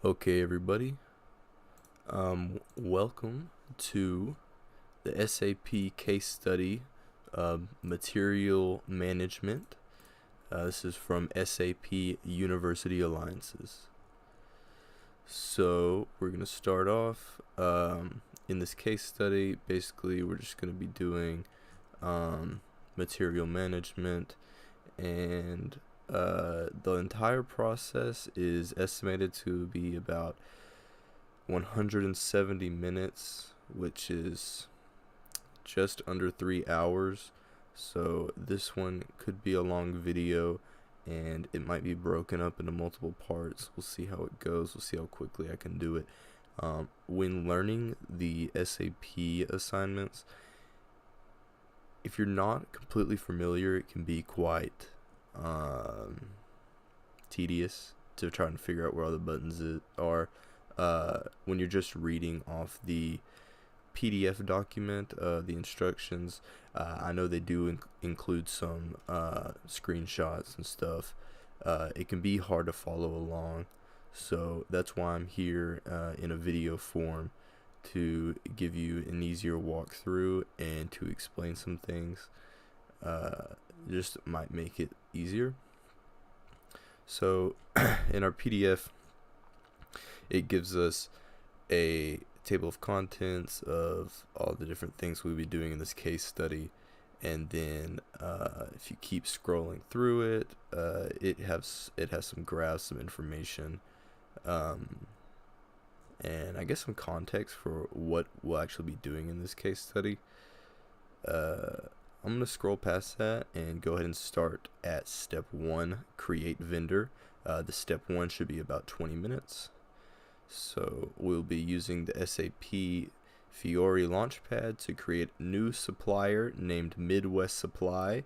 Okay, everybody. Welcome to the SAP case study, Material Management. This is from SAP University Alliances. So we're going to start off in this case study. Basically, we're just going to be doing material management, and the entire process is estimated to be about 170 minutes, which is just under 3 hours. So this one could be a long video, and it might be broken up into multiple parts. We'll see how it goes. We'll see how quickly I can do it. When learning the SAP assignments, if you're not completely familiar, it can be quite tedious to try and figure out where all the buttons are. When you're just reading off the PDF document, the instructions, I know they do include some screenshots and stuff. It can be hard to follow along, so that's why I'm here in a video form, to give you an easier walkthrough and to explain some things. Just might make it easier. So in our PDF, it gives us a table of contents of all the different things we'll be doing in this case study, and then if you keep scrolling through it, it has some graphs, some information, and I guess some context for what we'll actually be doing in this case study. I'm going to scroll past that and go ahead and start at step 1, create vendor. The step 1 should be about 20 minutes. So we'll be using the SAP Fiori Launchpad to create a new supplier named Midwest Supply.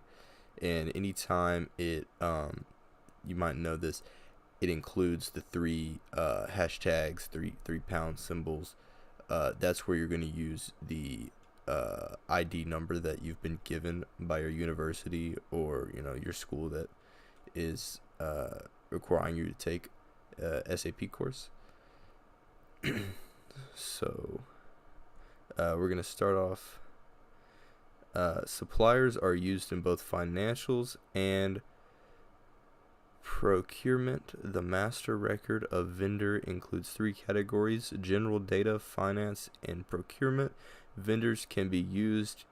And anytime it, you might know this, it includes the 3 hashtags, three pound symbols. That's where you're going to use the ID number that you've been given by your university, or your school that is requiring you to take a SAP course. So we're going to start off. Suppliers are used in both financials and procurement. The master record of vendor includes 3 categories: general data, finance, and procurement. Vendors can be used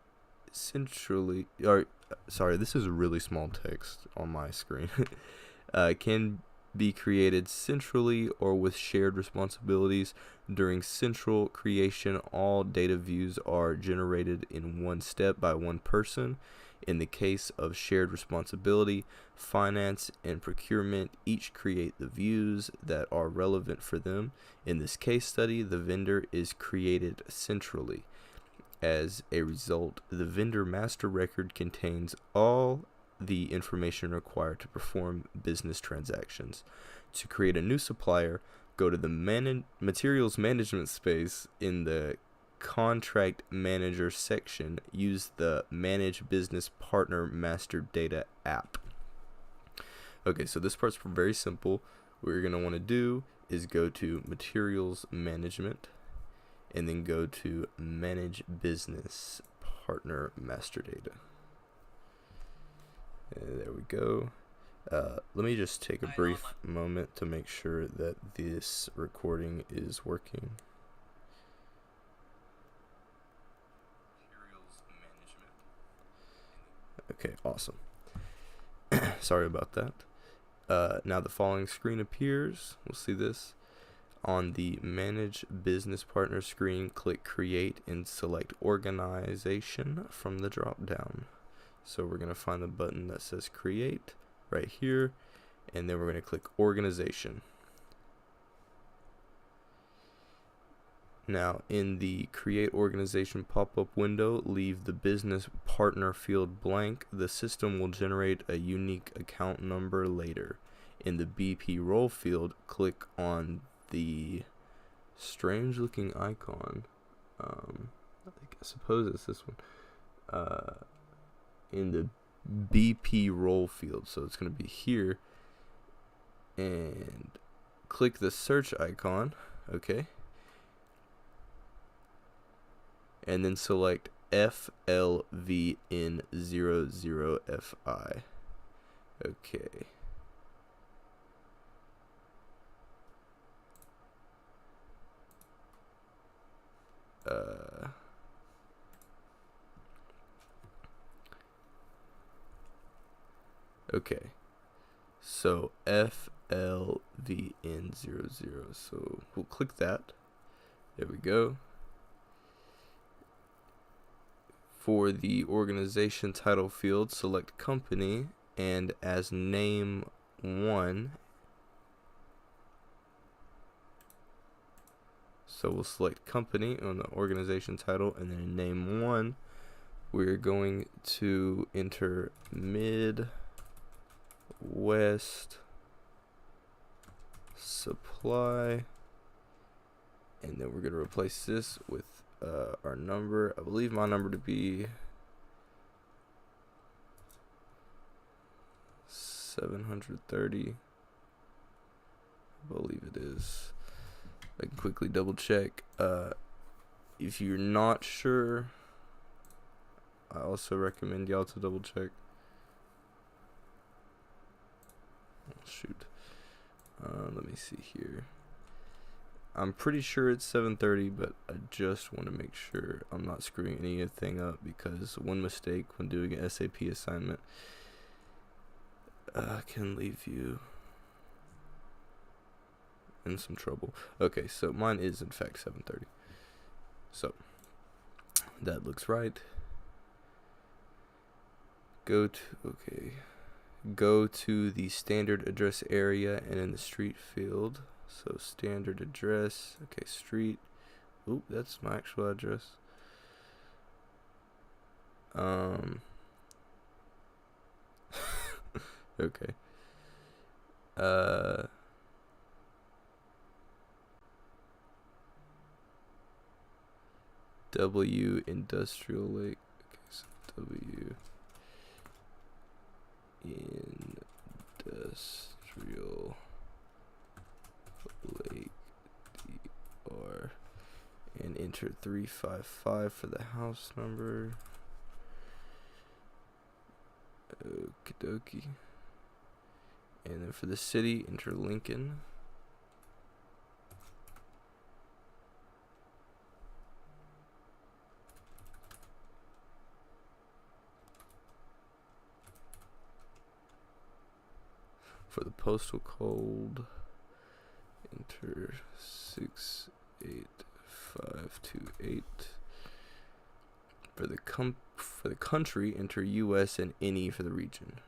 centrally, this is really small text on my screen. Can be created centrally or with shared responsibilities. During central creation, all data views are generated in one step by one person. In the case of shared responsibility, finance and procurement each create the views that are relevant for them. In this case study, the vendor is created centrally. As a result, the vendor master record contains all the information required to perform business transactions. To create a new supplier, go to the materials management space in the contract manager section. Use the manage business partner master data app. Okay, so this part's very simple. What you're going to want to do is go to materials management and then go to manage business partner master data. And there we go. Let me just take a brief moment to make sure that this recording is working. Okay, awesome. Sorry about that. Now the following screen appears. We'll see this. On the Manage Business Partner screen, click Create and select Organization from the drop-down. So we're going to find the button that says Create right here, and then we're going to click Organization. Now in the Create Organization pop-up window, leave the Business Partner field blank. The system will generate a unique account number later. In the BP role field, click on the strange looking icon. I suppose it's this one. In the BP role field, so it's going to be here, and click the search icon, okay, and then select FLVN00FI. Okay. Okay. So FLVN00. So we'll click that. There we go. For the organization title field, select company, and as name 1, so we'll select company on the organization title, and then in name 1 we're going to enter Midwest Supply, and then we're going to replace this with our number. I believe my number to be 730. I believe it is. I can quickly double check. If you're not sure, I also recommend y'all to double check. Oh, shoot. Let me see here. I'm pretty sure it's 7:30, but I just want to make sure I'm not screwing anything up, because one mistake when doing an SAP assignment can leave you in some trouble. Okay, so mine is in fact 7:30. So that looks right. Go to the standard address area, and in the street field, so standard address, okay, street, oop, that's my actual address. Okay. W Industrial Lake. Okay, so W Industrial Lake DR, and enter 355 for the house number. Okie dokie. And then for the city, enter Lincoln. For the postal code, enter 68528. For the country, enter US and NE for the region.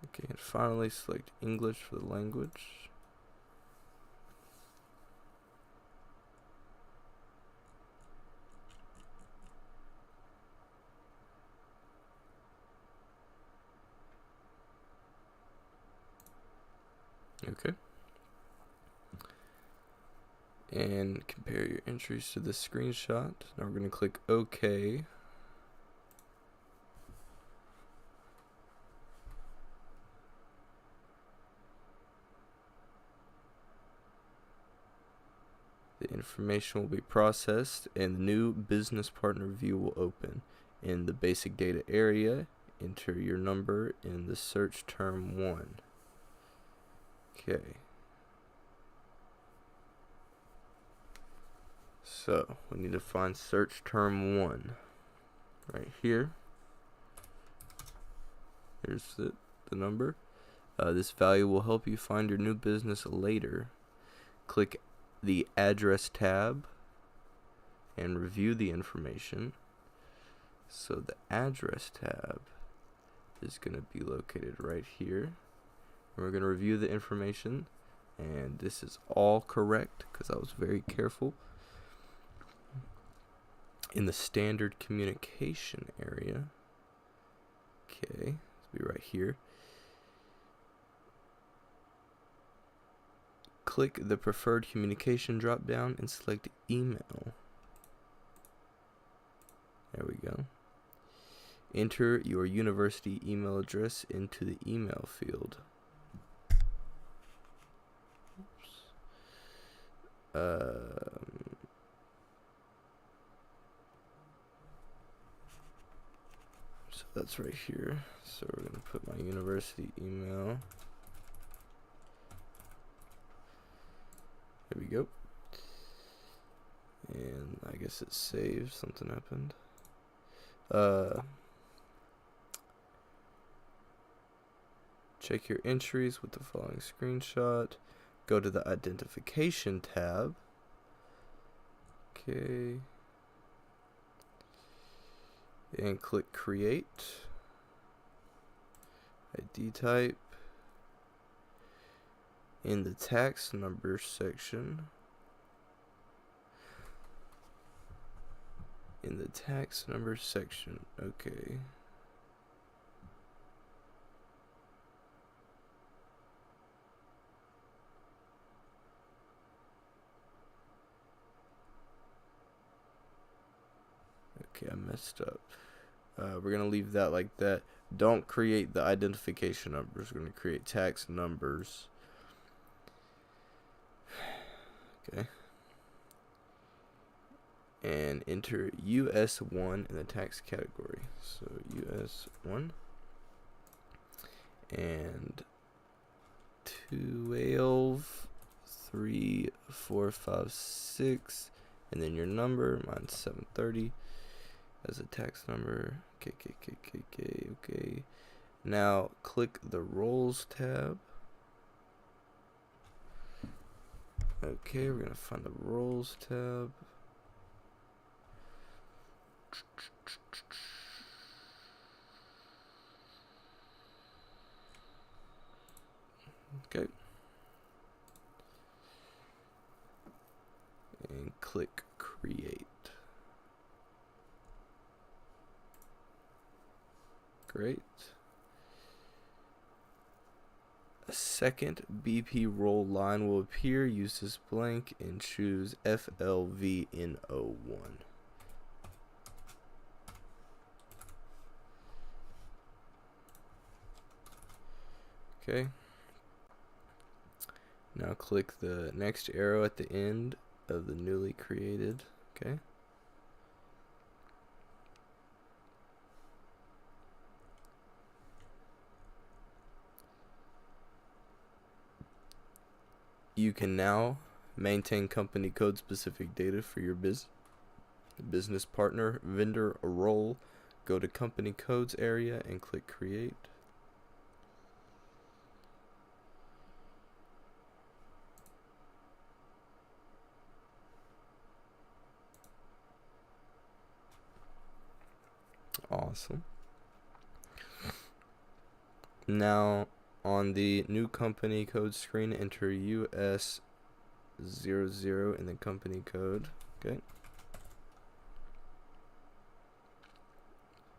Okay, and finally select English for the language. Okay. And compare your entries to the screenshot. Now we're going to click OK. The information will be processed, and the new business partner view will open. In the basic data area, enter your number in the search term 1. Okay. So we need to find search term 1 right here. Here's the number. This value will help you find your new business later. Click the address tab and review the information. So the address tab is going to be located right here. And we're going to review the information, and this is all correct because I was very careful. In the standard communication area, okay, let's be right here. Click the preferred communication drop down and select email. There we go. Enter your university email address into the email field. So that's right here. So we're gonna put my university email. There we go. And I guess it saved. Something happened. Check your entries with the following screenshot. Go to the identification tab. Okay. And click create. ID type. In the tax number section. In the tax number section. Okay. Okay, I messed up. We're going to leave that like that. Don't create the identification numbers. We're going to create tax numbers. Okay. And enter US1 in the tax category. So US1. And 12, 3, 4, 5, 6. And then your number. Mine's 730. As a tax number. Okay. Now click the roles tab. Okay, we're gonna find the roles tab. Okay. And click create. Great. A second BP roll line will appear. Use this blank and choose FLVN01. Okay. Now click the next arrow at the end of the newly created. Okay. You can now maintain company code specific data for your business partner, vendor, or role. Go to company codes area and click create. Awesome. Now on the new company code screen, enter US00 in the company code. Okay.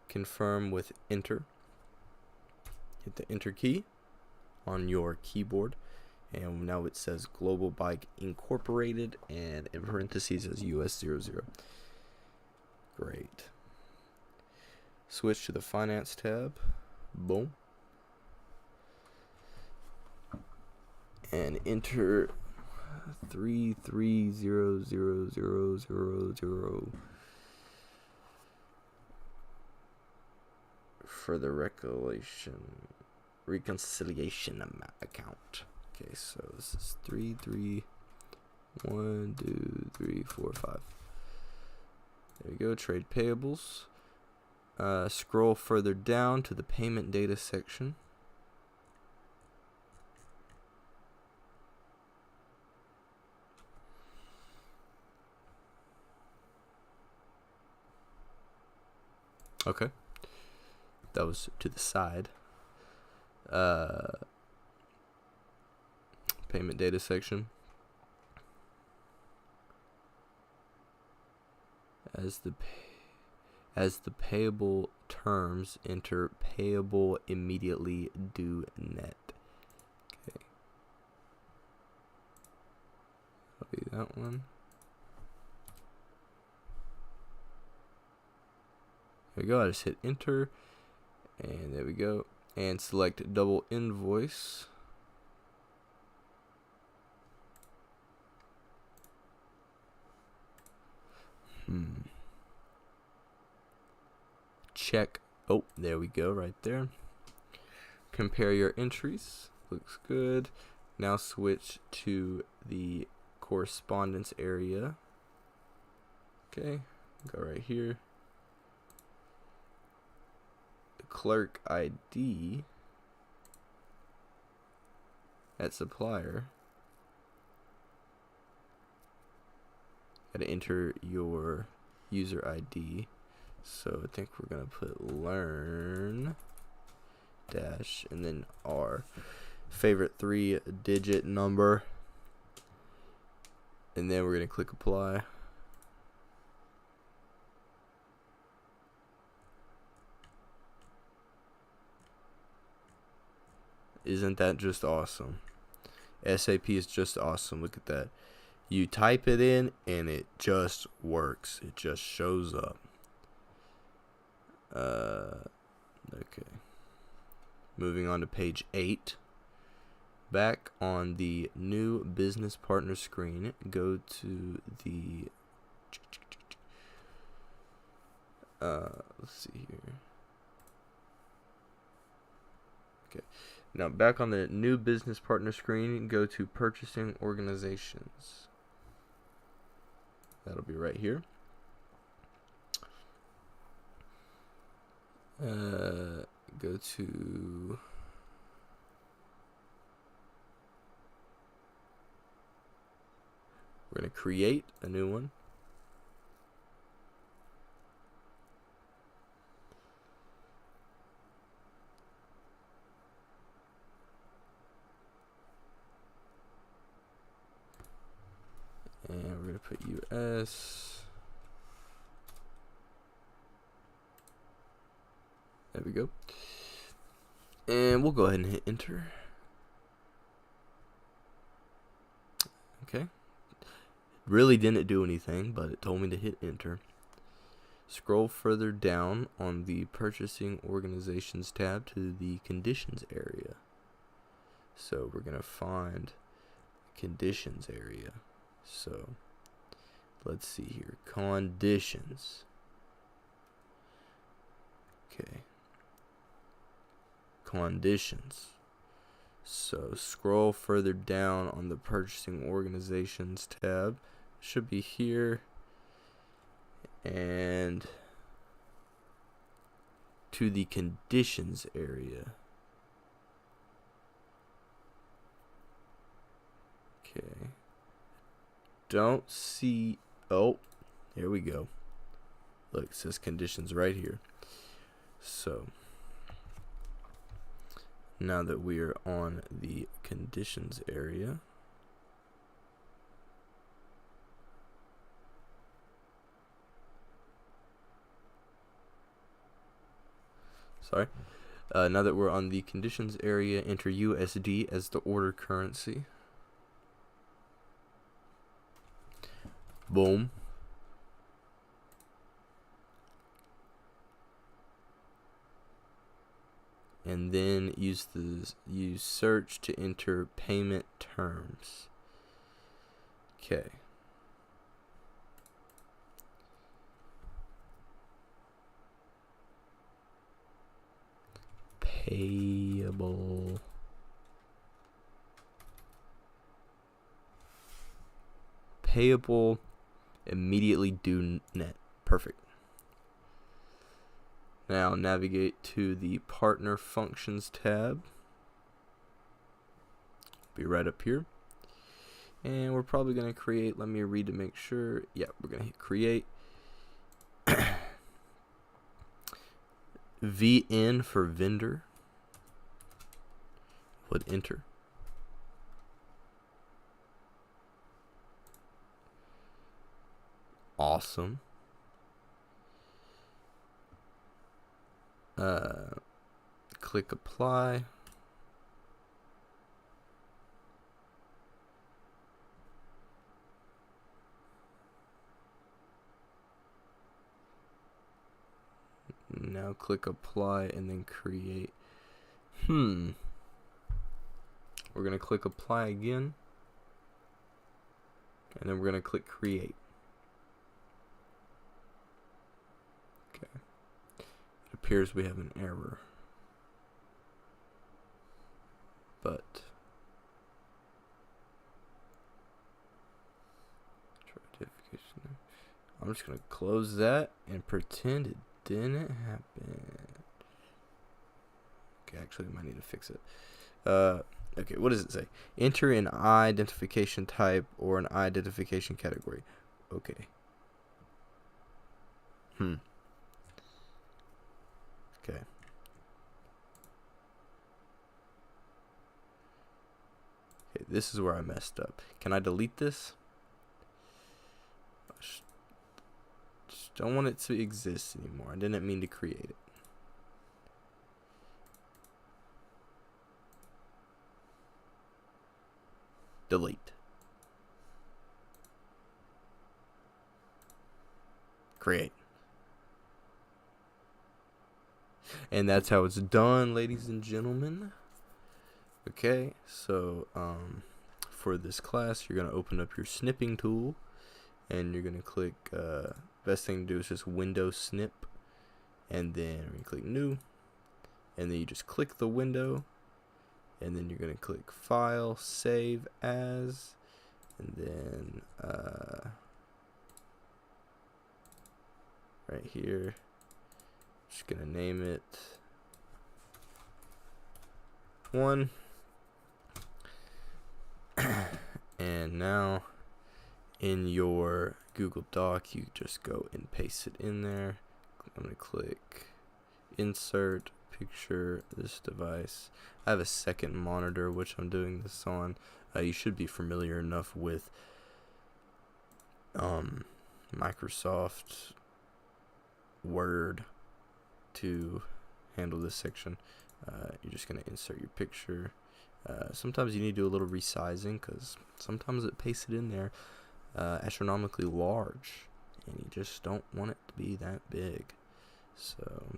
Confirm with enter. Hit the enter key on your keyboard. And now it says Global Bike Incorporated and in parentheses says US00. Great. Switch to the finance tab. Boom. And enter 33000000 for the reconciliation account. Okay, so this is 331234 5. There you go. Trade payables. Scroll further down to the payment data section. Okay. That was to the side. Payment data section. As the payable terms, enter payable immediately due net. Okay. That'll be that one. we go. I just hit enter, and there we go. And select double invoice. Check. Oh, there we go, right there. Compare your entries. Looks good. Now switch to the correspondence area. Okay, go right here. The clerk ID at supplier. Gotta enter your user ID. So I think we're gonna put learn dash and then our favorite 3-digit number, and then we're gonna click apply. Isn't that just awesome? SAP is just awesome. Look at that. You type it in and it just works. It just shows up. Okay. Moving on to page 8. Back on the new business partner screen, go to the let's see here. Okay. Now back on the new business partner screen, go to purchasing organizations. That'll be right here. Go to we're going to create a new one. And we're going to put US. There we go. And we'll go ahead and hit enter. Okay. Really didn't do anything, but it told me to hit enter. Scroll further down on the purchasing organizations tab to the conditions area. So we're going to find conditions area. So let's see here. Conditions. Okay. Conditions. So scroll further down on the purchasing organizations tab. Should be here. And to the conditions area. Okay. Don't see. Oh, here we go. Look, it says conditions right here. So now that we are on the conditions area, now that we're on the conditions area, enter USD as the order currency. Boom. And then use search to enter payment terms. Okay. Payable. Payable immediately due net. Perfect. Now navigate to the Partner Functions tab. Be right up here. And we're probably going to create, let me read to make sure. Yeah, we're going to hit create. VN for vendor. Would enter. Awesome. Click apply. Now click apply and then create. We're going to click apply again. And then we're going to click create. Okay. It appears we have an error. But I'm just going to close that and pretend it didn't happen. Okay, actually I might need to fix it. Okay, what does it say? Enter an identification type or an identification category. Okay. Okay. Okay, this is where I messed up. Can I delete this? Just don't want it to exist anymore. I didn't mean to create it. Delete. Create. And that's how it's done, ladies and gentlemen. Okay, so for this class, you're going to open up your snipping tool, and you're going to click, best thing to do is just window snip, and then you click new, and then you just click the window, and then you're going to click file, save as, and then right here, just going to name it 1. And now in your Google Doc, you just go and paste it in there. I'm going to click insert picture this device. I have a second monitor which I'm doing this on. You should be familiar enough with Microsoft Word to handle this section. You're just going to insert your picture. Sometimes you need to do a little resizing because sometimes it pastes it in there astronomically large, and you just don't want it to be that big. So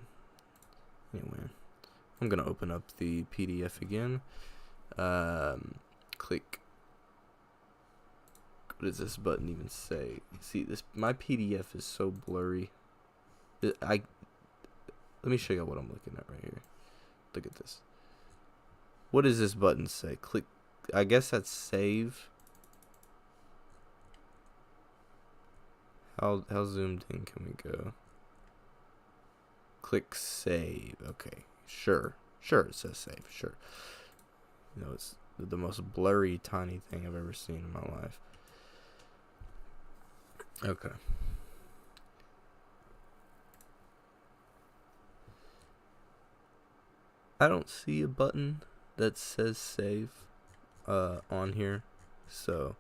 anyway, I'm gonna open up the PDF again. Click. What does this button even say? See, this, my PDF is so blurry. Let me show you what I'm looking at right here. Look at this. What does this button say? Click. I guess that's save. How zoomed in can we go? Click save. Okay, sure, it says save. Sure. You know, it's the most blurry, tiny thing I've ever seen in my life. Okay. I don't see a button that says save on here, so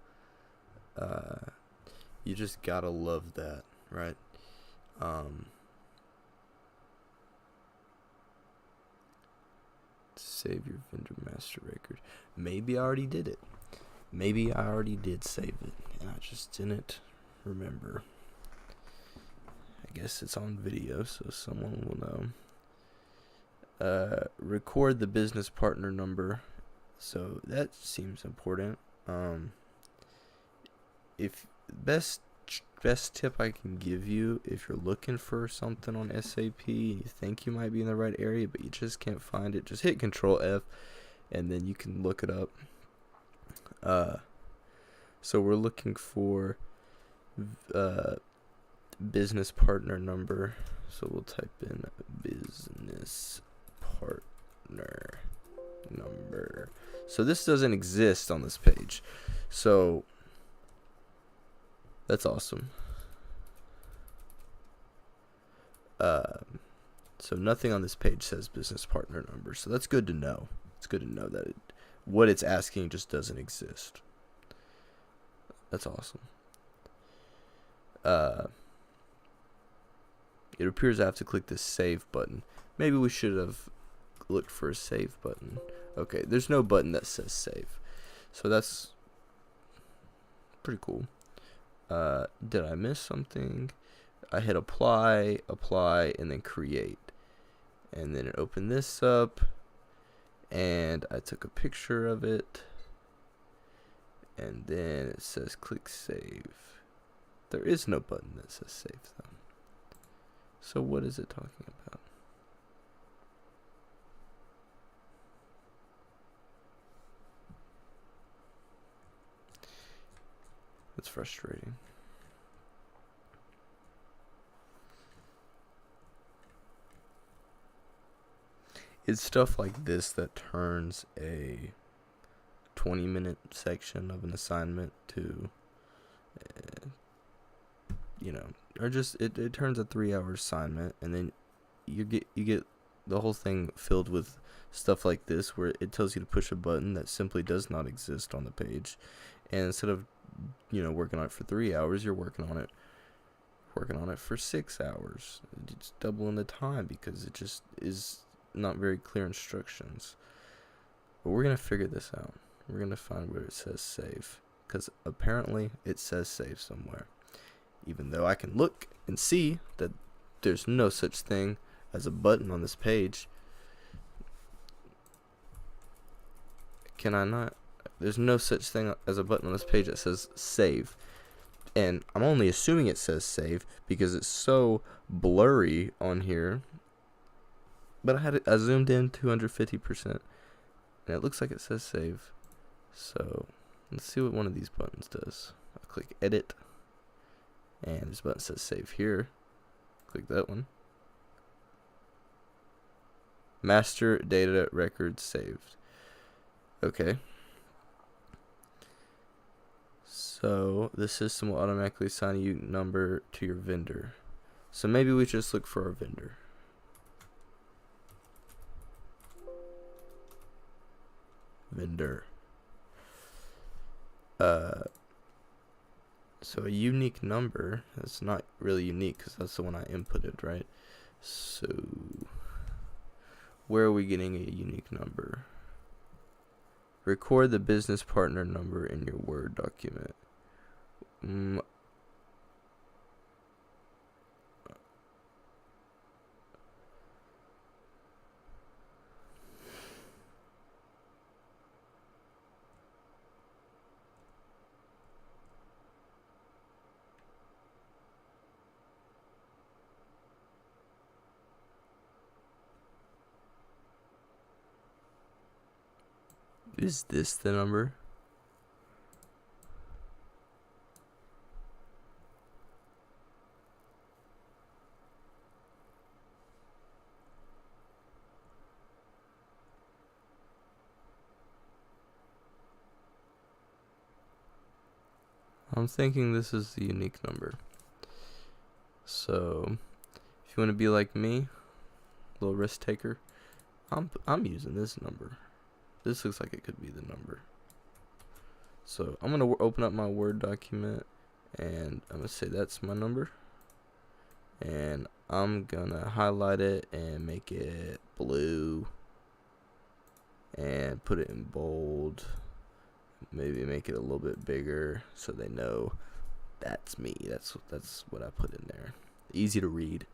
you just gotta love that, right? Save your vendor master record. Maybe I already did it. Maybe I already did save it, and I just didn't remember. I guess it's on video, so someone will know. Record the business partner number. So that seems important. If best tip I can give you, if you're looking for something on SAP, you think you might be in the right area, but you just can't find it, just hit Control F, and then you can look it up. So we're looking for business partner number. So we'll type in business partner number. So this doesn't exist on this page. So that's awesome. So nothing on this page says business partner number. So that's good to know. It's good to know that what it's asking just doesn't exist. That's awesome. It appears I have to click this save button. Maybe we should have looked for a save button. Okay, there's no button that says save. So that's pretty cool. Did I miss something? I hit apply, and then create. And then it opened this up, and I took a picture of it, and then it says click save. There is no button that says save though. So what is it talking about? That's frustrating. It's stuff like this that turns a 20-minute section of an assignment to, or just it turns a 3-hour assignment, and then you get the whole thing filled with stuff like this where it tells you to push a button that simply does not exist on the page, and instead of working on it for 3 hours, you're working on it for 6 hours. It's doubling the time because it just is not very clear instructions. But we're gonna figure this out. We're gonna find where it says save, because apparently it says save somewhere, even though I can look and see that there's no such thing as a button on this page. Can I not? There's no such thing as a button on this page that says save. And I'm only assuming it says save because it's so blurry on here. But I zoomed in 250%, and it looks like it says save. So let's see what one of these buttons does. I'll click edit, and this button says save here. Click that one. Master data record saved. Okay. So the system will automatically assign a unique number to your vendor. So maybe we just look for our vendor. So a unique number, that's not really unique because that's the one I inputted, right? So where are we getting a unique number? Record the business partner number in your Word document. Is this the number? I'm thinking this is the unique number. So if you want to be like me, little risk taker, I'm using this number. This looks like it could be the number. So I'm gonna open up my Word document, and I'm gonna say that's my number, and I'm gonna highlight it and make it blue, and put it in bold. Maybe make it a little bit bigger so they know that's me. That's what I put in there. Easy to read.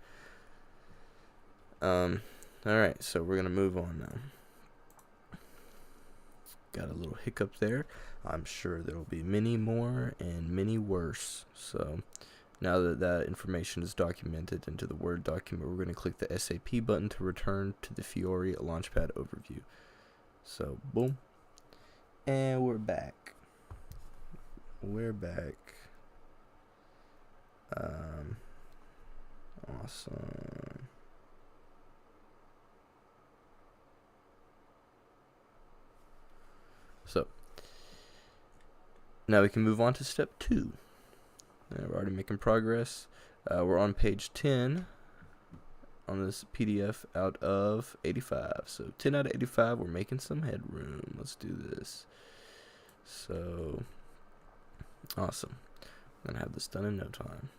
Alright, so we're gonna move on now. Got a little hiccup there. I'm sure there will be many more and many worse. So now that that information is documented into the Word document, we're going to click the SAP button to return to the Fiori Launchpad overview. So boom, and we're back. Awesome. So now we can move on to step 2. We're already making progress. We're on page 10 on this PDF out of 85. So 10 out of 85, we're making some headroom. Let's do this. So awesome. I'm gonna have this done in no time.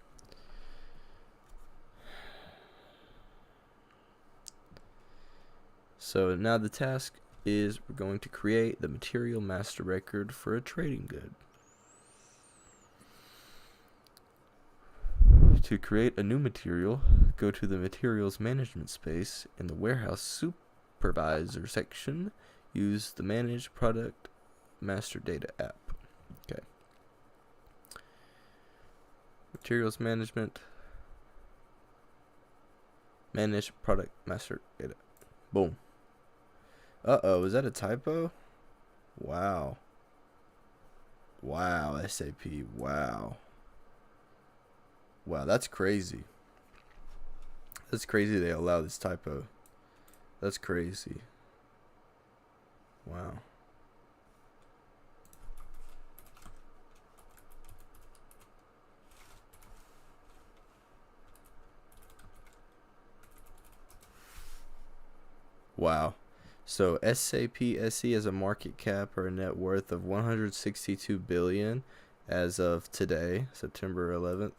So now the task is we're going to create the material master record for a trading good. To create a new material, go to the materials management space in the warehouse supervisor section. Use the manage product master data app. Okay. Materials management. Manage product master data. Boom. Uh-oh, is that a typo? Wow. Wow, SAP. Wow. Wow, that's crazy. That's crazy they allow this typo. That's crazy. Wow. Wow. So SAP SE has a market cap or a net worth of 162 billion as of today, September 11th.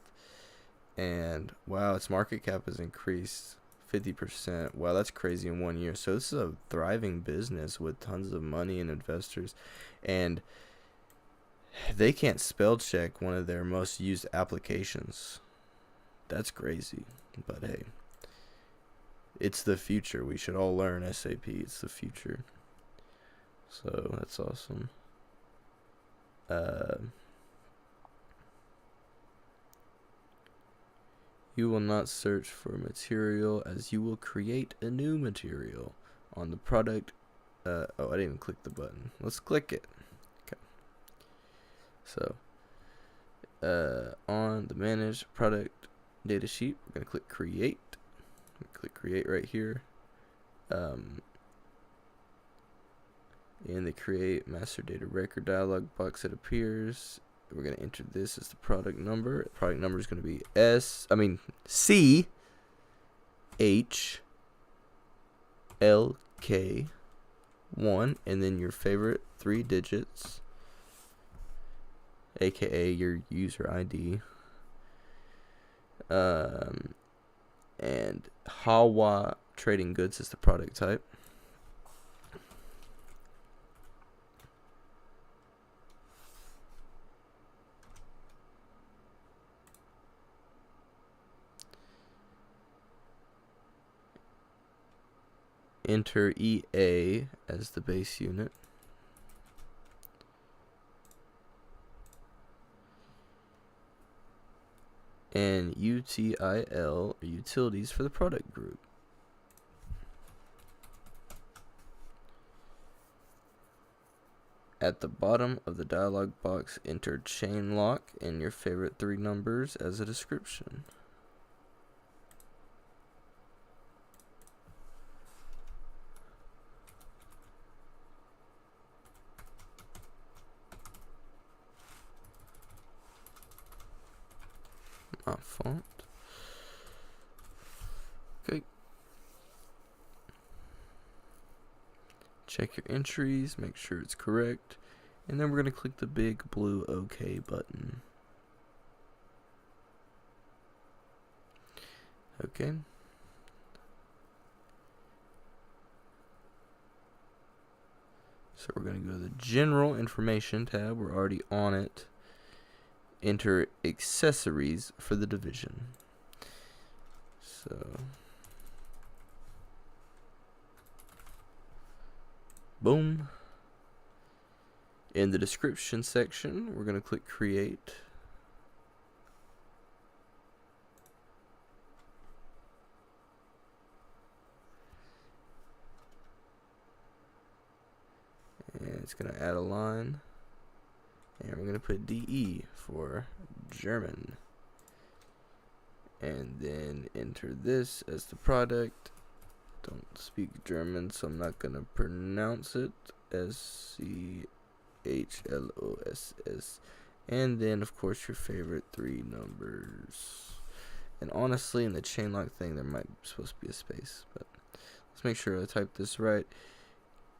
And wow, its market cap has increased 50%. Wow, that's crazy in 1 year. So this is a thriving business with tons of money and investors. And they can't spell check one of their most used applications. That's crazy. But hey, it's the future. We should all learn SAP. It's the future. So that's awesome. You will not search for material as you will create a new material on the product. Oh, I didn't even click the button. Let's click it. Okay. So, on the manage product data sheet, we're going to click create. Click create right here. In the create master data record dialog box that appears, we're going to enter this as the product number. The product number is going to be CHLK1, and then your favorite 3 digits, aka your user ID. And Hawa Trading Goods is the product type. Enter EA as the base unit. And UTIL, or utilities, for the product group. At the bottom of the dialog box, enter chain lock and your favorite 3 numbers as a description. My font. Okay. Check your entries, make sure it's correct, and then we're going to click the big blue OK button. Okay. So we're going to go to the general information tab. We're already on it. Enter accessories for the division. So, boom. In the description section, we're going to click create. And it's going to add a line. And we're going to put DE for German. And then enter this as the product. Don't speak German, so I'm not going to pronounce it. SCHLOSS. And then, of course, your favorite 3 numbers. And honestly, in the chain lock thing, there might be supposed to be a space. But let's make sure I type this right.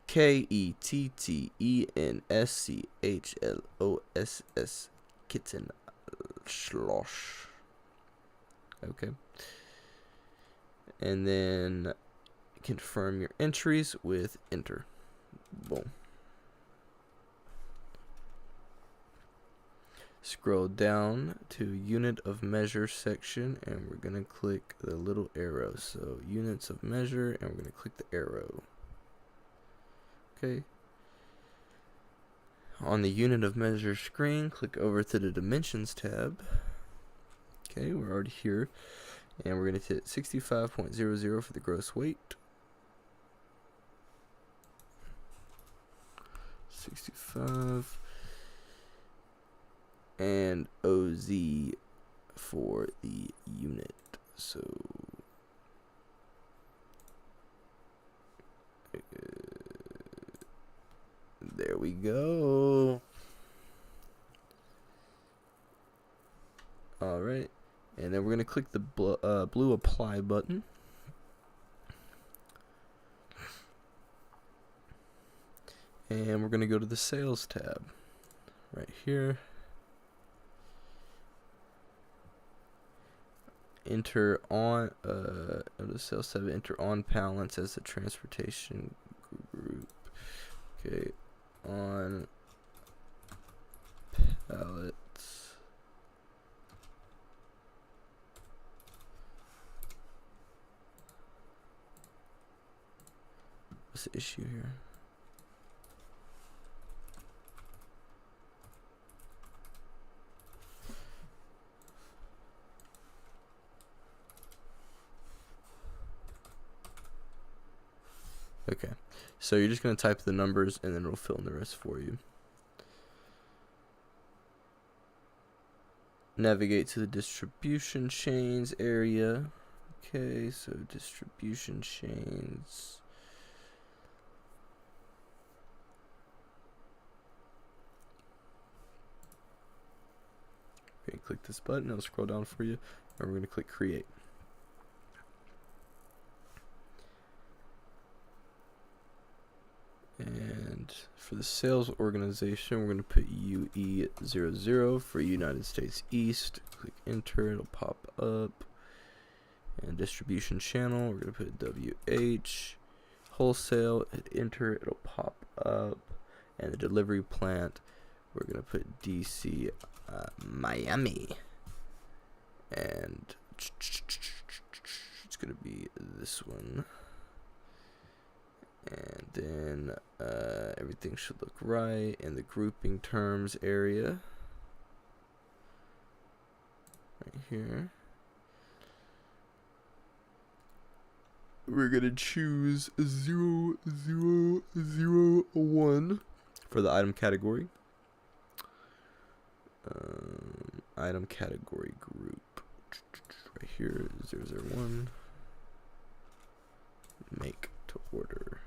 KETTENSCHLOSS, kitten schloss. Okay. And then confirm your entries with enter. Boom. Scroll down to unit of measure section, and we're going to click the little arrow. So units of measure, and we're going to click the arrow. Okay. On the unit of measure screen, click over to the dimensions tab. Okay, we're already here. And we're going to hit 65.00 for the gross weight. 65. And OZ for the unit. So there we go. All right, and then we're gonna click the blue apply button. And we're gonna go to the sales tab right here. Enter on the sales tab, enter on pallets as the transportation group. Okay, on pallets. What's the issue here? Okay, so you're just going to type the numbers and then it'll fill in the rest for you. Navigate to the distribution chains area. Okay, so distribution chains. Okay, click this button, it'll scroll down for you, and we're going to click create. And for the sales organization, we're going to put UE00 for United States East. Click enter, it'll pop up. And distribution channel, we're going to put WH. Wholesale, hit enter, it'll pop up. And the delivery plant, we're going to put DC Miami. And it's going to be this one. And then everything should look right in the grouping terms area right here. We're gonna choose 0001 for the item category. Item category group right here, 001. Make to order.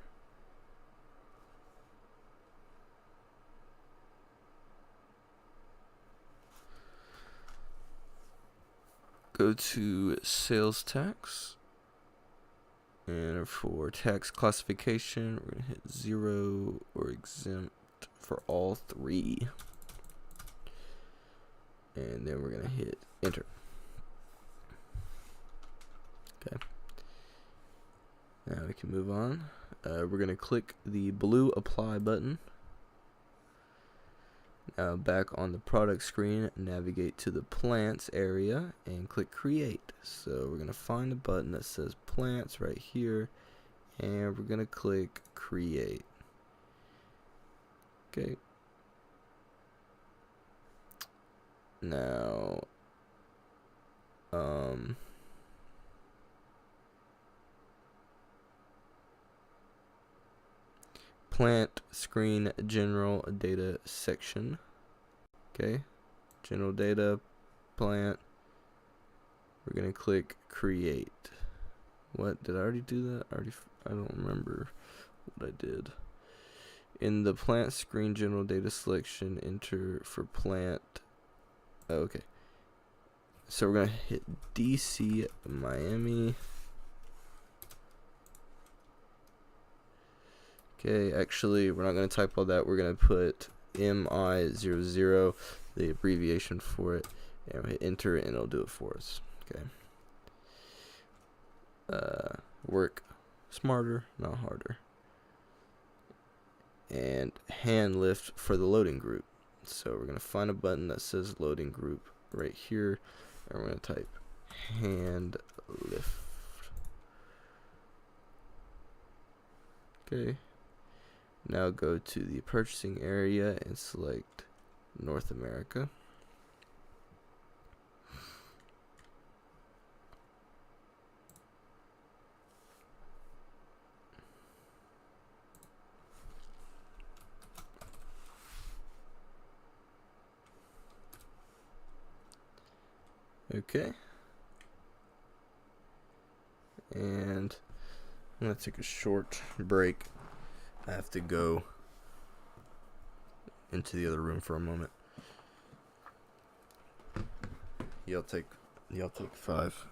Go to sales tax, and for tax classification, we're going to hit 0 or exempt for all three. And then we're going to hit enter. Okay. Now we can move on. We're going to click the blue apply button. Now back on the product screen, navigate to the plants area and click create. So we're going to find the button that says plants right here, and we're going to click create. Okay. Now plant screen general data section. Okay, general data, plant. We're gonna click create. What, did I already do that? I don't remember what I did. In the plant screen general data selection, enter for plant. Oh, okay, so we're gonna hit DC Miami. Okay, actually, we're not going to type all that. We're going to put MI00, the abbreviation for it, and hit enter, and it'll do it for us. Okay. Work smarter, not harder. And hand lift for the loading group. So we're going to find a button that says loading group right here, and we're going to type hand lift. Okay. Now go to the purchasing area and select North America. Okay. And I'm going to take a short break. I have to go into the other room for a moment. Y'all take 5.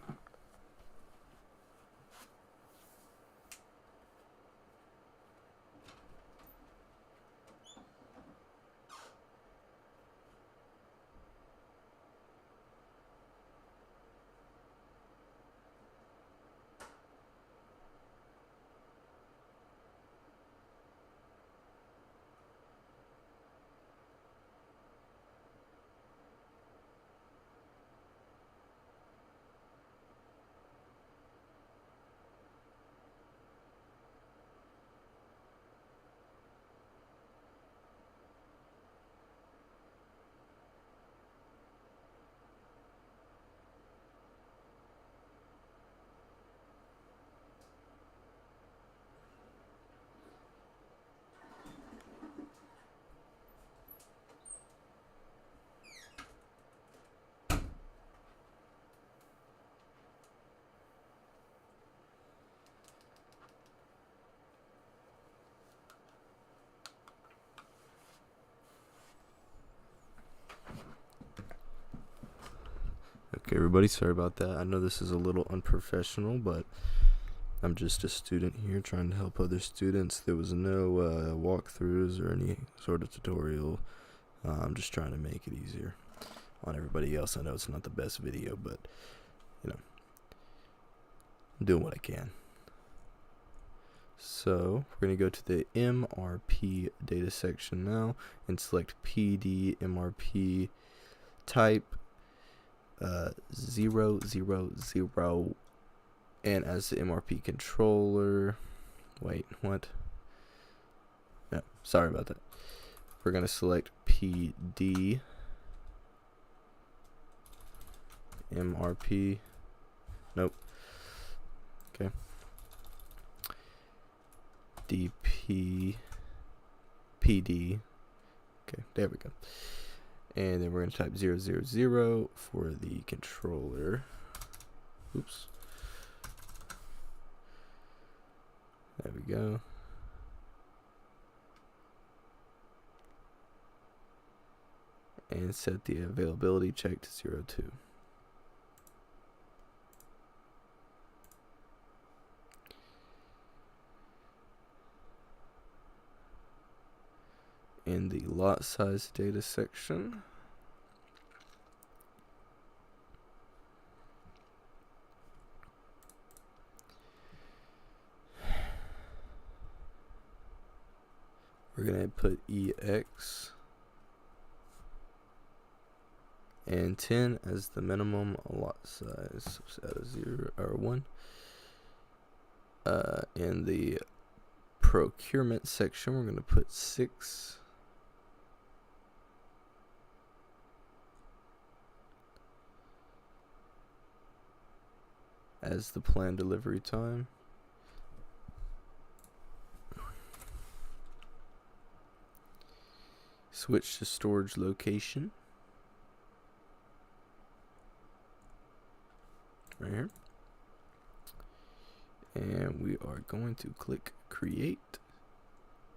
Okay, everybody, sorry about that. I know this is a little unprofessional, but I'm just a student here trying to help other students. There was no walkthroughs or any sort of tutorial. I'm just trying to make it easier on everybody else. I know it's not the best video, but, you know, I'm doing what I can. So we're going to go to the MRP data section now and select PD MRP type 000, and as the MRP controller, wait, what? No, sorry about that. We're going to select PD MRP. Nope. Okay. DP PD. Okay, there we go. And then we're going to type 000 for the controller. Oops. There we go. And set the availability check to 02. In the lot size data section, we're going to put EX and 10 as the minimum lot size out of 0 or 1. In the procurement section, we're going to put 6. As the planned delivery time. Switch to storage location. Right here. And we are going to click create.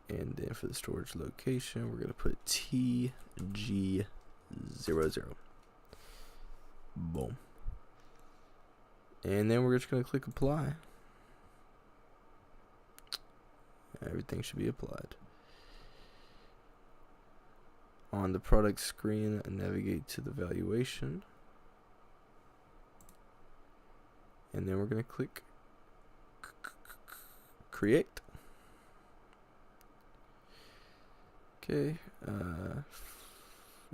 And then for the storage location, we're going to put TG00. Boom. And then we're just going to click apply. Everything should be applied. On the product screen, navigate to the valuation. And then we're going to click create. Okay.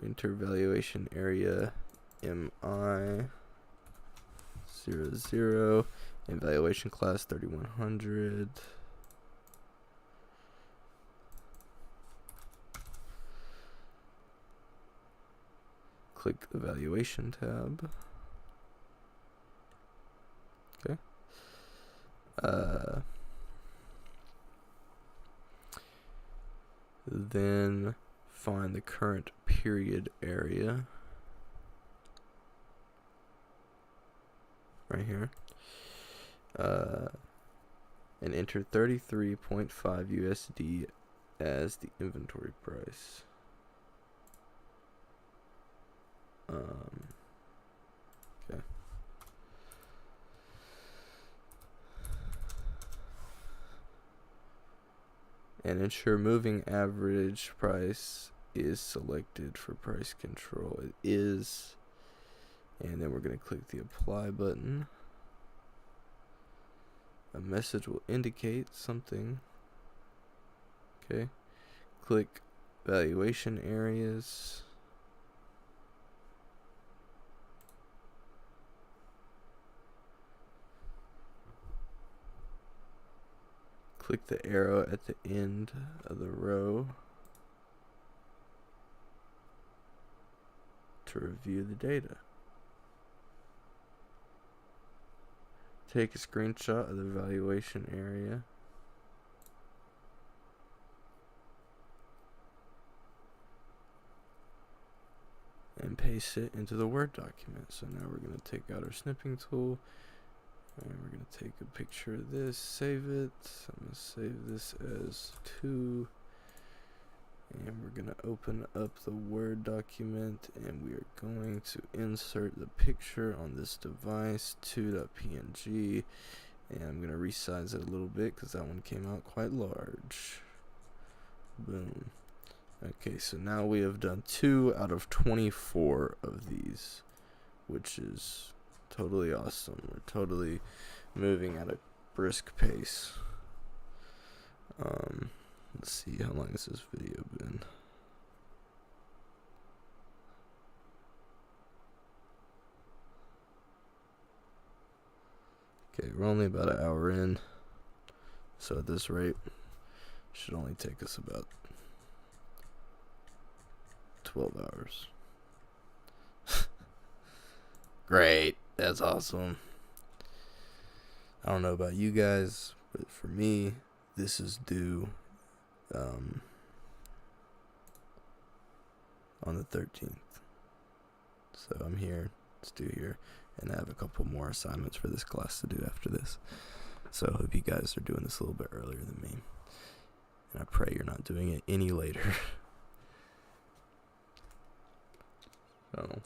enter valuation area MI 00 and valuation class 3100. Click the valuation tab. Okay. Then find the current period area right here. And enter 33.5 USD as the inventory price. Okay. And ensure moving average price is selected for price control. It is. And then we're going to click the apply button. A message will indicate something. Okay. Click valuation areas. Click the arrow at the end of the row to review the data. Take a screenshot of the valuation area. And paste it into the Word document. So now we're going to take out our snipping tool. And we're going to take a picture of this, save it. I'm going to save this as 2. And we're going to open up the Word document. And we are going to insert the picture on this device, 2.png. And I'm going to resize it a little bit because that one came out quite large. Boom. Okay, so now we have done 2 out of 24 of these, which is totally awesome. We're totally moving at a brisk pace. Let's see, how long has this video been? Okay, we're only about an hour in, so at this rate, it should only take us about 12 hours. Great, that's awesome. I don't know about you guys, but for me, this is due on the 13th. So I'm here, it's due here, and I have a couple more assignments for this class to do after this. So I hope you guys are doing this a little bit earlier than me. And I pray you're not doing it any later. So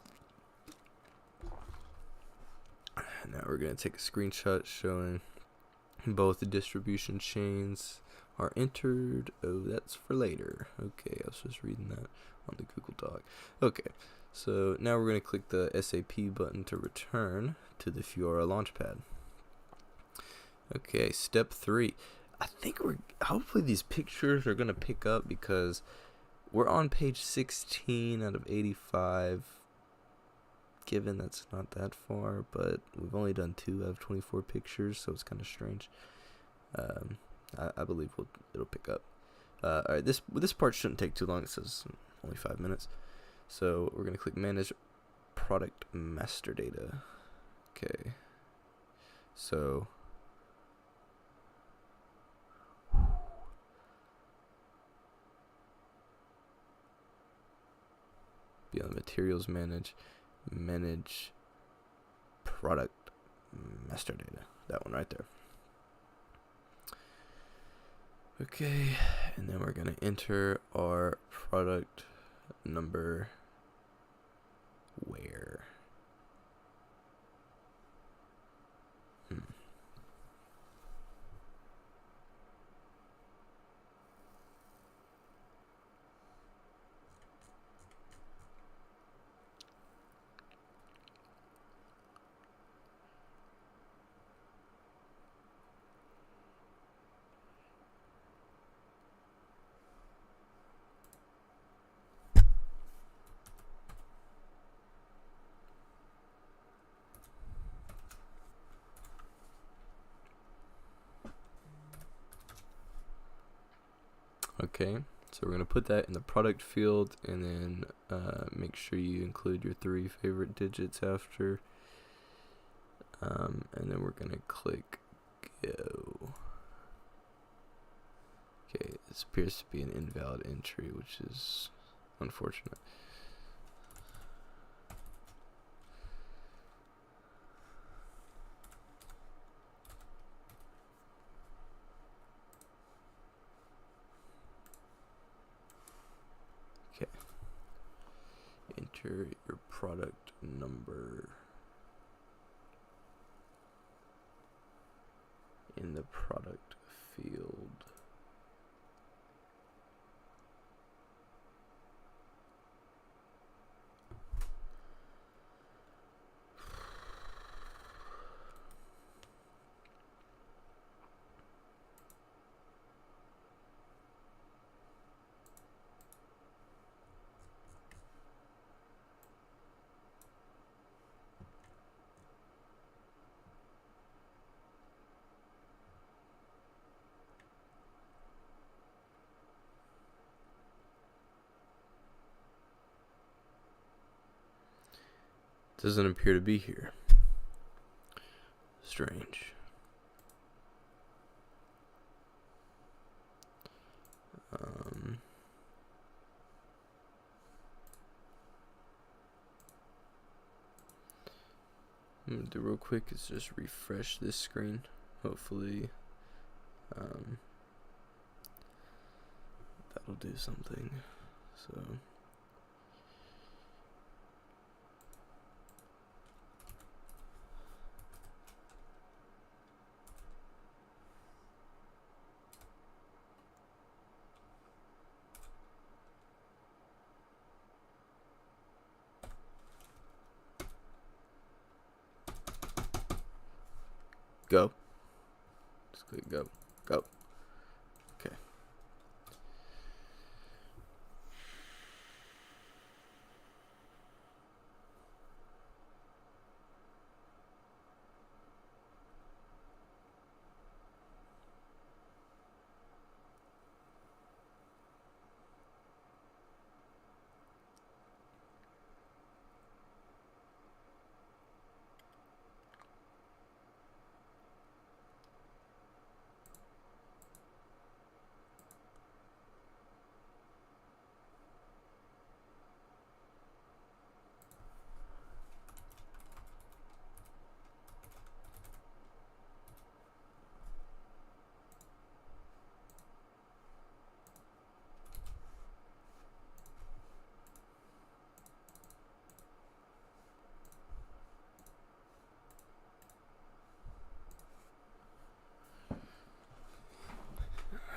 now we're going to take a screenshot showing both the distribution chains are entered. Oh, that's for later. Okay, I was just reading that on the Google Doc. Okay, so now we're going to click the SAP button to return to the Fiora Launchpad. Okay, step 3. I think hopefully these pictures are going to pick up because we're on page 16 out of 85. Given that's not that far, but we've only done 2 out of 24 pictures, so it's kind of strange. I believe it'll pick up. Alright, this part shouldn't take too long. It says only 5 minutes. So we're going to click Manage Product Master Data. Okay. So be on the Materials Manage Product Master Data. That one right there. Okay, and then we're going to enter our product number where. Okay, so we're going to put that in the product field, and then make sure you include your 3 favorite digits after. And then we're going to click go. Okay, this appears to be an invalid entry, which is unfortunate. Okay. Enter your product number in the product field. Doesn't appear to be here. Strange. I'm gonna do real quick is just refresh this screen. Hopefully, that'll do something. So. Go. Just click go. Go. Okay.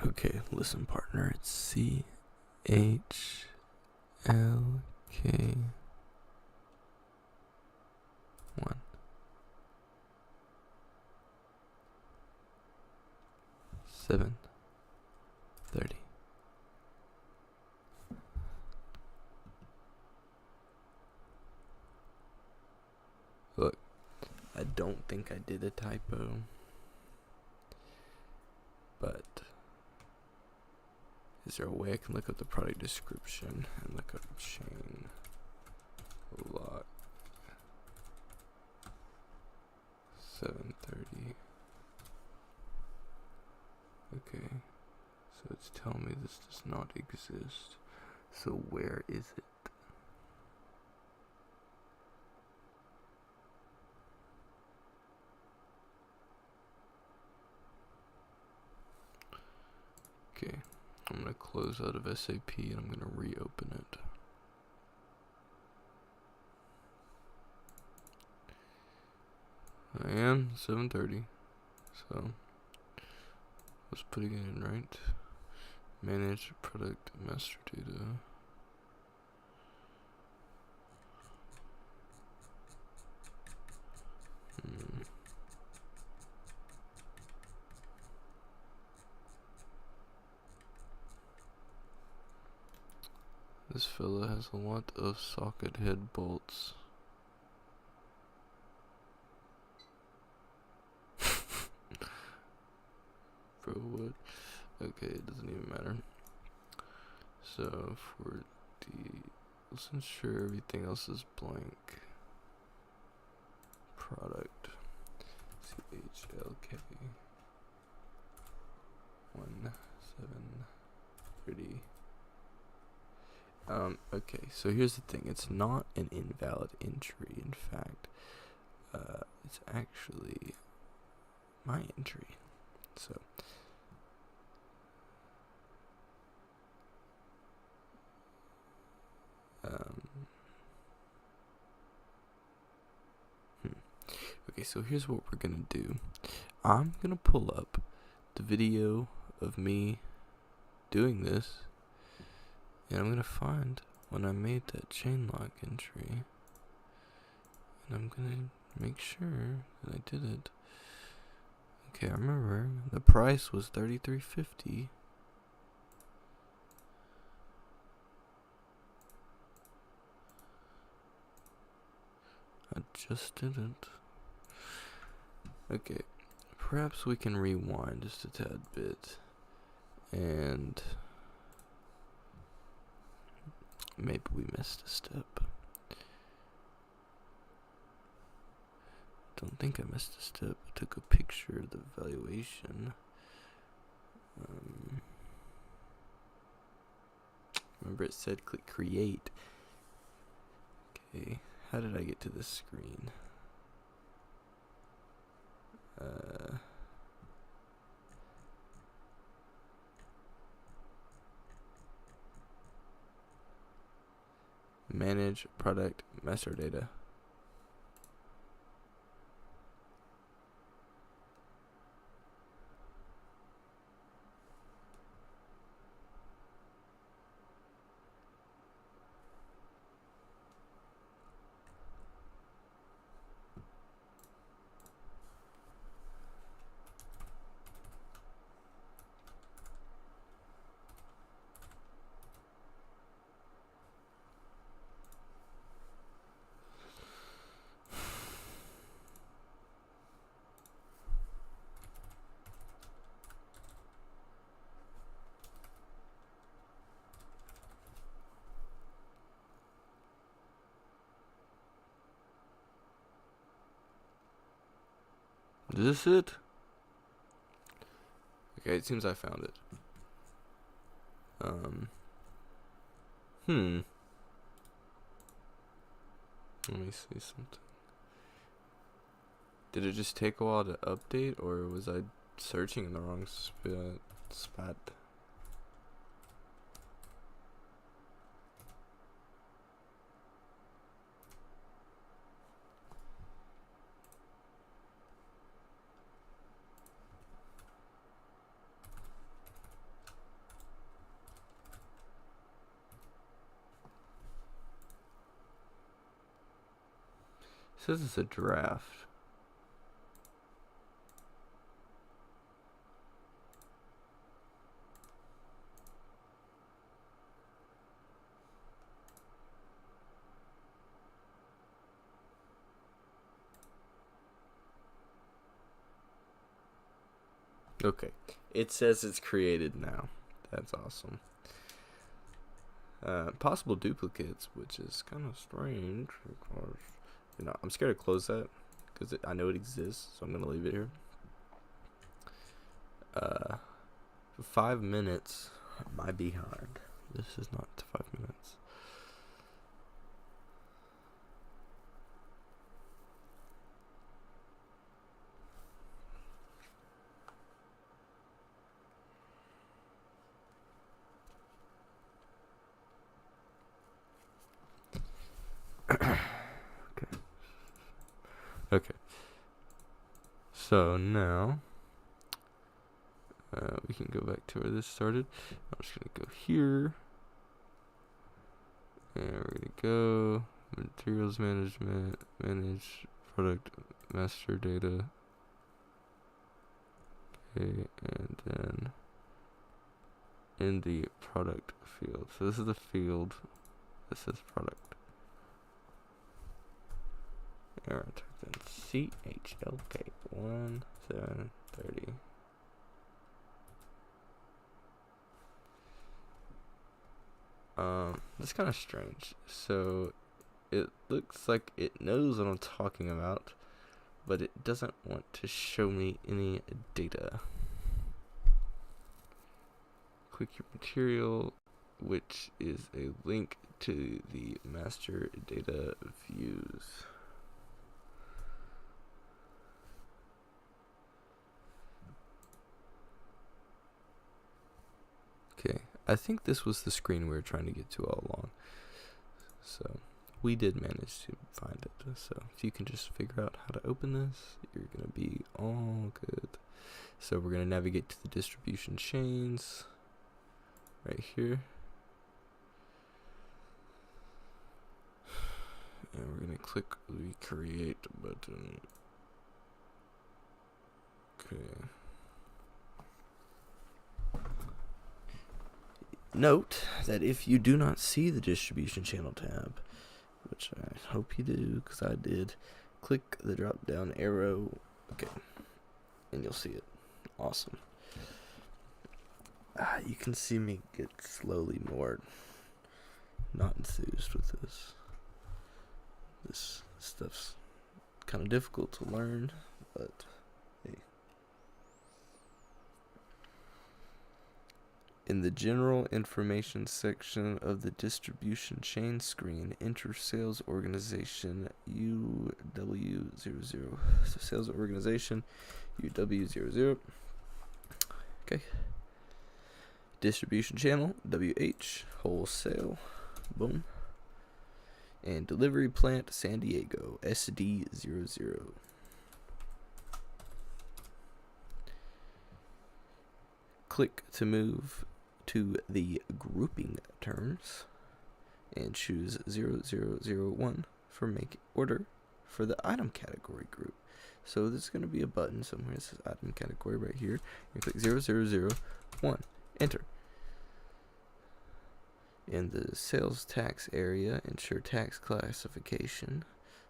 Okay, listen, partner. It's CHLK1 7:30. Look, I don't think I did a typo, but is there a way I can look up the product description and look up chain lock 7:30? Okay, so it's telling me this does not exist. So where is it? Okay, I'm going to close out of SAP and I'm going to reopen it. I am 7:30, so I was putting it in right. Manage product master data. This fella has a lot of socket head bolts. Bro, what? Okay, it doesn't even matter. So for the, let's ensure everything else is blank. Product CHLK 1730. Okay, so here's the thing. It's not an invalid entry. In fact, it's actually my entry. So okay, so here's what we're gonna do. I'm gonna pull up the video of me doing this, and I'm gonna find when I made that chain lock entry, and I'm gonna make sure that I did it. Okay, I remember the price was $33.50. I just didn't. Okay, perhaps we can rewind just a tad bit, and maybe we missed a step. Don't think I missed a step. I took a picture of the valuation. Remember it said click create. Okay, how did I get to this screen? Manage product master data. Is this it? Okay, it seems I found it. Let me see something. Did it just take a while to update, or was I searching in the wrong spot? It says it's a draft. Okay, it says it's created now. That's awesome. Possible duplicates, which is kind of strange because, I'm scared to close that because I know it exists, so I'm gonna leave it here. For 5 minutes, might be hard. This is not 5 minutes. Okay. So now we can go back to where this started. I'm just gonna go here, and we're gonna go materials management, manage product master data. Okay, and then in the product field. So this is the field that says product. Error type in CHLK 1730. That's kind of strange. So it looks like it knows what I'm talking about, but it doesn't want to show me any data. Click your material, which is a link to the master data views. Okay, I think this was the screen we were trying to get to all along. So we did manage to find it. So if you can just figure out how to open this, you're gonna be all good. So we're gonna navigate to the distribution chains right here, and we're gonna click the create button. Okay. Note that if you do not see the distribution channel tab, which I hope you do because I did, click the drop down arrow, okay, and you'll see it. Awesome. You can see me get slowly more not enthused with this. This stuff's kind of difficult to learn, but hey. In the general information section of the distribution chain screen, enter sales organization UW00. So sales organization UW00. Okay. Distribution channel WH wholesale. Boom. And delivery plant San Diego SD00. Click to move to the grouping terms and choose 0001 for make order for the item category group. So there's going to be a button somewhere that says item category right here. You click 0001, enter. In the sales tax area, ensure tax classification.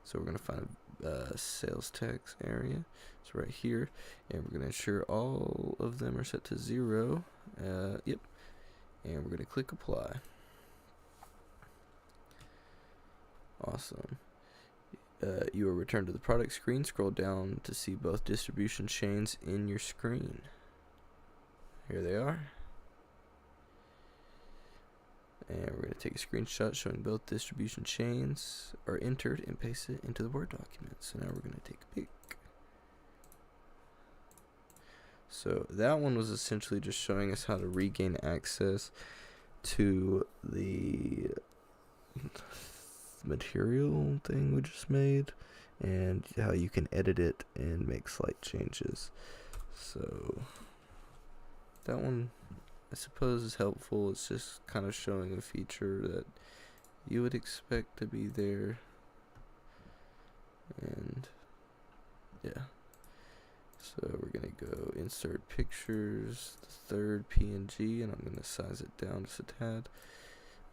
So we're going to find a sales tax area. It's right here, and we're going to ensure all of them are set to 0. Yep. And we're going to click apply. Awesome. You are returned to the product screen. Scroll down to see both distribution chains in your screen. Here they are. And we're going to take a screenshot showing both distribution chains are entered and paste it into the Word document. So now we're going to take a pic. So that one was essentially just showing us how to regain access to the material thing we just made and how you can edit it and make slight changes. So that one, I suppose, is helpful. It's just kind of showing a feature that you would expect to be there. And yeah. So we're going to go insert pictures, the third PNG, and I'm going to size it down just a tad.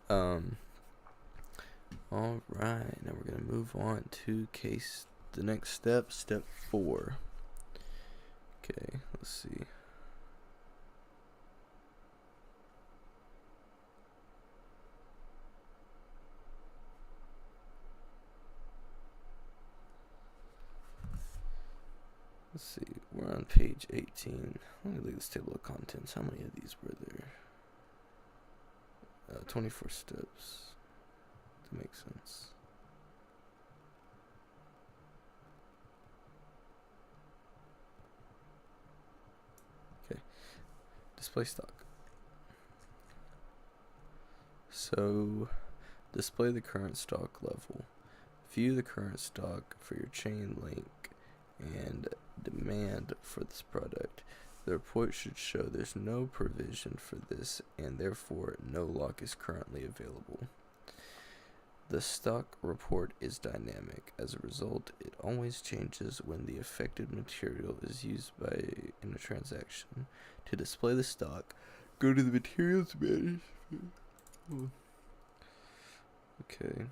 Alright, now we're going to move on to the next step, step 4. Okay, let's see. Let's see, we're on page 18. Let me look at this table of contents. How many of these were there? 24 steps. That makes sense. Okay, display stock. So, display the current stock level. View the current stock for your chain link and demand for this product. The report should show there's no provision for this and therefore no lock is currently available. The stock report is dynamic. As a result, it always changes when the affected material is used in a transaction. To display the stock, go to the materials management. Okay,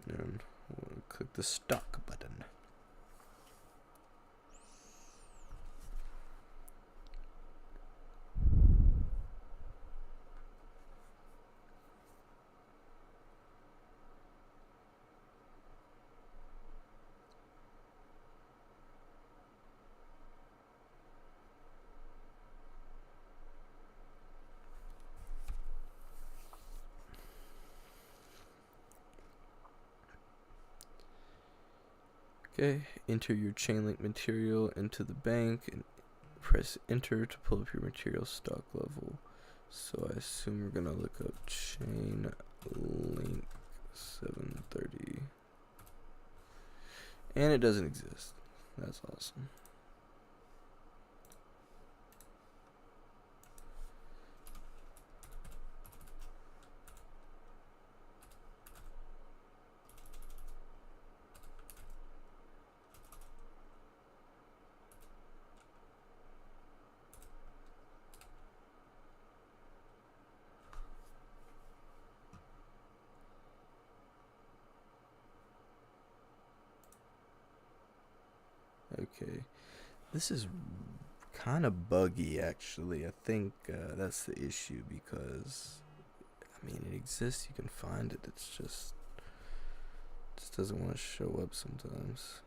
and we'll click the stock button. Okay, enter your chain link material into the bank and press enter to pull up your material stock level. So I assume we're gonna look up chain link 730. And it doesn't exist. That's awesome. Okay, this is kind of buggy actually. I think that's the issue because I mean it exists, you can find it, it's just doesn't want to show up sometimes.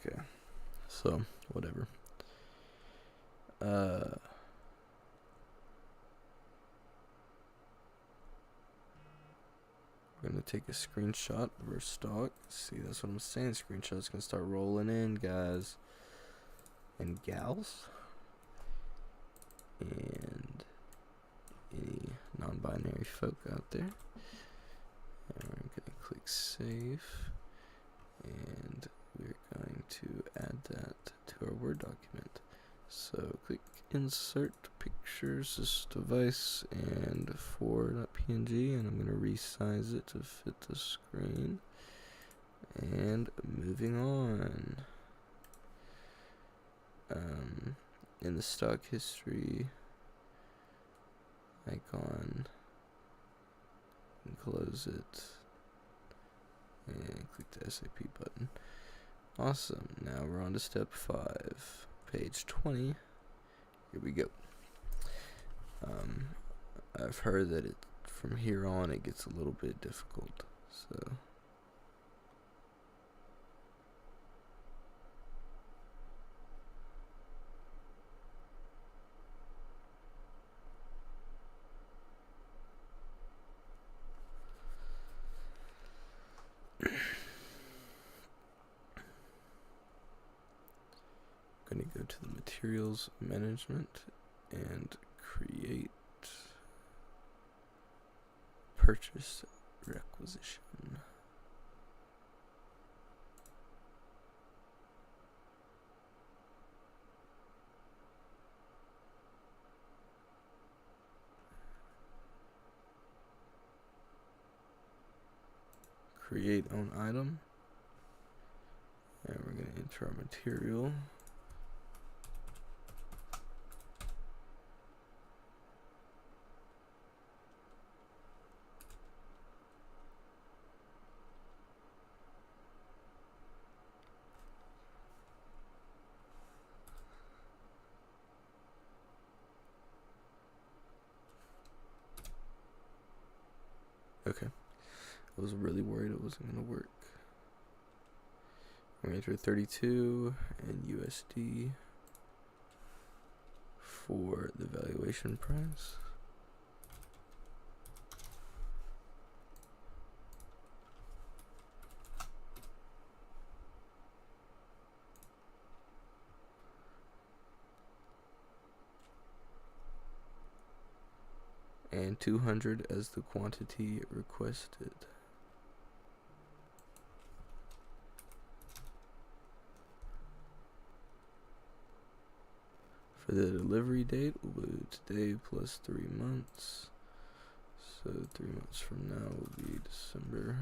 Okay, so whatever. We're gonna take a screenshot of our stock. See, that's what I'm saying. Screenshot's gonna start rolling in, guys and gals, and any non-binary folk out there. And we're gonna click save, and we're going to add that to our Word document. So click insert pictures, this device, and for.png, and I'm going to resize it to fit the screen. And moving on. In the stock history icon, and close it, and click the SAP button. Awesome. Now we're on to step 5, page 20. Here we go. I've heard that from here on it gets a little bit difficult, so I'm going to go to the materials management and create purchase requisition. Create own item, and we're going to enter our material. Okay, I was really worried it wasn't going to work. I'm going to enter 32 and USD for the valuation price. And 200 as the quantity requested. For the delivery date, we'll do today plus 3 months. So 3 months from now will be December.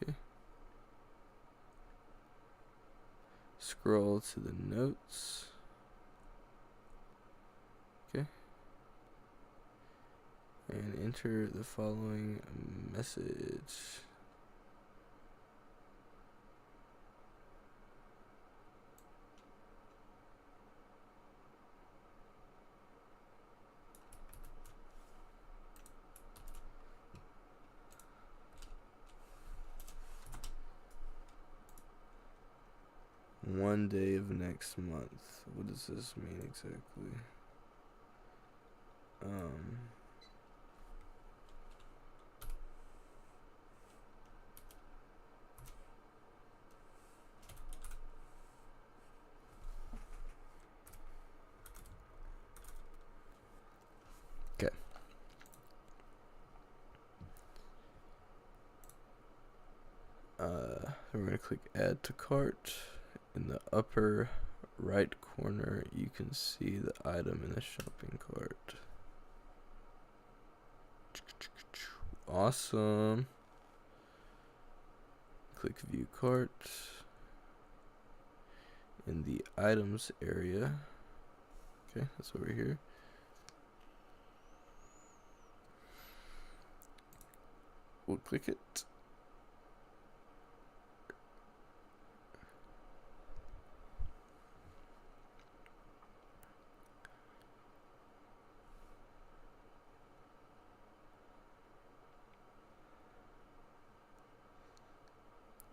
Okay. Scroll to the notes. Okay. And enter the following message. Monday of next month. What does this mean exactly? Okay. We're going to click add to cart. In the upper right corner, you can see the item in the shopping cart. Awesome. Click view cart. In the items area, okay, that's over here. We'll click it.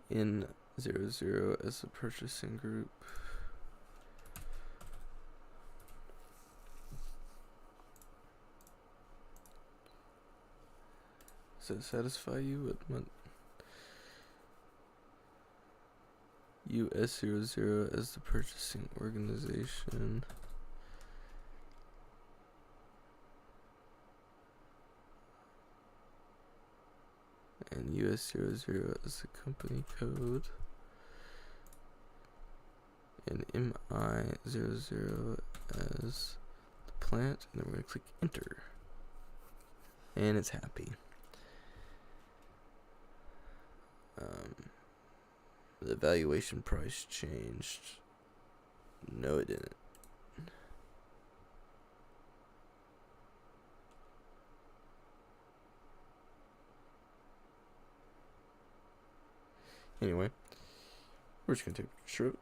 In 00 as a purchasing group. Does that satisfy you? What US00 as the purchasing organization. And US00 as the company code. And MI00 as the plant. And then we're going to click enter. And it's happy. The valuation price changed. No, it didn't. Anyway, we're just gonna take a picture of it.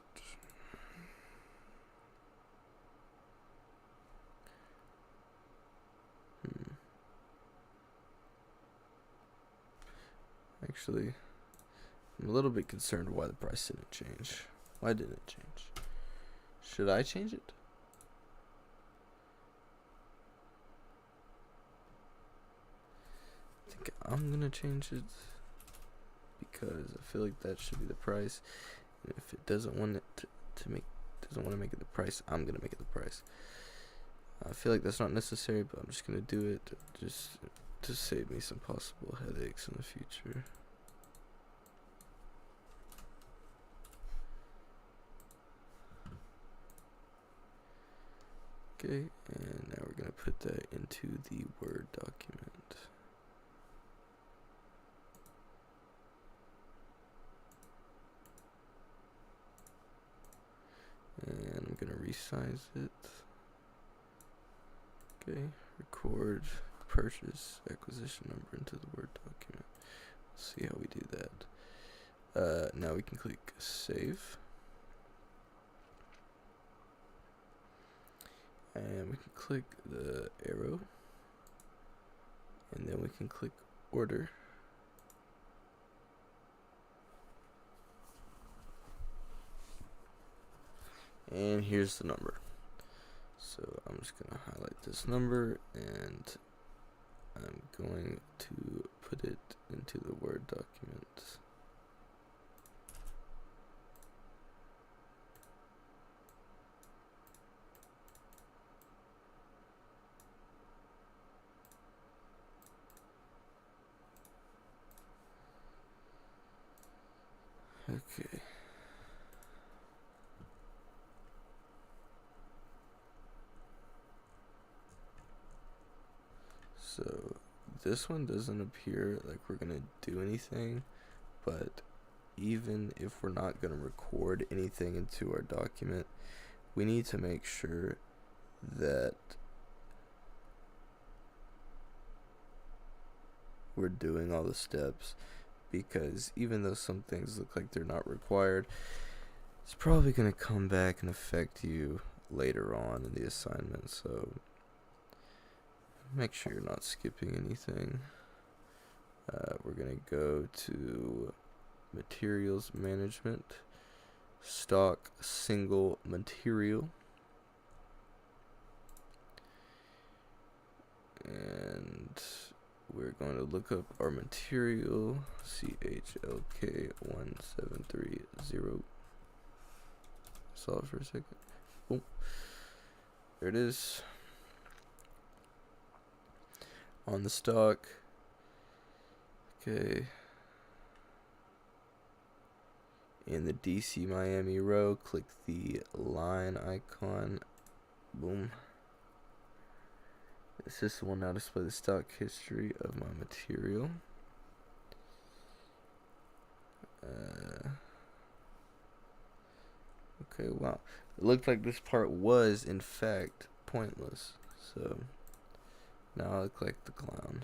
Actually, I'm a little bit concerned why the price didn't change. Why didn't it change? Should I change it? I think I'm gonna change it because I feel like that should be the price. And if it doesn't want it doesn't want to make it the price, I'm gonna make it the price. I feel like that's not necessary, but I'm just gonna do it just to save me some possible headaches in the future. Okay, and now we're going to put that into the Word document. And I'm going to resize it. Okay, record purchase acquisition number into the Word document. Let's see how we do that. Now we can click save. And we can click the arrow. And then we can click order. And here's the number. So I'm just going to highlight this number and I'm going to put it into the Word document. Okay. So this one doesn't appear like we're gonna do anything, but even if we're not gonna record anything into our document, we need to make sure that we're doing all the steps, because even though some things look like they're not required, it's probably going to come back and affect you later on in the assignment. So make sure you're not skipping anything. We're going to go to materials management. stock single material, and we're going to look up our material, CHLK1730. Solve for a second. Boom. There it is. On the stock. Okay. In the DC Miami row, click the line icon. Boom. The system will now display the stock history of my material. Okay, wow. It looked like this part was, in fact, pointless. So, now I look like the clown.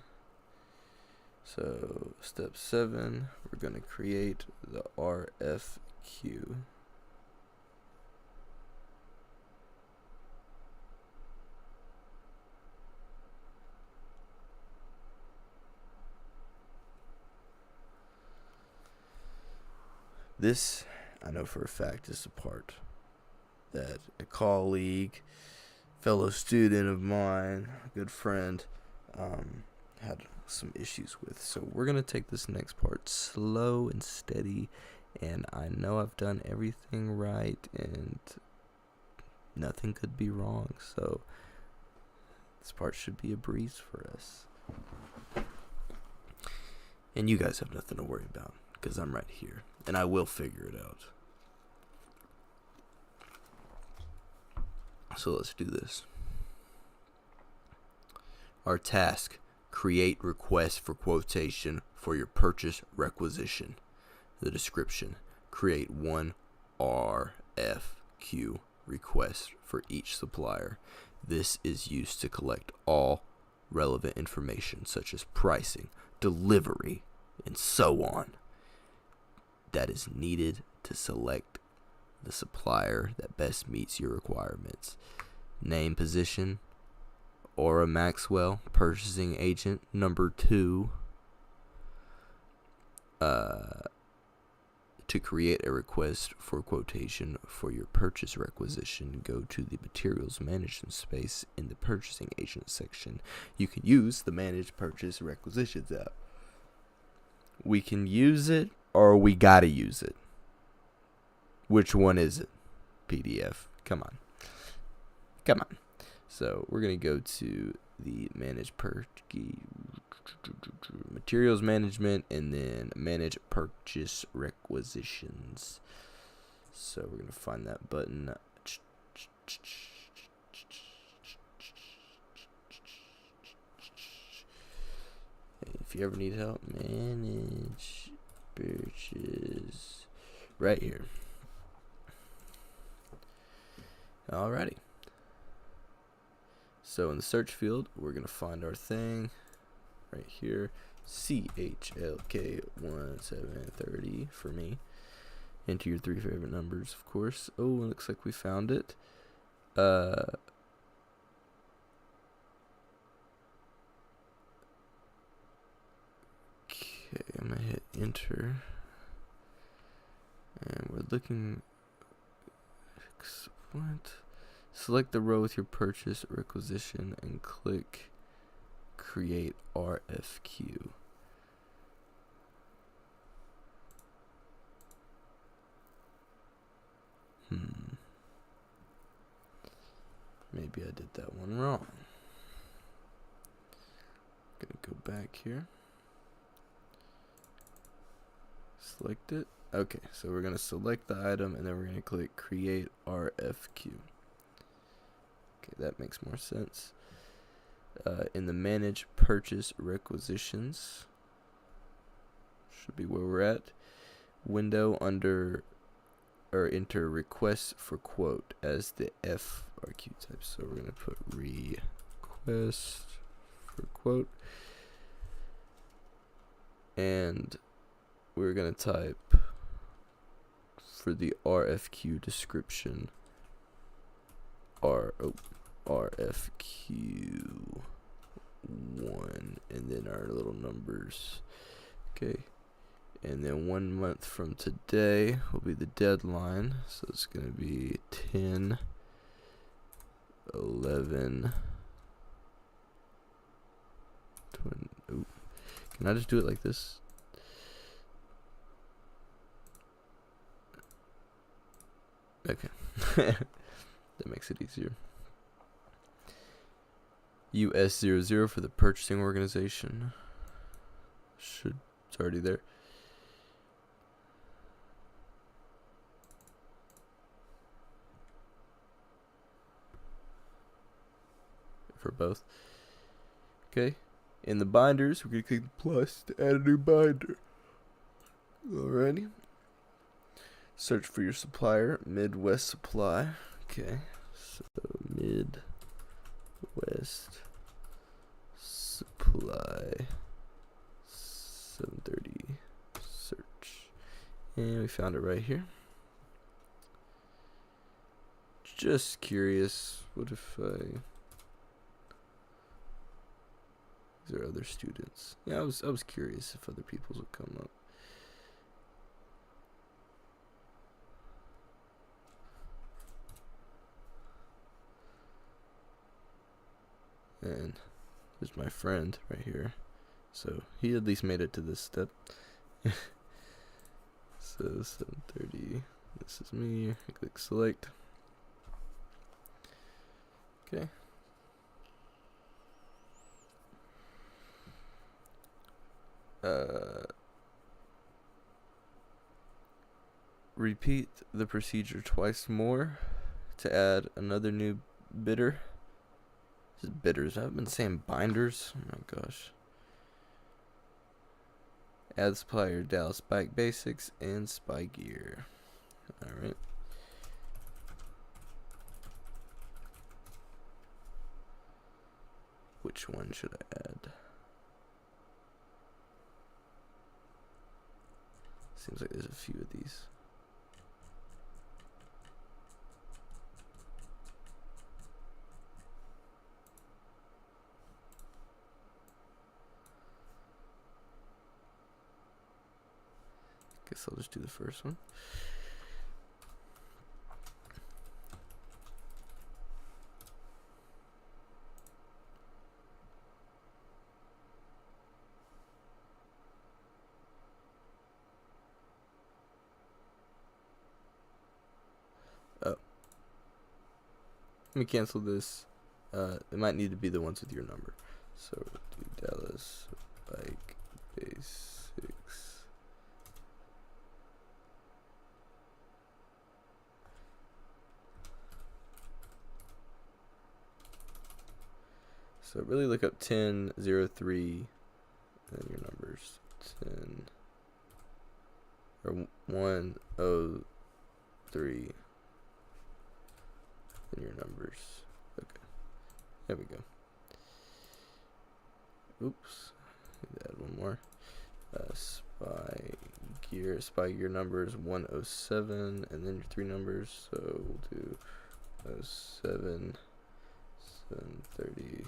So, step 7, we're going to create the RFQ. This, I know for a fact, is the part that a colleague, fellow student of mine, good friend, had some issues with. So we're going to take this next part slow and steady, and I know I've done everything right, and nothing could be wrong. So this part should be a breeze for us. And you guys have nothing to worry about, because I'm right here, and I will figure it out. So let's do this. Our task: create request for quotation for your purchase requisition. The description: create one RFQ request for each supplier. This is used to collect all relevant information such as pricing, delivery, and so on that is needed to select the supplier that best meets your requirements. Name, position: Aura Maxwell, purchasing agent number 2. To create a request for quotation for your purchase requisition, go to the materials management space in the purchasing agent section. You can use the manage purchase requisitions app. We can use it, or we gotta use it. Which one is it? PDF. Come on. Come on. So we're going to go to the manage materials management and then manage purchase requisitions. So we're going to find that button. If you ever need help, manage purchase right here. Alrighty. So in the search field, we're going to find our thing right here. CHLK1730 for me. Enter your 3 favorite numbers, of course. Oh, it looks like we found it. Okay, I'm going to hit enter. And we're looking... What? Select the row with your purchase requisition and click create RFQ. Maybe I did that one wrong. I'm gonna go back here. Select it. Okay, so we're going to select the item and then we're going to click create RFQ. Okay, that makes more sense. In the manage purchase requisitions, should be where we're at, window under or enter request for quote as the FRQ type. So we're going to put request for quote, and we're going to type for the RFQ description RFQ 1 and then our little numbers. Okay, And then 1 month from today will be the deadline. So it's going to be 10, 11, 20. Ooh. Can I just do it like this? Okay. That makes it easier. US00 for the purchasing organization. It's already there. For both. Okay. In the binders, we're going to click the plus to add a new binder. Alrighty. Search for your supplier, Midwest Supply. Okay. So Midwest Supply 730 search. And we found it right here. Just curious, what if these are other students? Yeah, I was curious if other people's would come up. And there's my friend right here. So he at least made it to this step. So 730. This is me. I click select. Okay. Repeat the procedure twice more to add another new bidder. This is bidders. I've been saying binders. Oh my gosh. Add supplier Dallas Spike Basics and Spy Gear. Alright. Which one should I add? Seems like there's a few of these. Guess I'll just do the first one. Oh. Let me cancel this. It might need to be the ones with your number. So do Dallas Bike Basics. So really look up 1003 and your numbers. 10 or 103 and your numbers. Okay. There we go. Oops. Add one more. Spy Gear number is 107 and then your three numbers. So we'll do 07 730.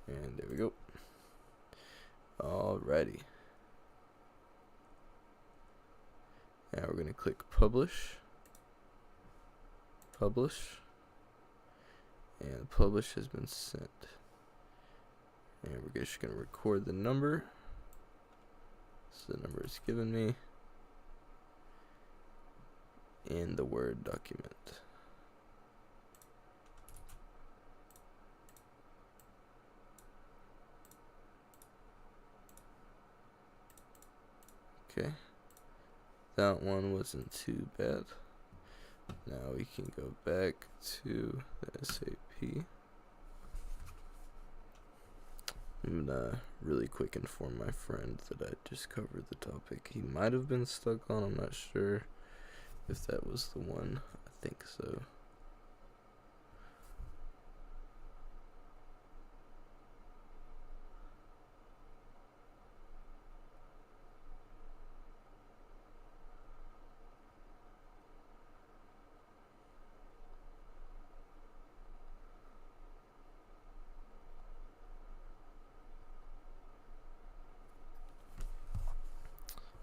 And there we go. Alrighty. Now we're going to click publish. Publish. And publish has been sent. And we're just going to record the number. So the number is given me in the Word document. Okay, that one wasn't too bad. Now we can go back to the SAP. I'm gonna really quick inform my friend that I just covered the topic he might have been stuck on. I'm not sure if that was the one. I think so.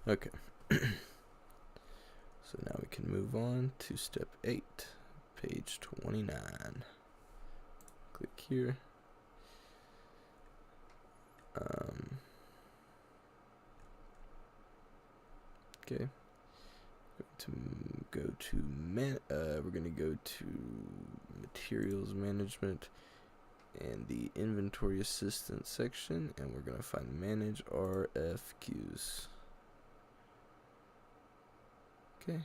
Okay. So now we can move on to step 8, page 29. Click here. Okay. We're going to go to materials management and the inventory assistance section, and we're going to find manage RFQs. Okay.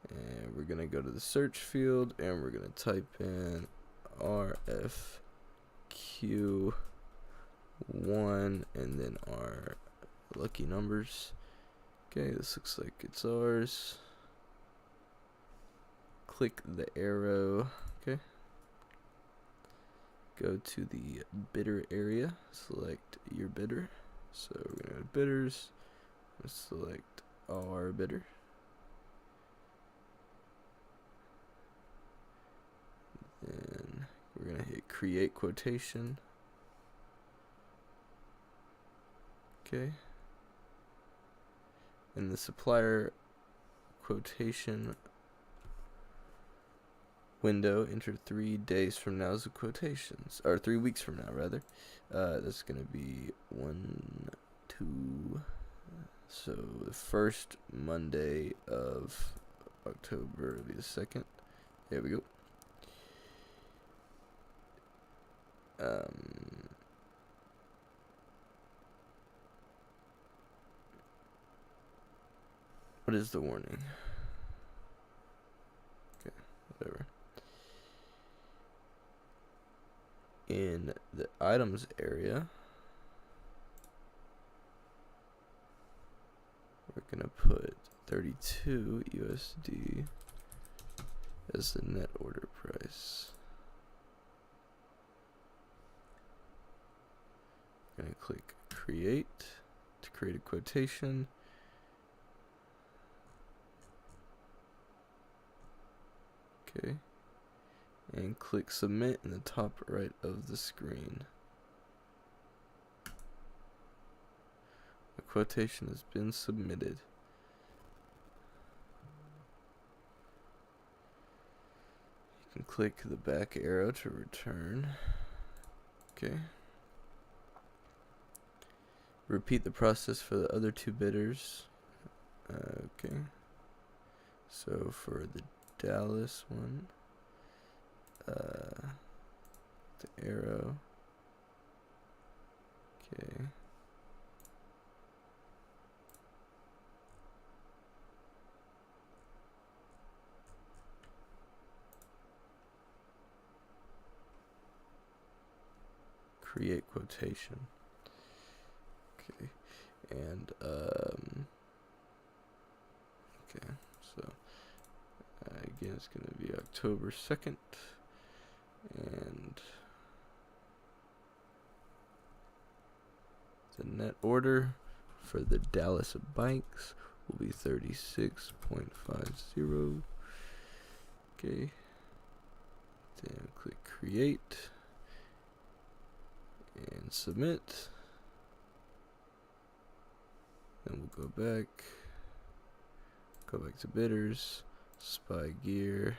And we're going to go to the search field, and we're going to type in RFQ1 and then our lucky numbers. Okay, this looks like it's ours. Click the arrow. Okay. Go to the bidder area. Select your bidder. So we're going to go to bidders. Let's select our bidder. Then we're going to hit create quotation. Okay. In the supplier quotation window, enter 3 days from now as the quotations, or 3 weeks from now rather. That's gonna be 1, 2. So the first Monday of October will be the 2nd. There we go. What is the warning? Okay, whatever. In the items area, we're gonna put 32 USD as the net order price. I'm gonna click create to create a quotation. Okay, and click submit in the top right of the screen. The quotation has been submitted. You can click the back arrow to return. Okay. Repeat the process for the other 2 bidders. Okay. So for the Dallas one, the arrow. Okay. Create quotation. Okay. And okay. So again, it's going to be October 2nd, and the net order for the Dallas bikes will be 36.50. Okay, then click create and submit. Then we'll go back to bidders, spy gear,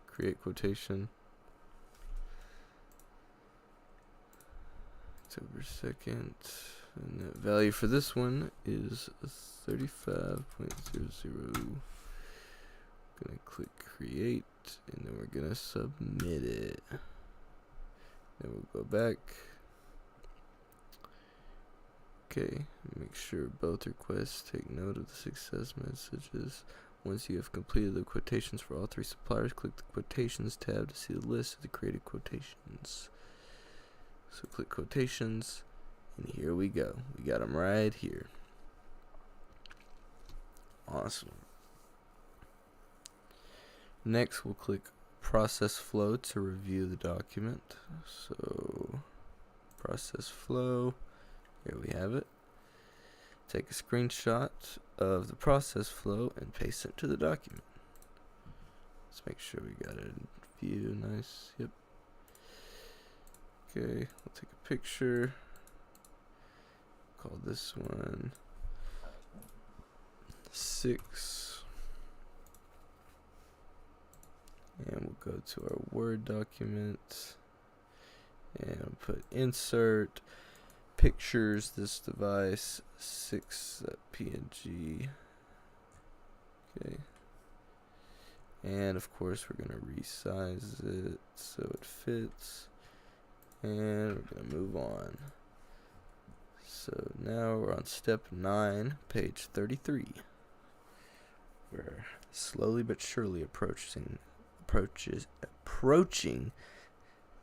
create quotation, October 2nd, and the value for this one is 35.00. Gonna click create, and then we're gonna submit it. Then we'll go back. Okay, make sure both requests take note of the success messages. Once you have completed the quotations for all 3 suppliers, click the quotations tab to see the list of the created quotations. So click quotations, and here we go. We got them right here. Awesome. Next, we'll click process flow to review the document. So process flow, here we have it. Take a screenshot of the process flow and paste it to the document. Let's make sure we got it in view. Nice. Yep. Okay, we'll take a picture. Call this one 6. And we'll go to our Word document and put insert pictures, this device 6.png. Okay. And of course we're gonna resize it so it fits. And we're gonna move on. So now we're on step 9, page 33. We're slowly but surely approaching the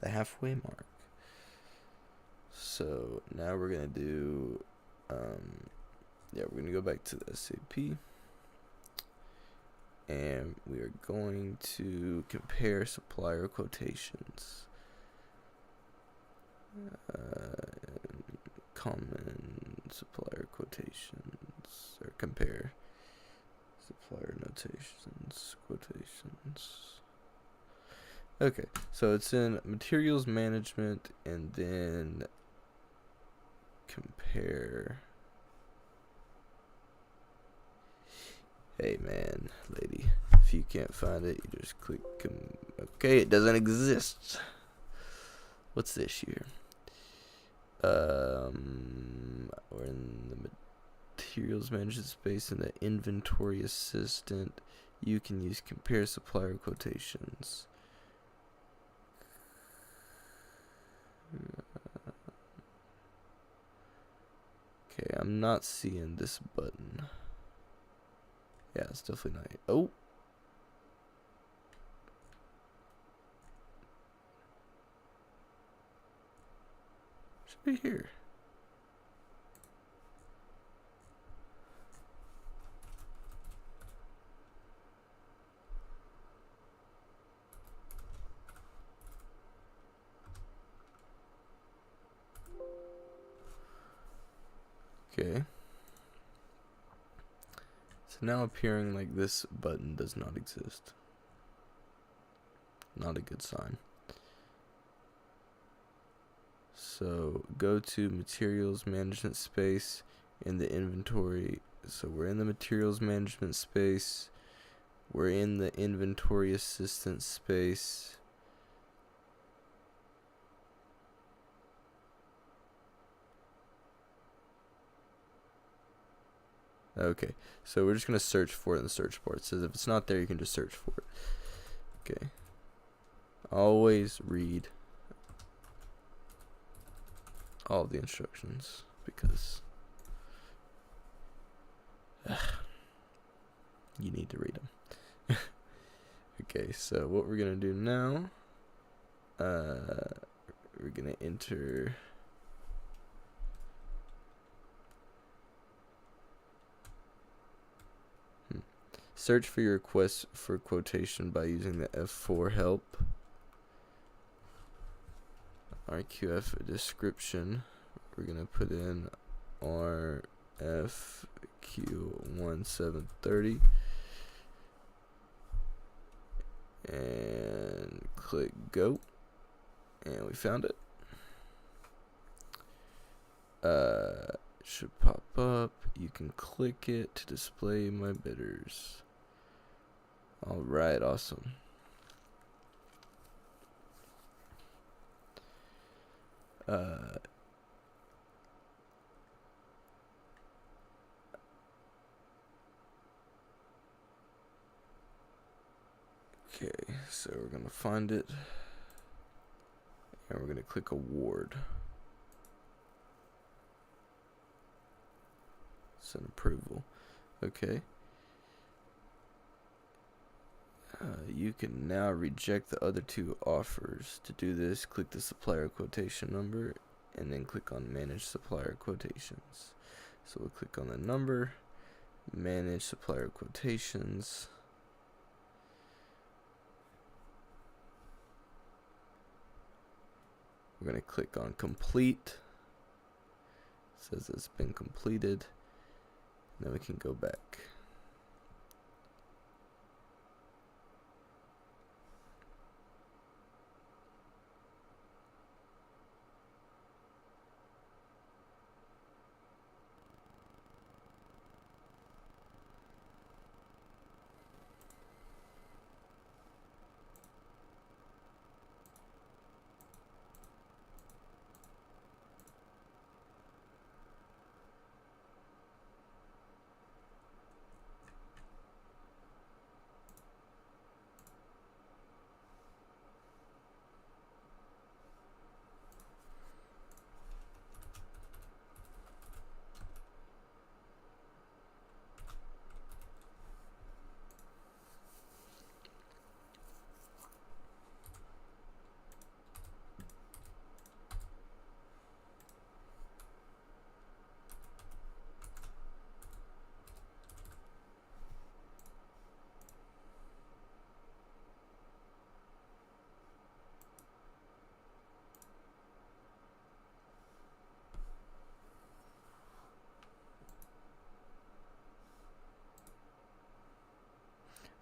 halfway mark. So now we're gonna do we're gonna go back to the SAP, and we are going to compare supplier quotations. Common supplier quotations, or compare supplier notations, quotations. Okay, so it's in materials management and then compare. Hey man, lady, if you can't find it, you just click okay, it doesn't exist. What's the issue here? We're in the materials management space in the inventory assistant. You can use compare supplier quotations. Okay, I'm not seeing this button. Yeah, it's definitely not. Oh. Should be here. Okay. So now appearing like this button does not exist. Not a good sign. So go to materials management space in the inventory. So we're in the materials management space. We're in the inventory assistant space. Okay, so we're just going to search for it in the search bar. It says if it's not there, you can just search for it. Okay. Always read all the instructions because you need to read them. Okay, so what we're going to do now, we're going to enter... Search for your request for quotation by using the F4 help. RQF description. We're going to put in RFQ1730 and click go. And we found it. It should pop up. You can click it to display my bidders. Alright, awesome. Okay, so we're going to find it. And we're going to click award. Send approval. Okay. You can now reject the other two offers. To do this, click the supplier quotation number and then click on manage supplier quotations. So we'll click on the number, manage supplier quotations. We're going to click on complete. It says it's been completed. And then we can go back.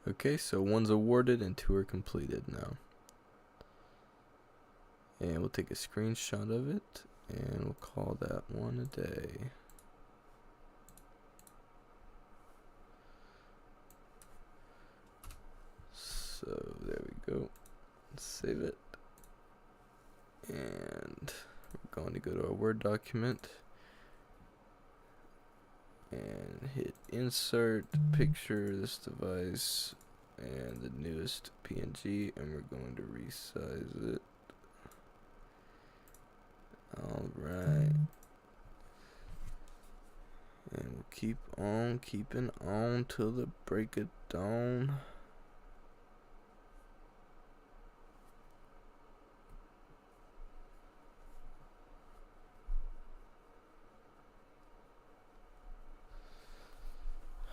Okay, so one's awarded and 2 are completed now. And we'll take a screenshot of it, and we'll call that one a day. So there we go. Save it. And we're going to go to our Word document and hit insert picture, this device, and the newest PNG, and we're going to resize it. Alright. And we'll keep on keeping on till the break of dawn.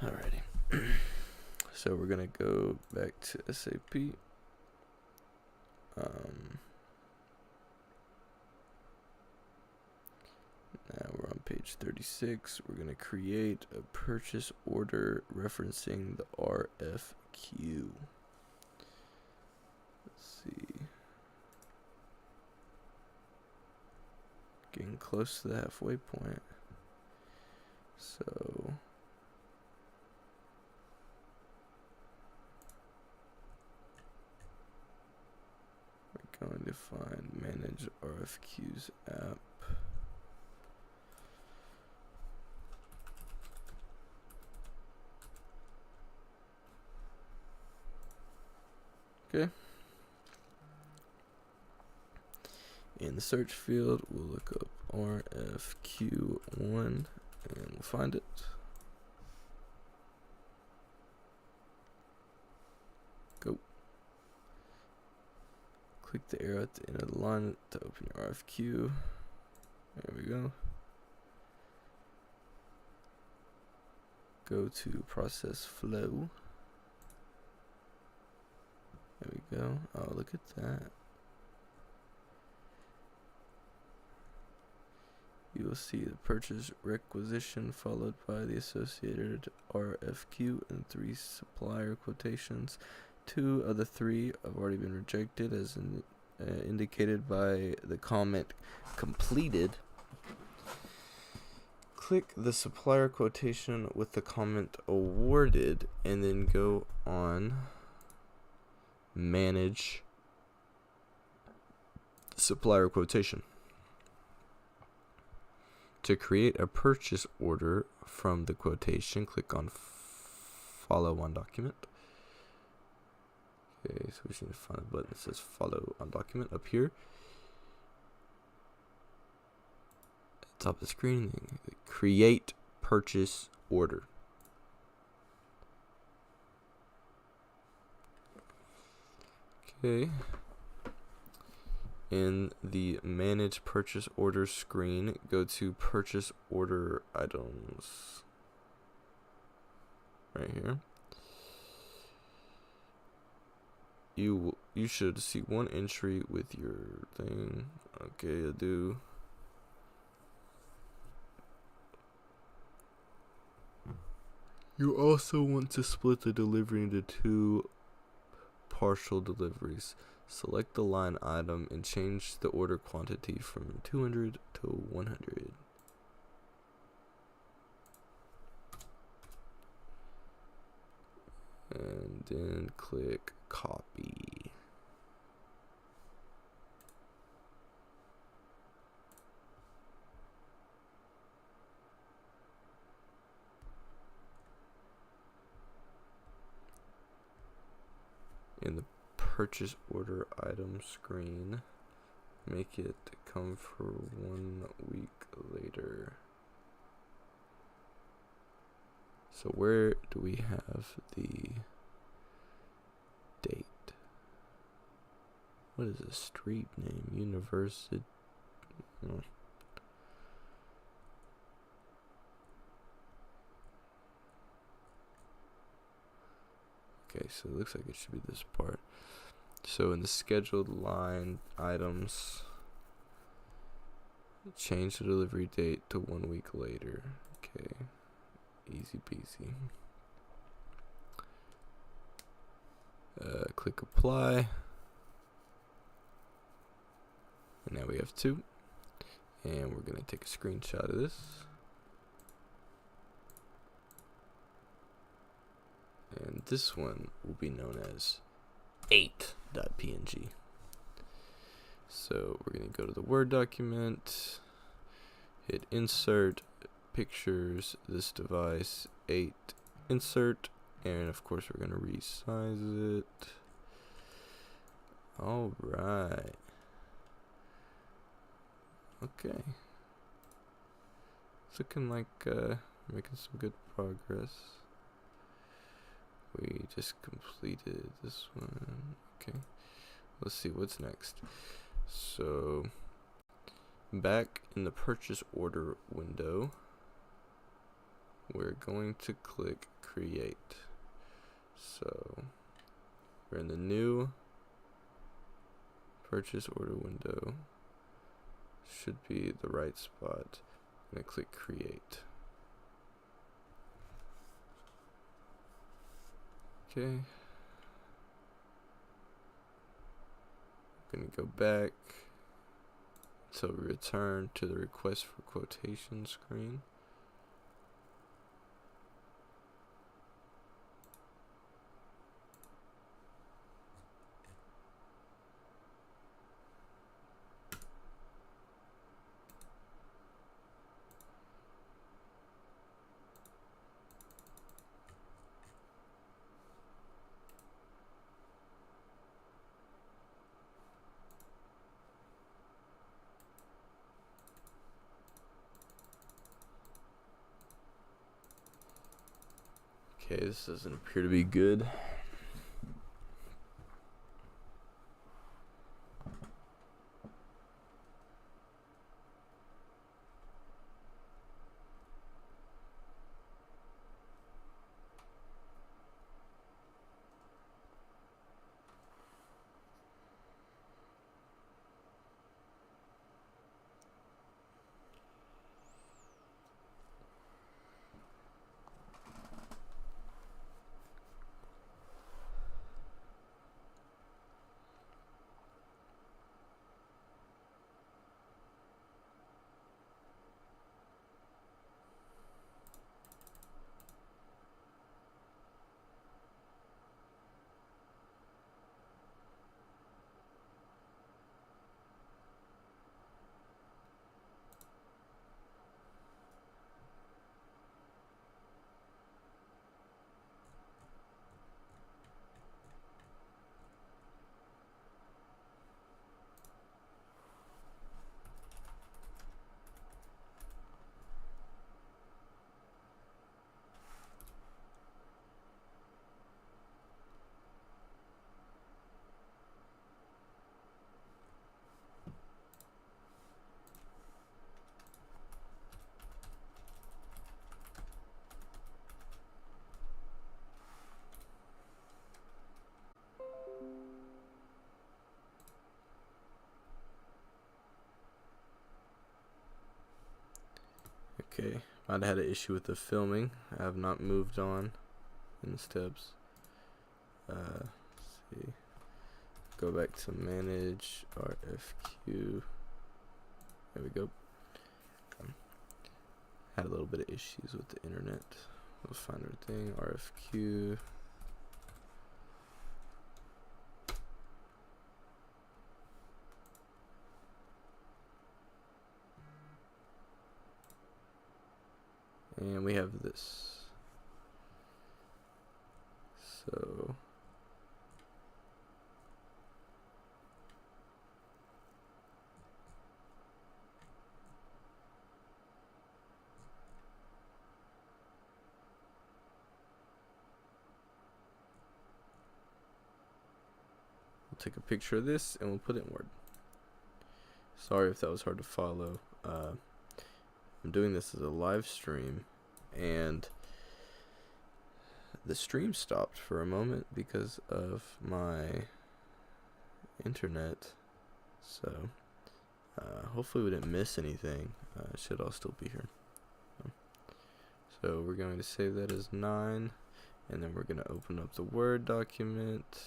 Alrighty. So we're gonna go back to SAP. Now we're on page 36. We're going to create a purchase order referencing the RFQ. Let's see. Getting close to the halfway point. So we're going to find Manage RFQs app. Okay. In the search field, we'll look up RFQ1 and we'll find it. Go. Click the arrow at the end of the line to open your RFQ. There we go. Go to process flow. There we go. Oh, look at that. You will see the purchase requisition followed by the associated RFQ and 3 supplier quotations. 2 of the 3 have already been rejected as indicated by the comment completed. Click the supplier quotation with the comment awarded and then go on Manage supplier quotation. To create a purchase order from the quotation, click on Follow on Document. Okay, so we just need to find a button that says Follow on Document up here. At the top of the screen, create purchase order. Okay. In the Manage Purchase Order screen, go to Purchase Order Items. Right here. You should see one entry with your thing. Okay, I do. You also want to split the delivery into 2 partial deliveries. Select the line item and change the order quantity from 200 to 100. And then click copy. In the purchase order item screen, make it come for 1 week later. So where do we have the date? What is a street name? University. Oh. Okay, so it looks like it should be this part. So in the scheduled line items, change the delivery date to 1 week later. Okay, easy peasy. Click apply, and now we have 2, and we're going to take a screenshot of this, and this one will be known as 8.png. So we're going to go to the Word document, hit insert, pictures, this device, 8, insert, and of course we're going to resize it. Alright. Okay. It's looking like making some good progress. We just completed this one. Okay. Let's see what's next. So, back in the purchase order window, we're going to click create. So, we're in the new purchase order window. Should be the right spot. I'm going to click create. Okay. I'm going to go back until we return to the request for quotation screen. Okay, this doesn't appear to be good. Okay, might have had an issue with the filming. I have not moved on in the steps. Let's see. Go back to manage RFQ. There we go. Had a little bit of issues with the internet. We'll find everything. RFQ. And we have this. So we'll take a picture of this and we'll put it in Word. Sorry if that was hard to follow. I'm doing this as a live stream, and the stream stopped for a moment because of my internet. So hopefully we didn't miss anything. It should all still be here. So we're going to save that as 9, and then we're going to open up the Word document.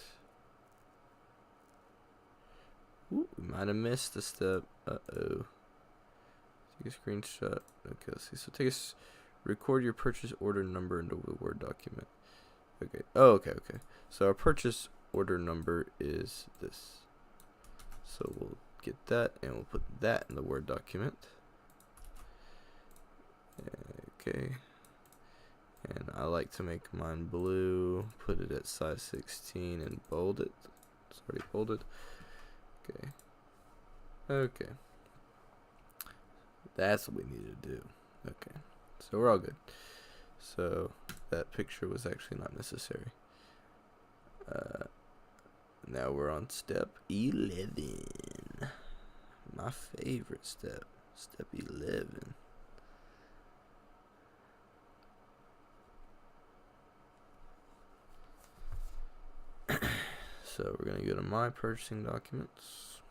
Ooh, we might have missed a step. Uh-oh. Take a screenshot. Okay, let's see. So record your purchase order number into a Word document. Okay. Oh, okay. So our purchase order number is this. So we'll get that and we'll put that in the Word document. Okay. And I like to make mine blue. Put it at size 16 and bold it. It's already bolded. Okay. That's what we need to do. Okay. So we're all good. So that picture was actually not necessary. Now we're on step 11. My favorite step. Step 11. So we're going to go to my purchasing documents.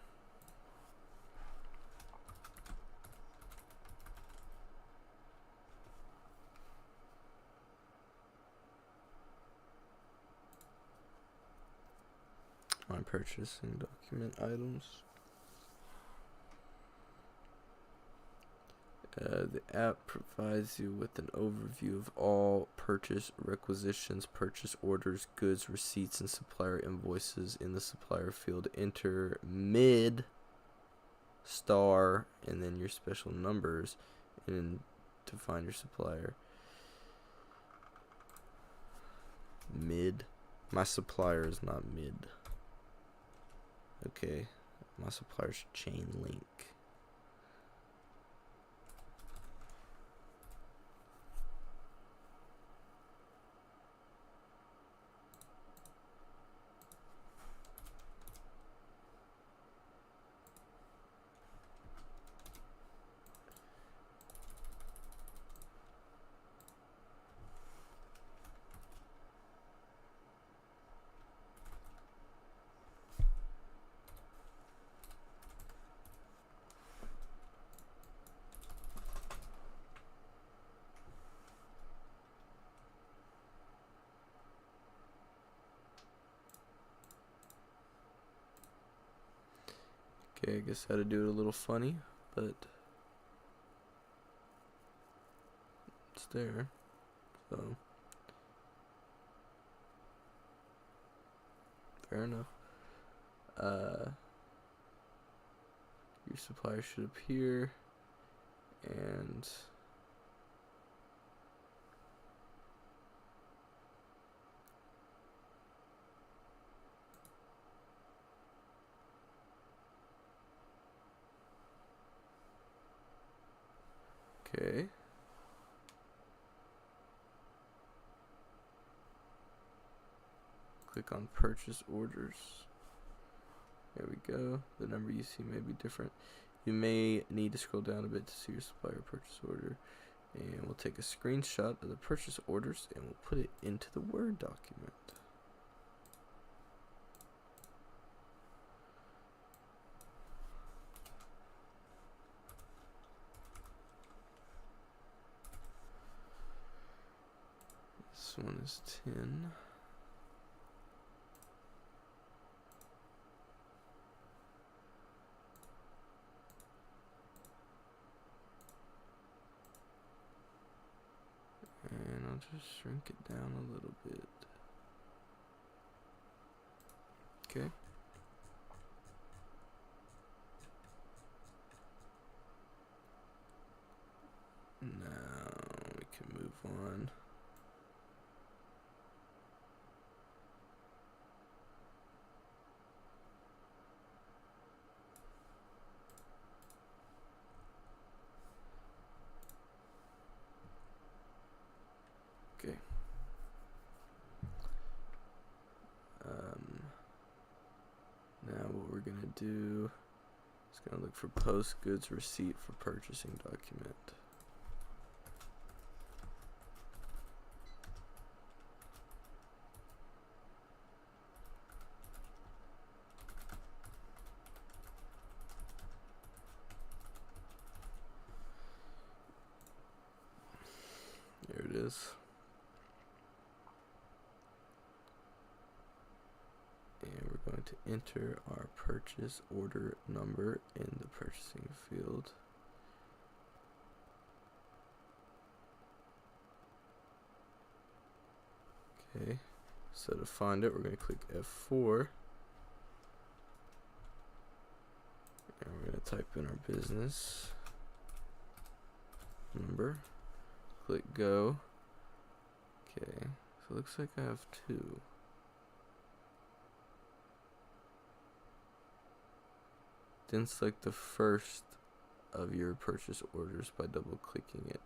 My purchasing document items. The app provides you with an overview of all purchase requisitions, purchase orders, goods, receipts, and supplier invoices. In the supplier field, enter mid star and then your special numbers and to find your supplier. Mid. My supplier is not mid. Okay. My supplier's chain link. Okay, I guess I had to do it a little funny, but it's there. So fair enough. Your supplier should appear, and okay. Click on purchase orders. There we go. The number you see may be different. You may need to scroll down a bit to see your supplier purchase order. And we'll take a screenshot of the purchase orders and we'll put it into the Word document. This one is 10. And I'll just shrink it down a little bit. Okay. Now we can move on. Okay. Now what we're gonna do is gonna look for post goods receipt for purchasing document. There it is. And we're going to enter our purchase order number in the purchasing field. Okay, so to find it, we're going to click F4. And we're going to type in our business number. Click go. Okay, so it looks like I have two. Then select the first of your purchase orders by double clicking it.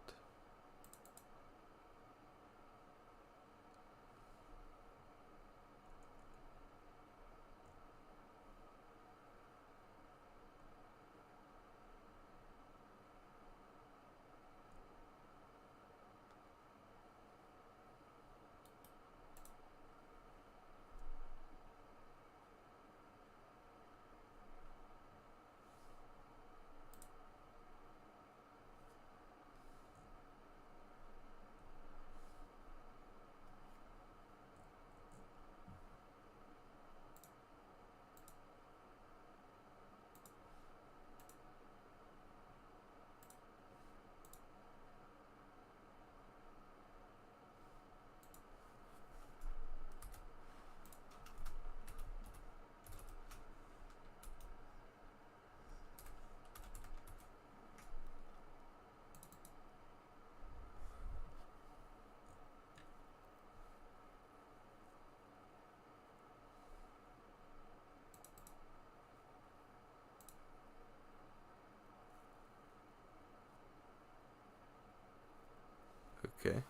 Okay,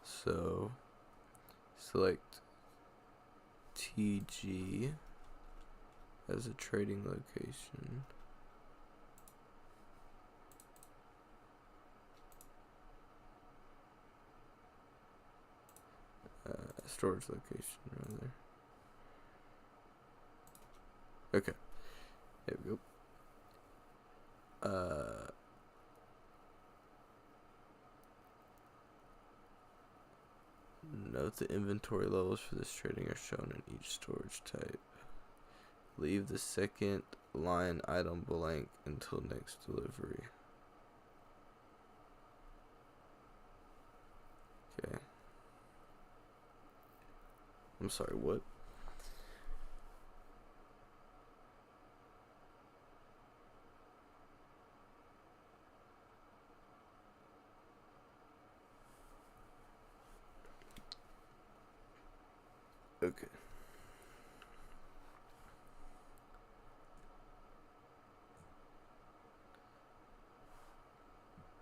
so select TG as a trading location. Storage location, rather. Okay, there we go. Note the inventory levels for this trading are shown in each storage type. Leave the second line item blank until next delivery. Okay. I'm sorry, what? Okay.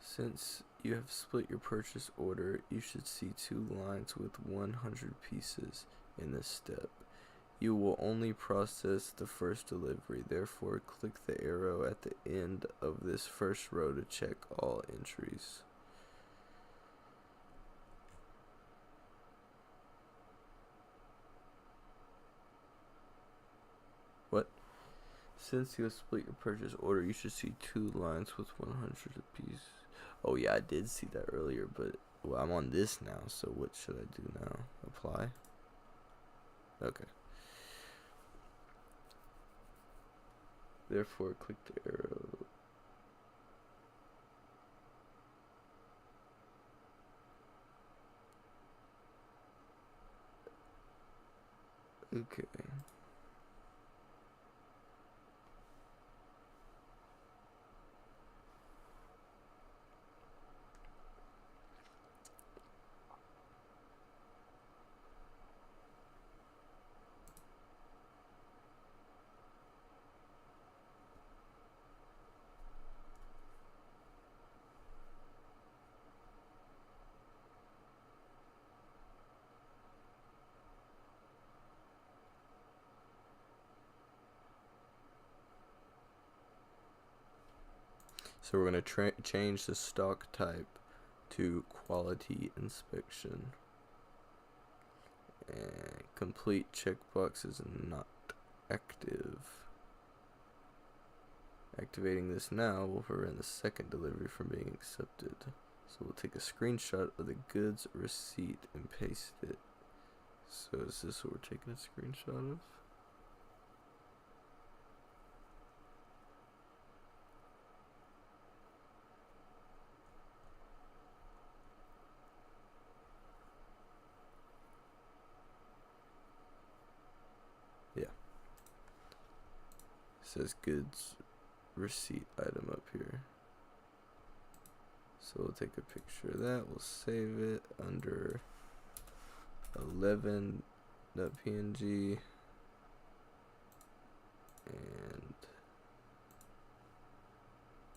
Since you have split your purchase order, you should see two lines with 100 pieces in this step. You will only process the first delivery, therefore click the arrow at the end of this first row to check all entries. What? Since you have split your purchase order, you should see two lines with 100 apiece. Oh yeah, I did see that earlier, but well, I'm on this now, so what should I do now? Apply? Okay. Therefore, click the arrow. Okay. So we're going to change the stock type to quality inspection. And complete checkbox is not active. Activating this now will prevent the second delivery from being accepted. So we'll take a screenshot of the goods receipt and paste it So is this what we're taking a screenshot of? Yeah. It says goods receipt item up here. So we'll take a picture of that. We'll save it under 11.png. And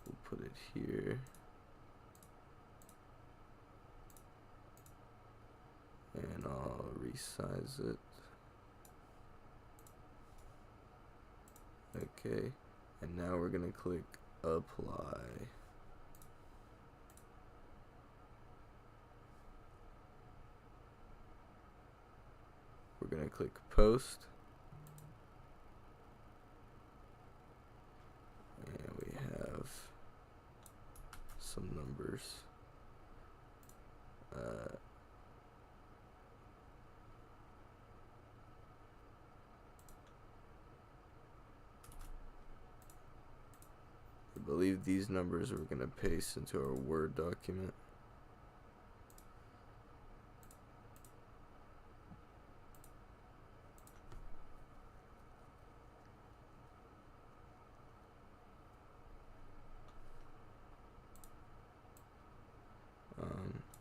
we'll put it here. And I'll resize it. Okay. And now we're going to click apply. We're going to click post. And we have some numbers. I believe these numbers we're going to paste into our Word document.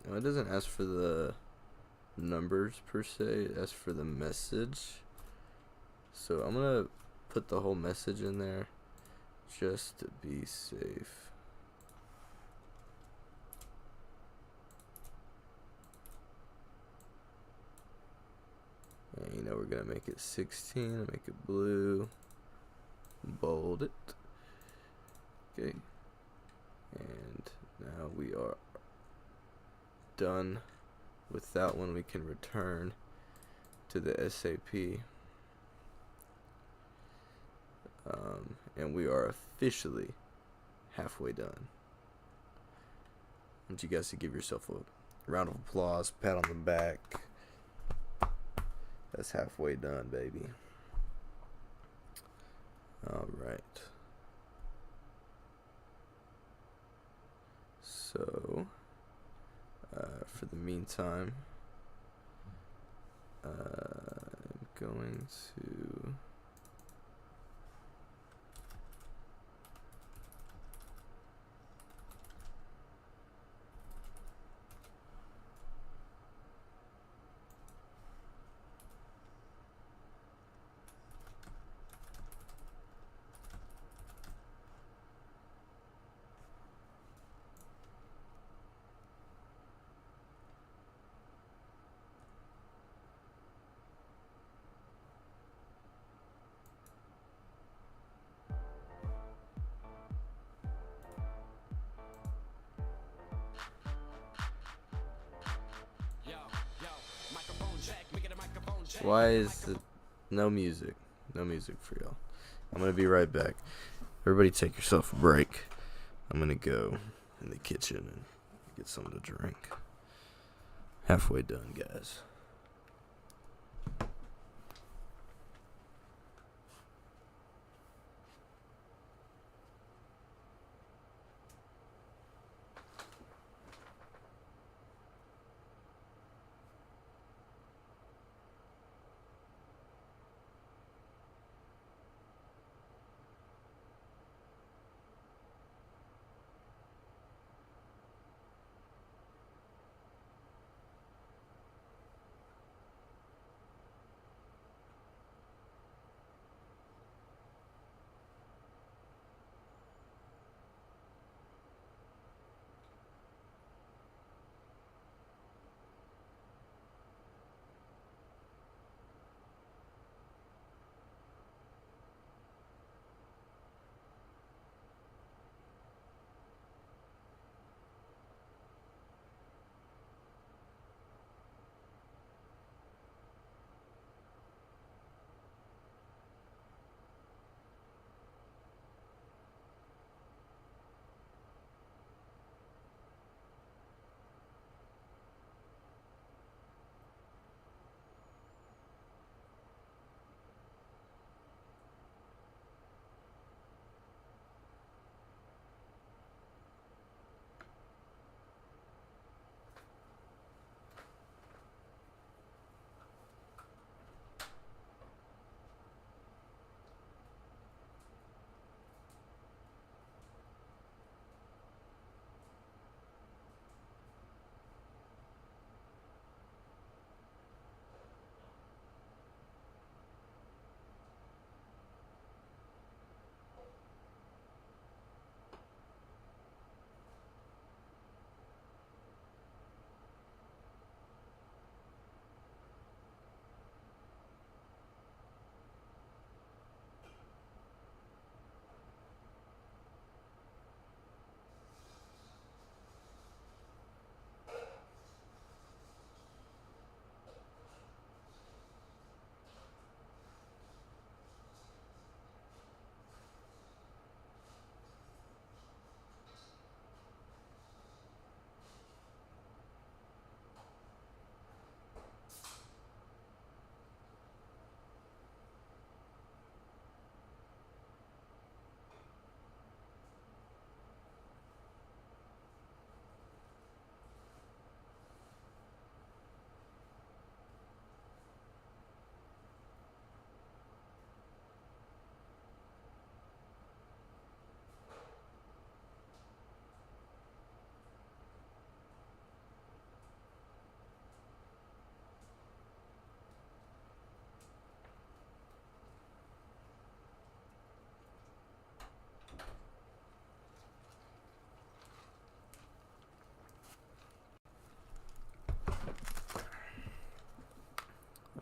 Now it doesn't ask for the numbers per se, it asks for the message. So I'm going to put the whole message in there just to be safe. And we're going to make it 16, make it blue, bold it. Okay. And now we are done with that one. We can return to the SAP. And we are officially halfway done. I want you guys to give yourself a round of applause, pat on the back. That's halfway done, baby. All right. So, for the meantime, I'm going to Why is it no music? No music for y'all. I'm going to be right back. Everybody take yourself a break. I'm going to go in the kitchen and get something to drink. Halfway done, guys.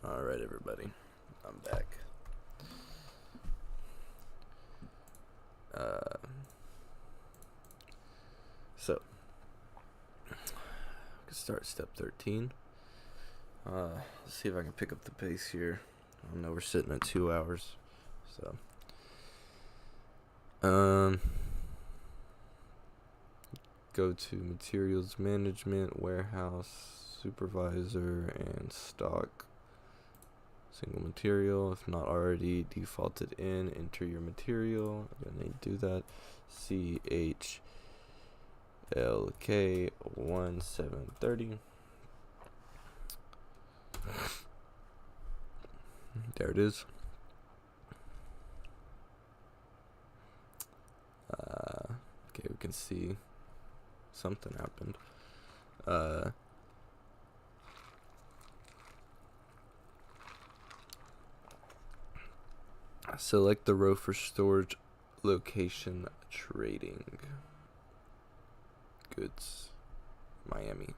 Alright, everybody. I'm back. So, we can start step 13. Let's see if I can pick up the pace here. I know we're sitting at 2 hours. So, go to materials management, warehouse, supervisor, and stock. Single material, if not already defaulted in, enter your material. I'm gonna do that. CHLK 1730. There it is. Okay, we can see something happened. Select the row for storage location trading goods Miami.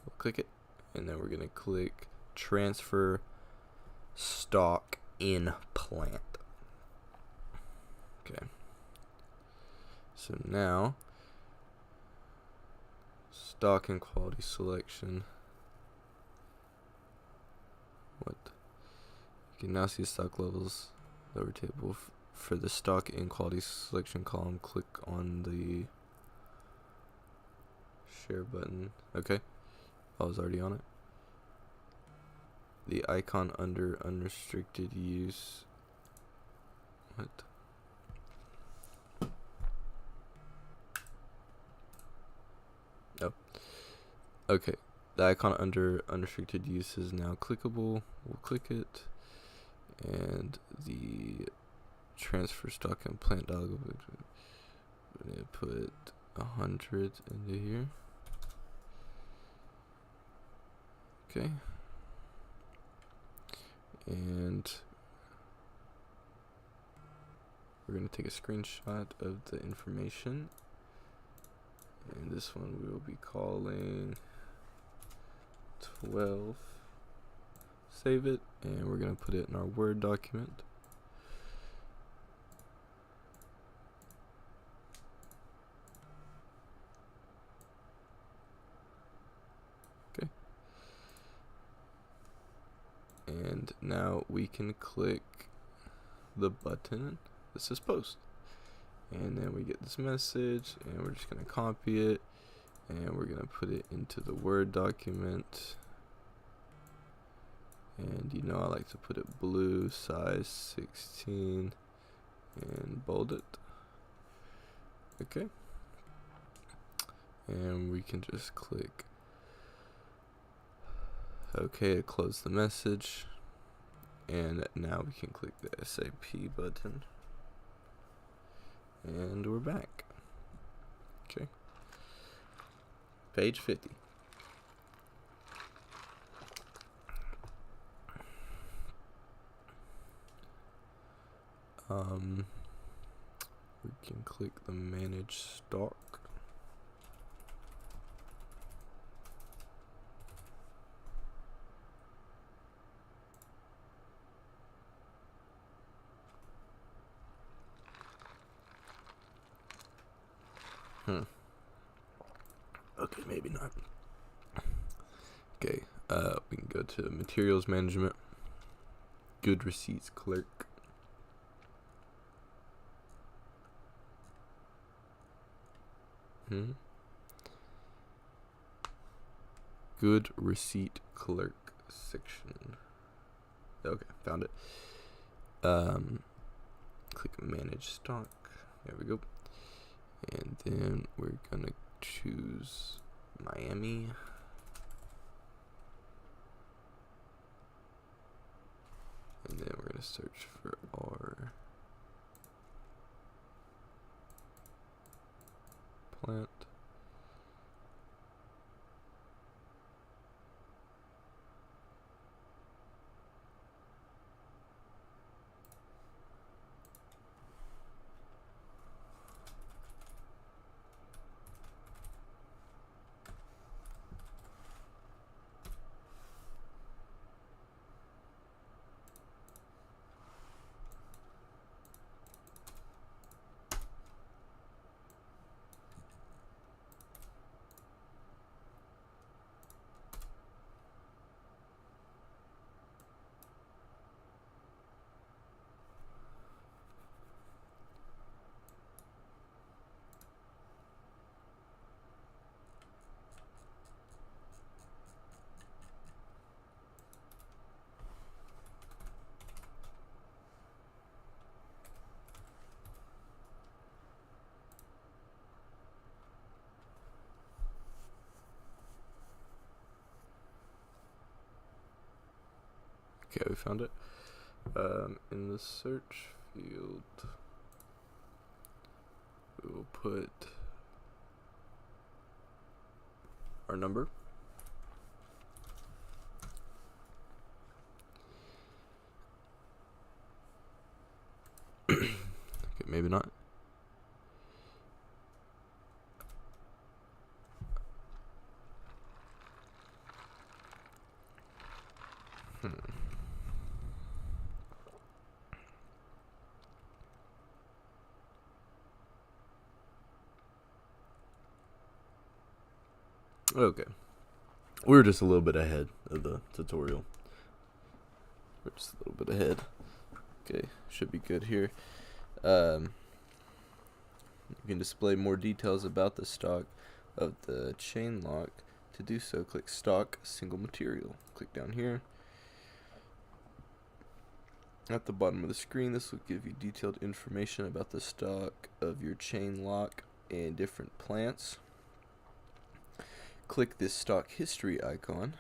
We'll click it, and then we're gonna click transfer stock in plant. Okay, so now stock and quality selection. What? You can now see stock levels, lower table. For the stock and quality selection column, click on the share button. Okay, I was already on it. The icon under unrestricted use. What? Oh. Okay. The icon under unrestricted use is now clickable. We'll click it. And the transfer stock and plant dialog. We're going to put 100 into here. Okay. And we're going to take a screenshot of the information. And this one we will be calling 12. Save it, and we're going to put it in our Word document. Okay. And now we can click the button that says post. And then we get this message, and we're just going to copy it, and we're going to put it into the Word document. And you know I like to put it blue, size 16, and bold it. Okay. And we can just click OK to close the message. And now we can click the SAP button. And we're back. Okay. Page 50. We can click the manage stock. Okay, maybe not. Okay, we can go to materials management, good receipts clerk. Good receipt clerk section. Okay, found it. Click manage stock. There we go. And then we're gonna choose Miami. And then we're gonna search for our plant. Okay, we found it. In the search field, we will put our number. Okay, maybe not. Okay. We were just a little bit ahead of the tutorial. We're just a little bit ahead. Okay, should be good here. You can display more details about the stock of the chain lock. To do so, click Stock, Single Material. Click down here. At the bottom of the screen, this will give you detailed information about the stock of your chain lock and different plants. Click this stock history icon.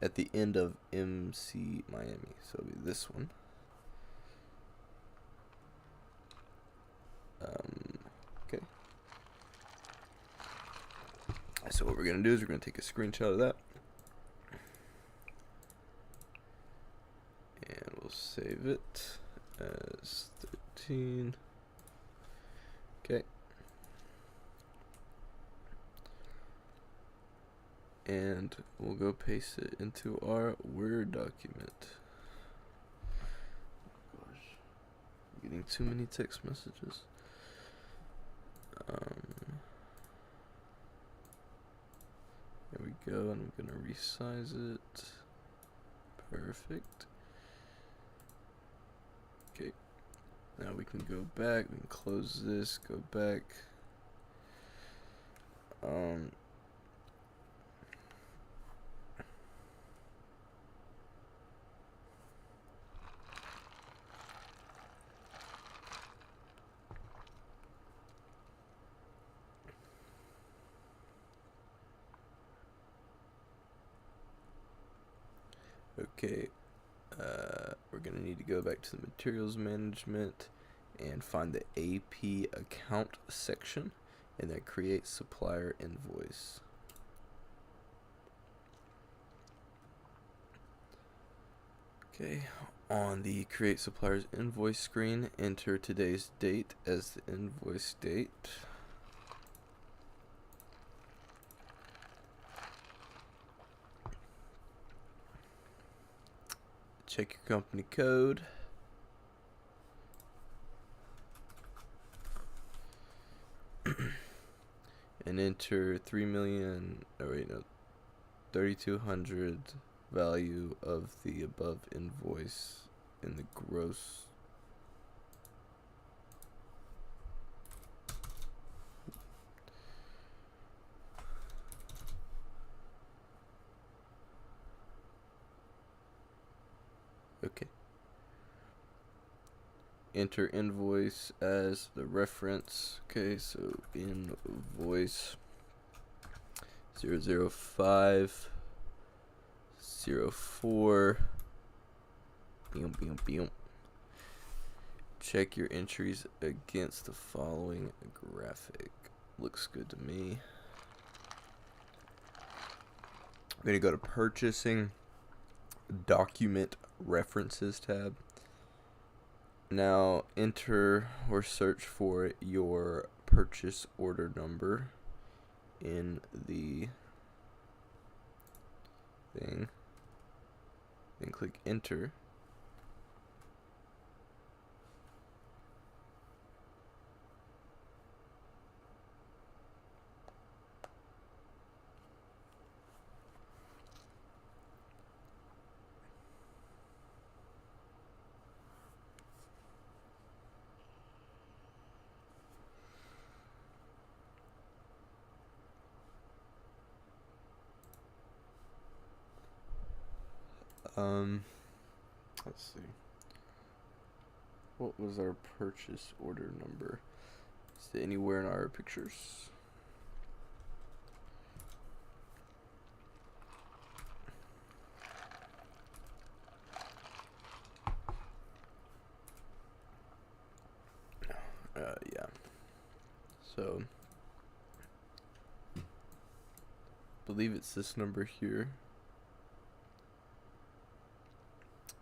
At the end of MC Miami, so it'll be this one. Okay. So what we're gonna do is we're gonna take a screenshot of that, and we'll save it as 13. Okay. And we'll go paste it into our Word document. Gosh, I'm getting too many text messages. There we go, and I'm gonna resize it. Perfect. Okay. Now we can go back, we can close this, go back. Okay, we're gonna need to go back to the materials management and find the AP account section, and then create supplier invoice. Okay, on the create suppliers invoice screen, enter today's date as the invoice date. Check your company code. And enter 3,200 value of the above invoice in the gross. Okay. Enter invoice as the reference. Okay, so invoice 00504. Check your entries against the following graphic. Looks good to me. I'm going to go to purchasing, document references tab. Now enter or search for your purchase order number in the thing. Then click enter. Let's see. What was our purchase order number? Is it anywhere in our pictures? believe it's this number here.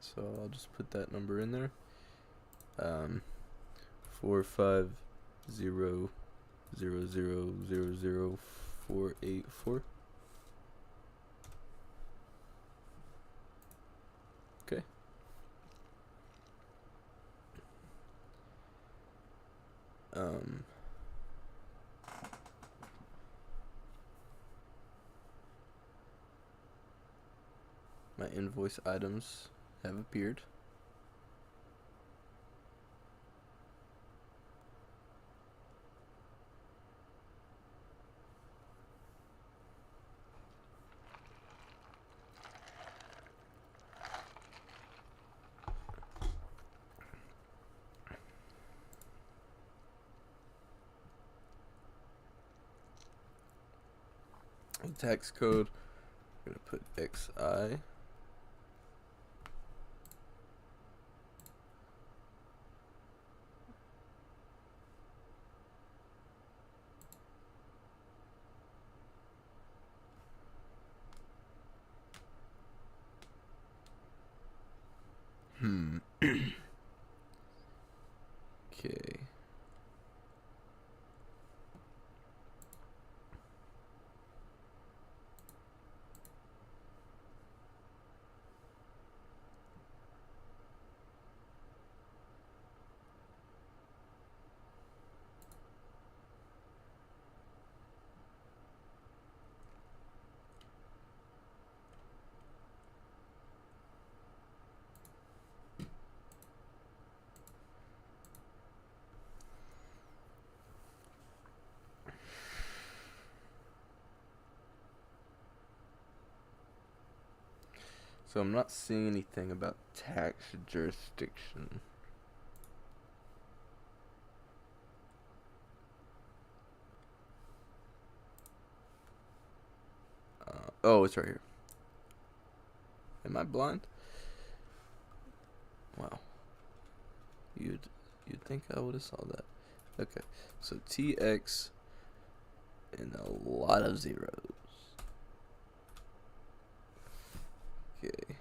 So I'll just put that number in there. 450000484. Okay. My invoice items have appeared. The tax code, I'm gonna put XI. Okay. So I'm not seeing anything about tax jurisdiction. Oh, it's right here. Am I blind? Wow. You'd think I would have saw that. Okay. So TX and a lot of zeros. Okay.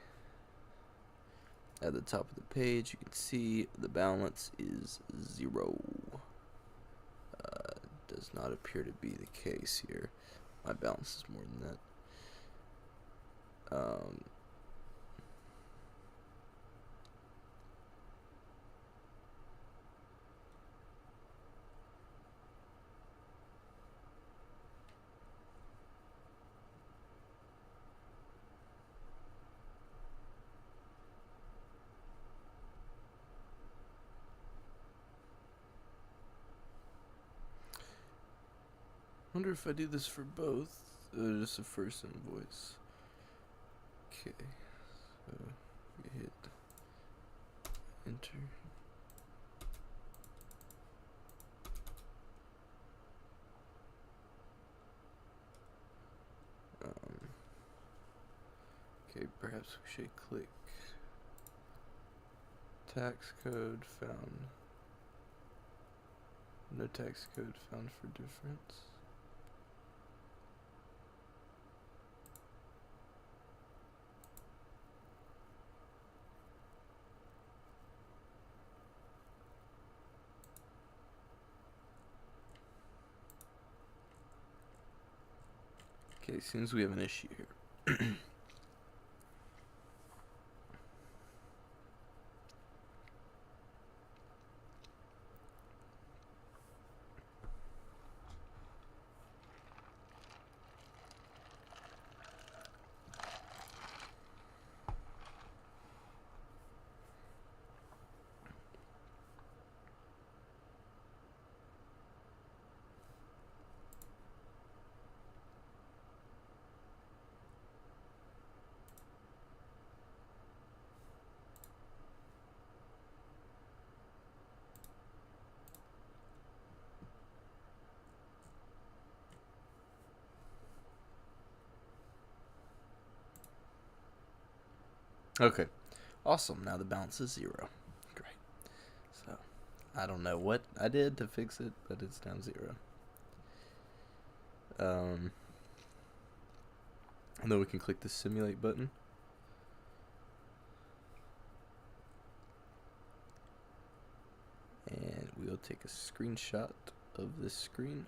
At the top of the page, you can see the balance is 0. Does not appear to be the case here. My balance is more than that. Wonder if I do this for both, or just the first invoice. Okay, so we hit enter. Okay, perhaps we should click tax code found. No tax code found for difference. Okay, seems we have an issue here. Okay, awesome. Now the balance is 0. Great. So, I don't know what I did to fix it, but it's down 0. And then we can click the simulate button. And we'll take a screenshot of this screen.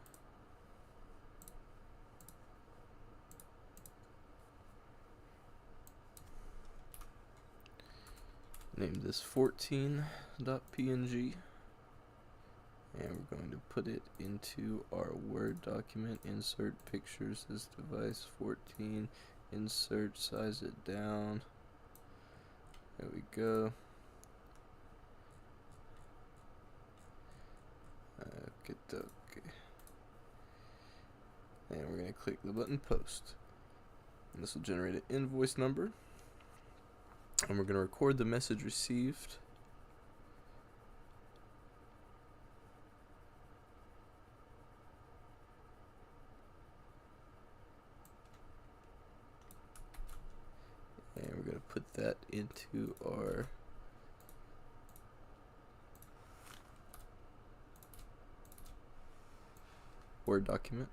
Name this 14.png. And we're going to put it into our Word document. Insert pictures as device 14. Insert, size it down. There we go. Okay. And we're going to click the button post. And this will generate an invoice number. And we're going to record the message received. And we're going to put that into our Word document.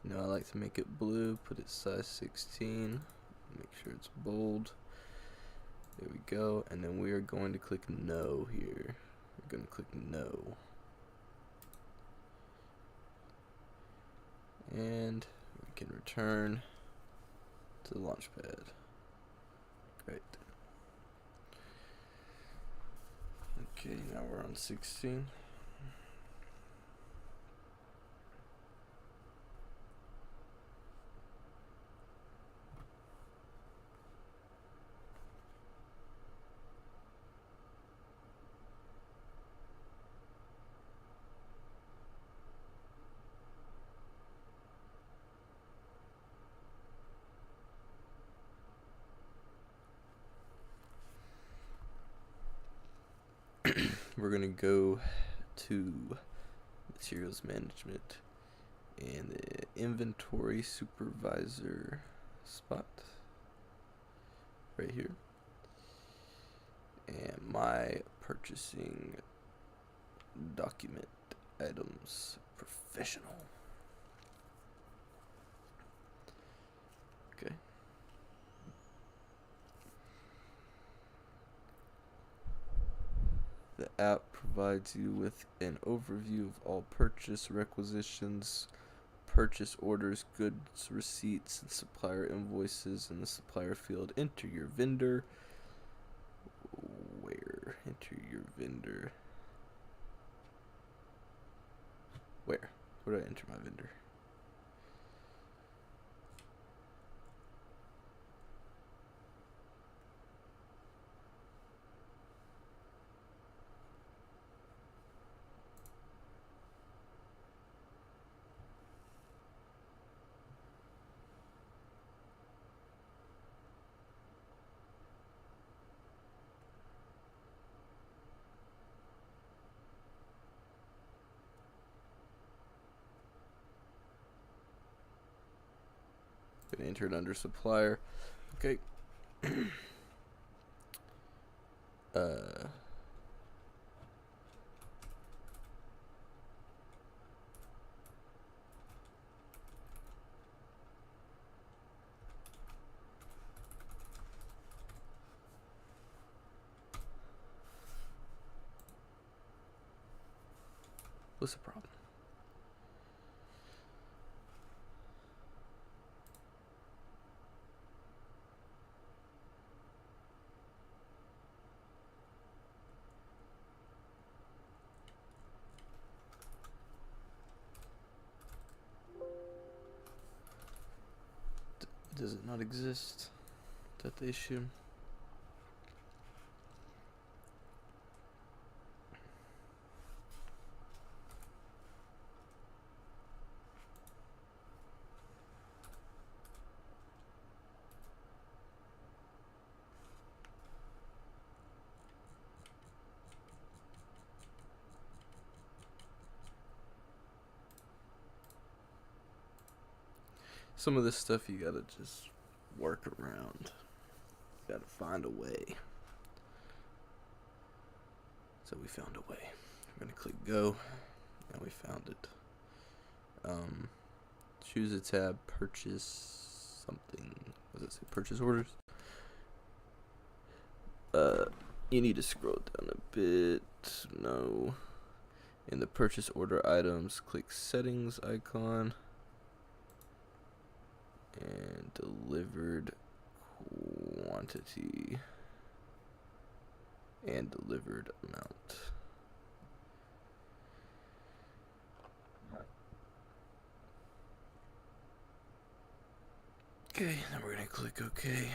Now I like to make it blue, put it size 16, make sure it's bold. There we go, and then we are going to click no here. We're going to click no. And we can return to the launchpad. Great. Okay, now we're on 16. We're going to go to materials management and the inventory supervisor spot right here, and my purchasing document items professional. Okay. The app provides you with an overview of all purchase requisitions, purchase orders, goods receipts, and supplier invoices in the supplier field. Enter your vendor. Where? Enter your vendor. Where? Where do I enter my vendor? Gonna enter it under supplier. Okay. What's the problem? Does it not exist? Is that the issue? Some of this stuff you gotta just work around. You gotta find a way. So we found a way. We're gonna click go, and we found it. Choose a tab, purchase something. what does it say? Purchase orders. You need to scroll down a bit. No. In the purchase order items, click settings icon and delivered quantity and delivered amount. Okay, then we're gonna click OK.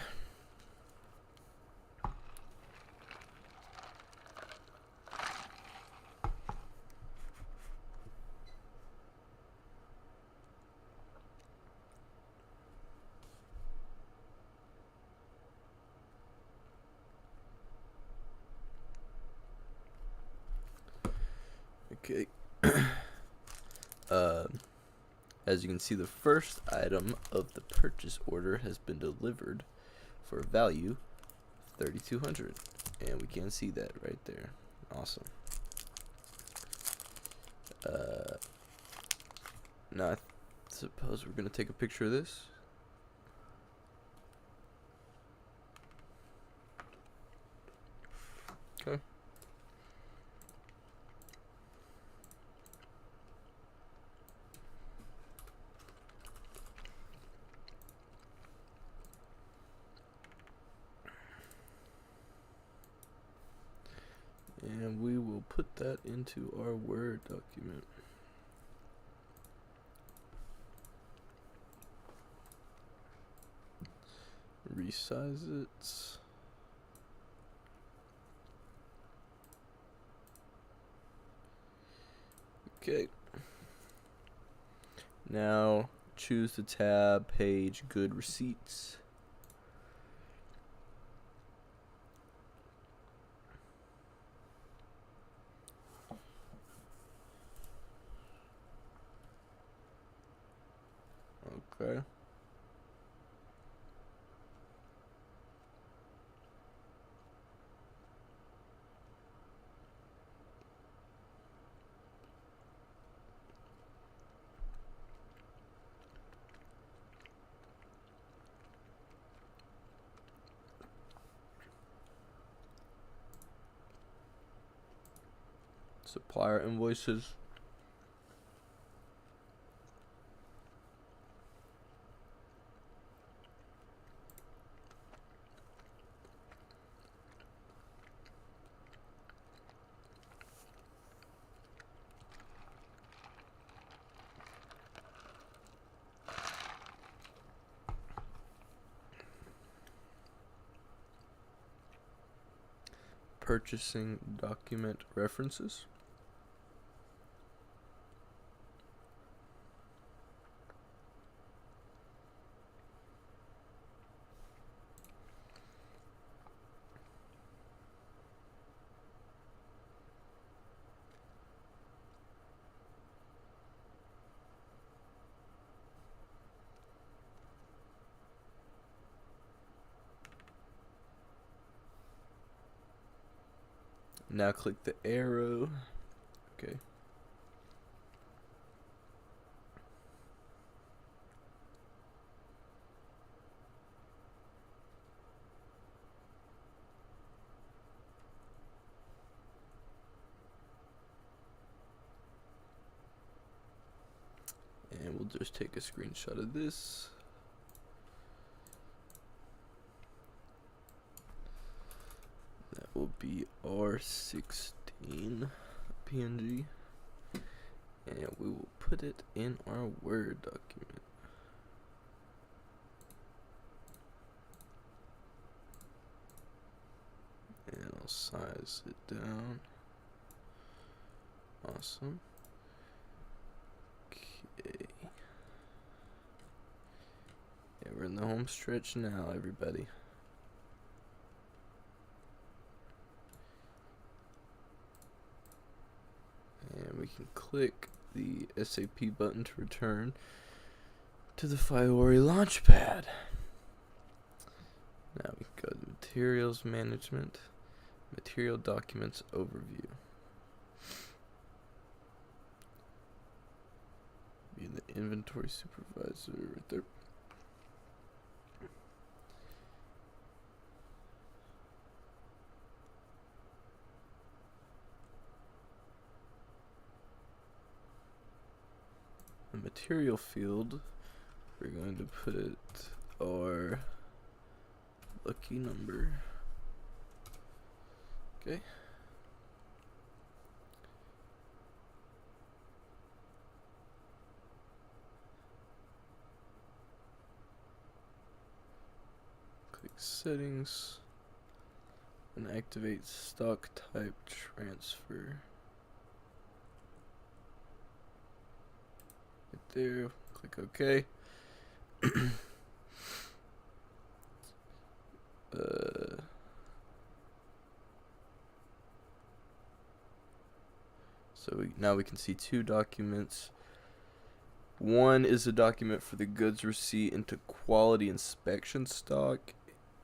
Okay. As you can see, the first item of the purchase order has been delivered for a value of $3,200, and we can see that right there. Awesome. Now I suppose we're gonna take a picture of this. Okay. And we will put that into our Word document. Resize it. Okay. Now choose the tab, page, good receipts. Okay. Supplier invoices. Purchasing document references. Now click the arrow. Okay. And we'll just take a screenshot of this. That will be R16 PNG. And we will put it in our Word document. And I'll size it down. Awesome. Okay. Yeah, we're in the home stretch now, everybody. And we can click the SAP button to return to the Fiori Launchpad. Now we can go to Materials Management, Material Documents Overview. Be the Inventory Supervisor right there. material field, we're going to put our lucky number. Okay. Click settings and activate stock type transfer. Right there, click OK. So now we can see two documents. One is a document for the goods receipt into quality inspection stock.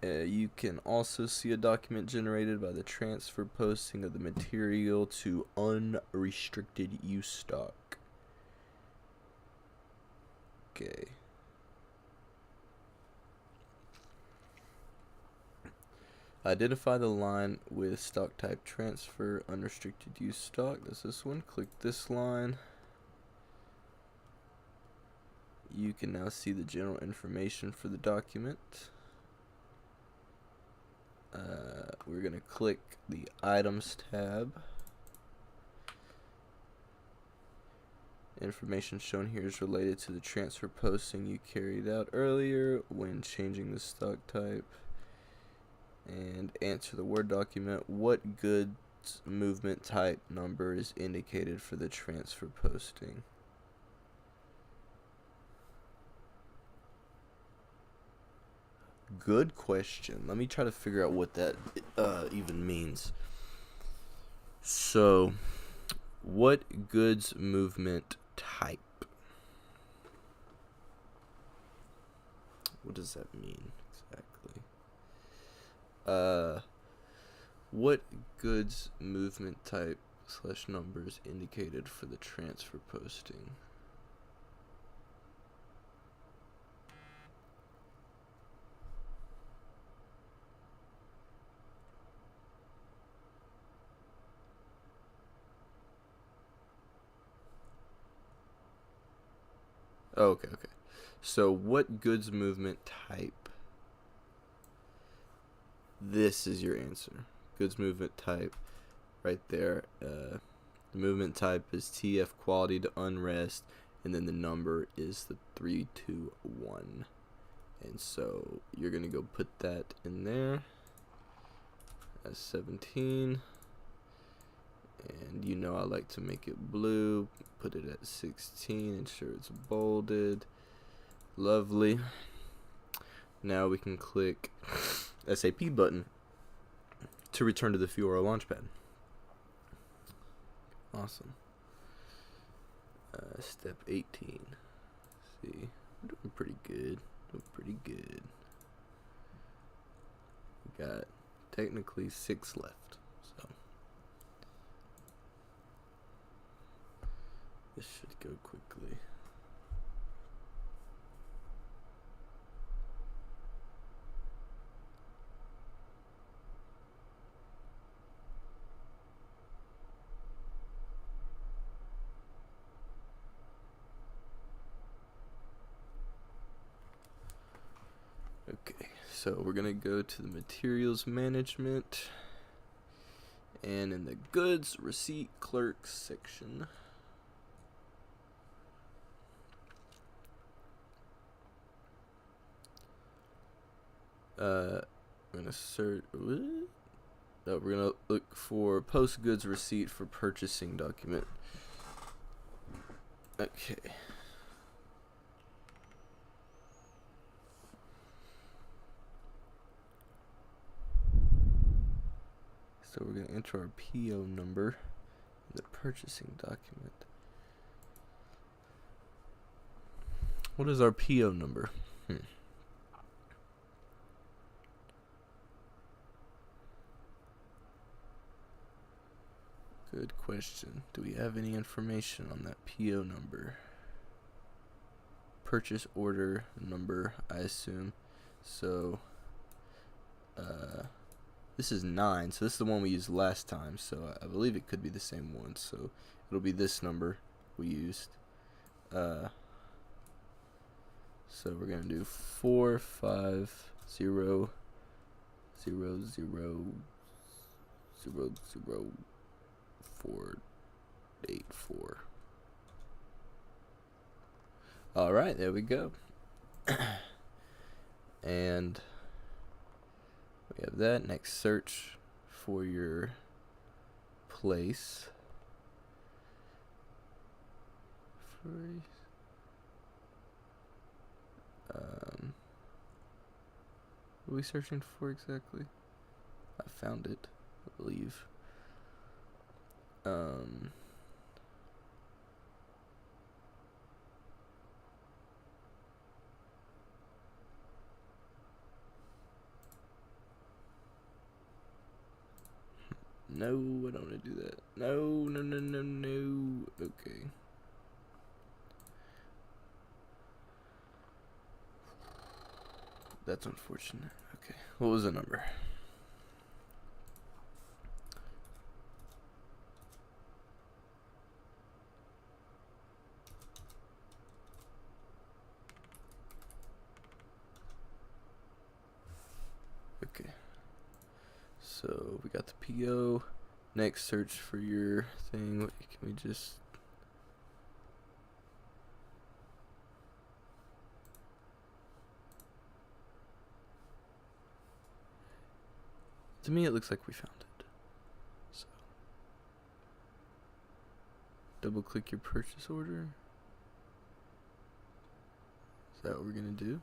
You can also see a document generated by the transfer posting of the material to unrestricted use stock. Okay. Identify the line with stock type transfer, unrestricted use stock. That's this one. Click this line. You can now see the general information for the document. We're going to click the Items tab. Information shown here is related to the transfer posting you carried out earlier when changing the stock type. And answer the Word document. What goods movement type number is indicated for the transfer posting? Good question. Let me try to figure out what that even means. So, what goods movement type? What does that mean exactly? What goods movement type / numbers indicated for the transfer posting? Oh, okay. So what goods movement type? This is your answer. Goods movement type right there. The movement type is TF quality to unrest, and then the number is the 321. And so you're going to go put that in there as 17. And you know I like to make it blue. Put it at 16. Ensure it's bolded. Lovely. Now we can click SAP button to return to the Fiora Launchpad. Awesome. Step 18. See, we're doing pretty good. We got technically 6 left. So this should go quickly. Okay, so we're gonna go to the materials management, and in the goods receipt clerks section, we're gonna search. We're gonna look for post goods receipt for purchasing document. Okay. So we're going to enter our PO number in the purchasing document. What is our PO number? Good question. Do we have any information on that PO number? Purchase order number, I assume. So, this is 9, so this is the one we used last time, so I believe it could be the same one, so it'll be this number we used. So we're gonna do 45000000484. All right, there we go. And we have that. Next, search for your place. What are we searching for exactly? I found it, I believe. No, I don't want to do that. No. Okay. That's unfortunate. Okay. What was the number? Okay. So we got the PO. Next, search for your thing. Can we just... To me, it looks like we found it. So, double click your purchase order. Is that what we're gonna do?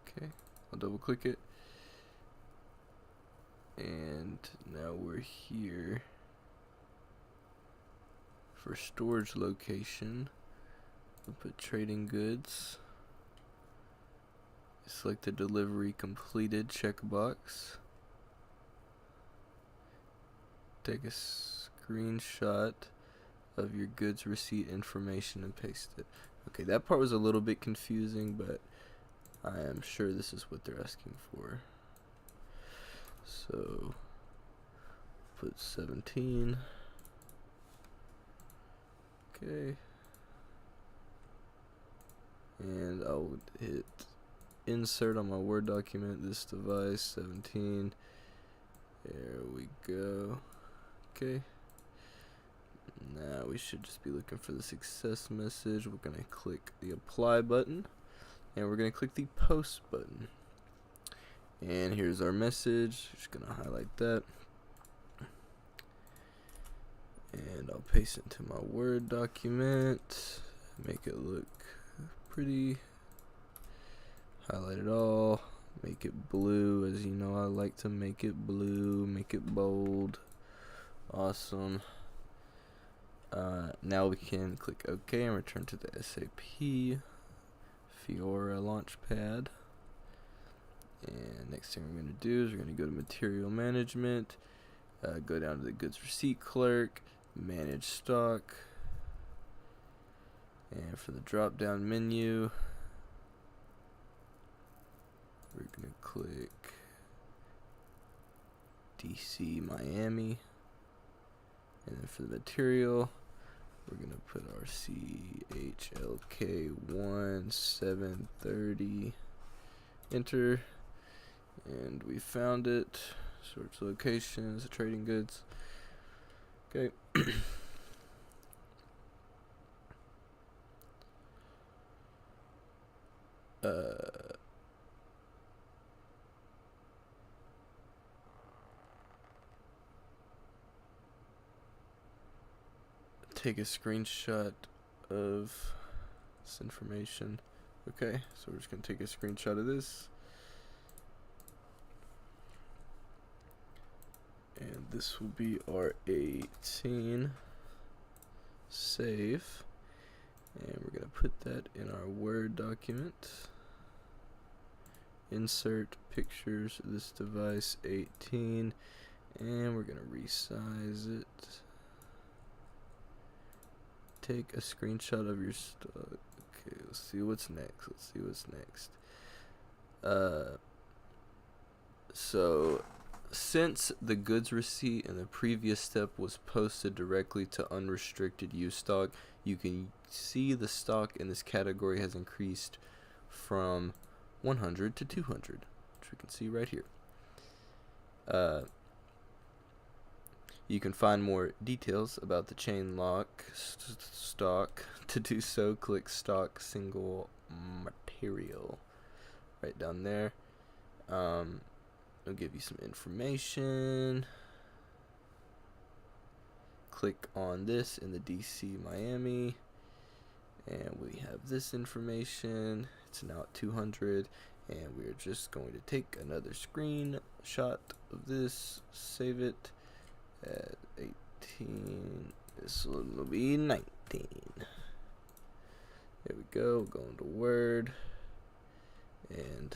Okay, I'll double click it. And now we're here for storage location. We'll put trading goods. Select the delivery completed checkbox. Take a screenshot of your goods receipt information and paste it. Okay, that part was a little bit confusing, but I am sure this is what they're asking for. So put 17. Okay. And I'll hit insert on my Word document, this device, 17. There we go. Okay. Now we should just be looking for the success message. We're going to click the apply button. And we're going to click the post button. And here's our message. Just going to highlight that. And I'll paste it into my Word document. Make it look pretty. Highlight it all. Make it blue. As you know, I like to make it blue. Make it bold. Awesome. Now we can click OK and return to the SAP Fiora Launchpad. And next thing we're going to do is we're going to go to Material Management, go down to the Goods Receipt Clerk, Manage Stock, and for the drop down menu, we're going to click DC Miami, and then for the material, we're going to put our CHLK1730, enter, and we found it. Search locations, trading goods. Okay. Take a screenshot of this information. Okay, so we're just going to take a screenshot of this. And this will be our 18. Save. And we're going to put that in our Word document. Insert pictures of this device 18. And we're going to resize it. Take a screenshot of your stock. Okay, let's see what's next. So since the goods receipt in the previous step was posted directly to unrestricted use stock, you can see the stock in this category has increased from 100 to 200, which we can see right here. You can find more details about the chain lock stock. To do so, click stock single material right down there. It'll give you some information. Click on this in the DC Miami, and we have this information. It's now at 200, and we're just going to take another screenshot of this, save it at 18. This will be 19. There we go. Go into Word, and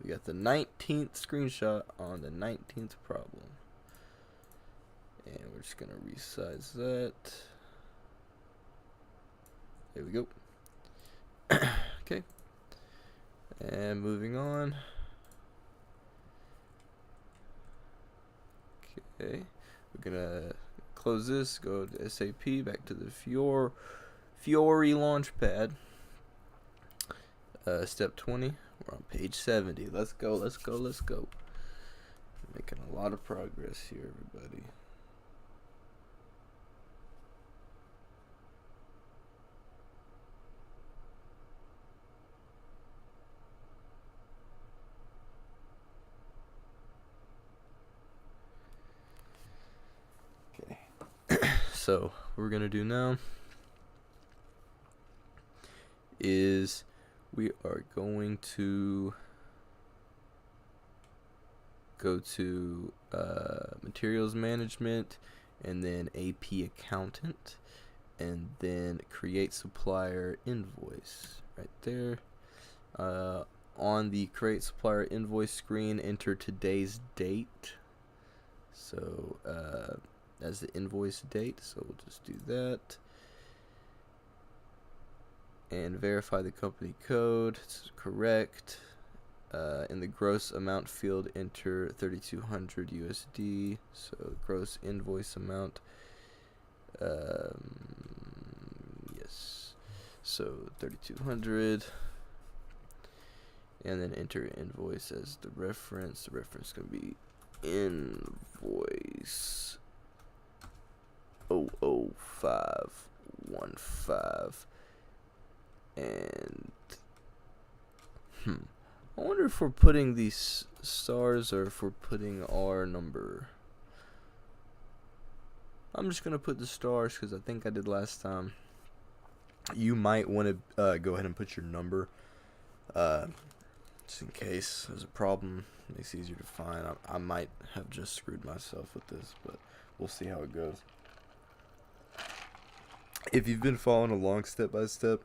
we got the 19th screenshot on the 19th problem. And we're just going to resize that. There we go. Okay. And moving on. Okay. We're going to close this, go to SAP, back to the Fiori Launchpad. Step 20. We're on page 70. Let's go, let's go, let's go. Making a lot of progress here, everybody. Okay. So, what we're going to do now is we are going to go to materials management, and then AP accountant, and then create supplier invoice right there. On the create supplier invoice screen, enter today's date, so as the invoice date, so we'll just do that. And verify the company code. It's correct. In the gross amount field, enter 3,200 USD. So gross invoice amount. Yes. So 3,200. And then enter invoice as the reference. The reference is going to be invoice 00515. And I wonder if we're putting these stars or if we're putting our number. I'm just gonna put the stars because I think I did last time. You might want to go ahead and put your number, just in case there's a problem. It makes it easier to find. I might have just screwed myself with this, but we'll see how it goes. If you've been following along step by step,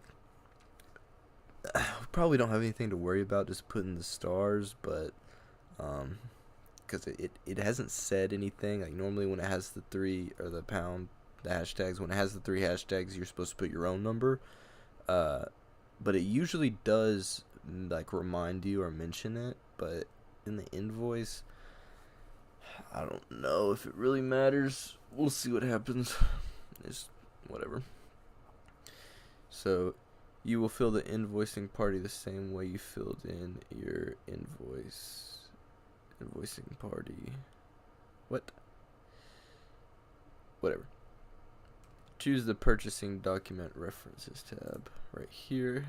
we probably don't have anything to worry about just putting the stars, but because it hasn't said anything. Like normally when it has the 3 or the pound, the hashtags, when it has the 3 hashtags, you're supposed to put your own number, but it usually does like remind you or mention it. But in the invoice, I don't know if it really matters. We'll see what happens. It's whatever. So you will fill the invoicing party the same way you filled in your invoicing party. What? Whatever. Choose the purchasing document references tab right here.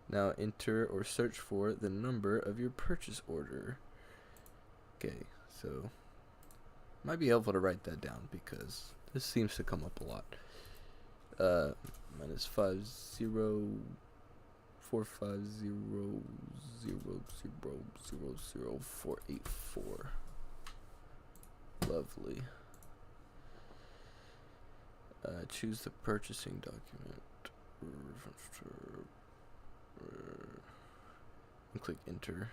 Now enter or search for the number of your purchase order. Okay, so might be helpful to write that down because this seems to come up a lot. Minus 504500000484. Lovely. Choose the purchasing document. And click enter.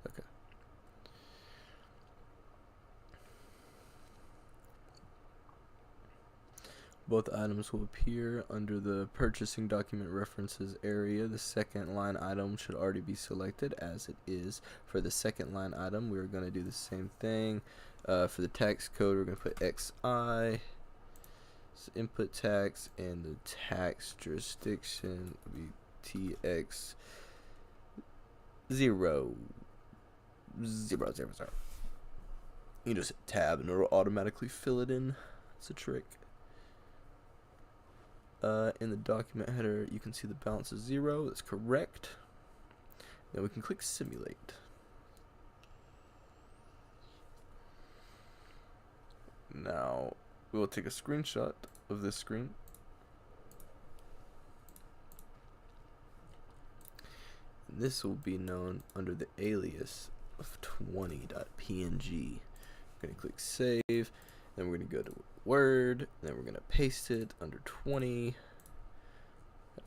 Okay. Both items will appear under the purchasing document references area. The second line item should already be selected as it is. For the second line item, we're going to do the same thing. For the tax code, we're going to put XI, so input tax, and the tax jurisdiction will be TX 0, 0, 0, 0. You just hit tab and it'll automatically fill it in. It's a trick. In the document header, you can see the balance is 0. That's correct. Then we can click simulate. Now we will take a screenshot of this screen. And this will be known under the alias of 20.png. We're going to click save. Then we're going to go to Word. And then we're going to paste it under 20.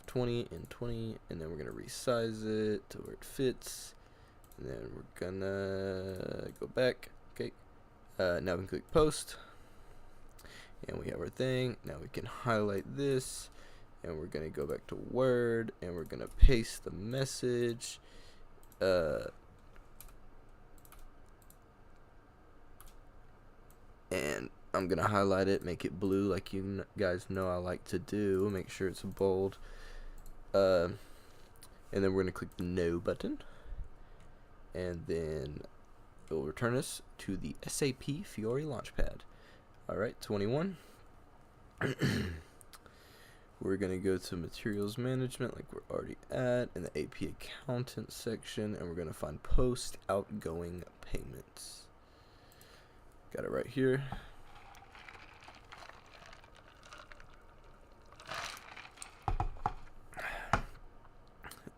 20 and 20. And then we're going to resize it to where it fits. And then we're going to go back. Okay. Now we can click post. And we have our thing. Now we can highlight this. And we're going to go back to Word. And we're going to paste the message. And I'm going to highlight it, make it blue like you guys know I like to do. Make sure it's bold. And then we're going to click the No button. And then it will return us to the SAP Fiori Launchpad. Alright, 21. We're going to go to Materials Management like we're already at in the AP Accountant section. And we're going to find Post Outgoing Payments. Got it right here.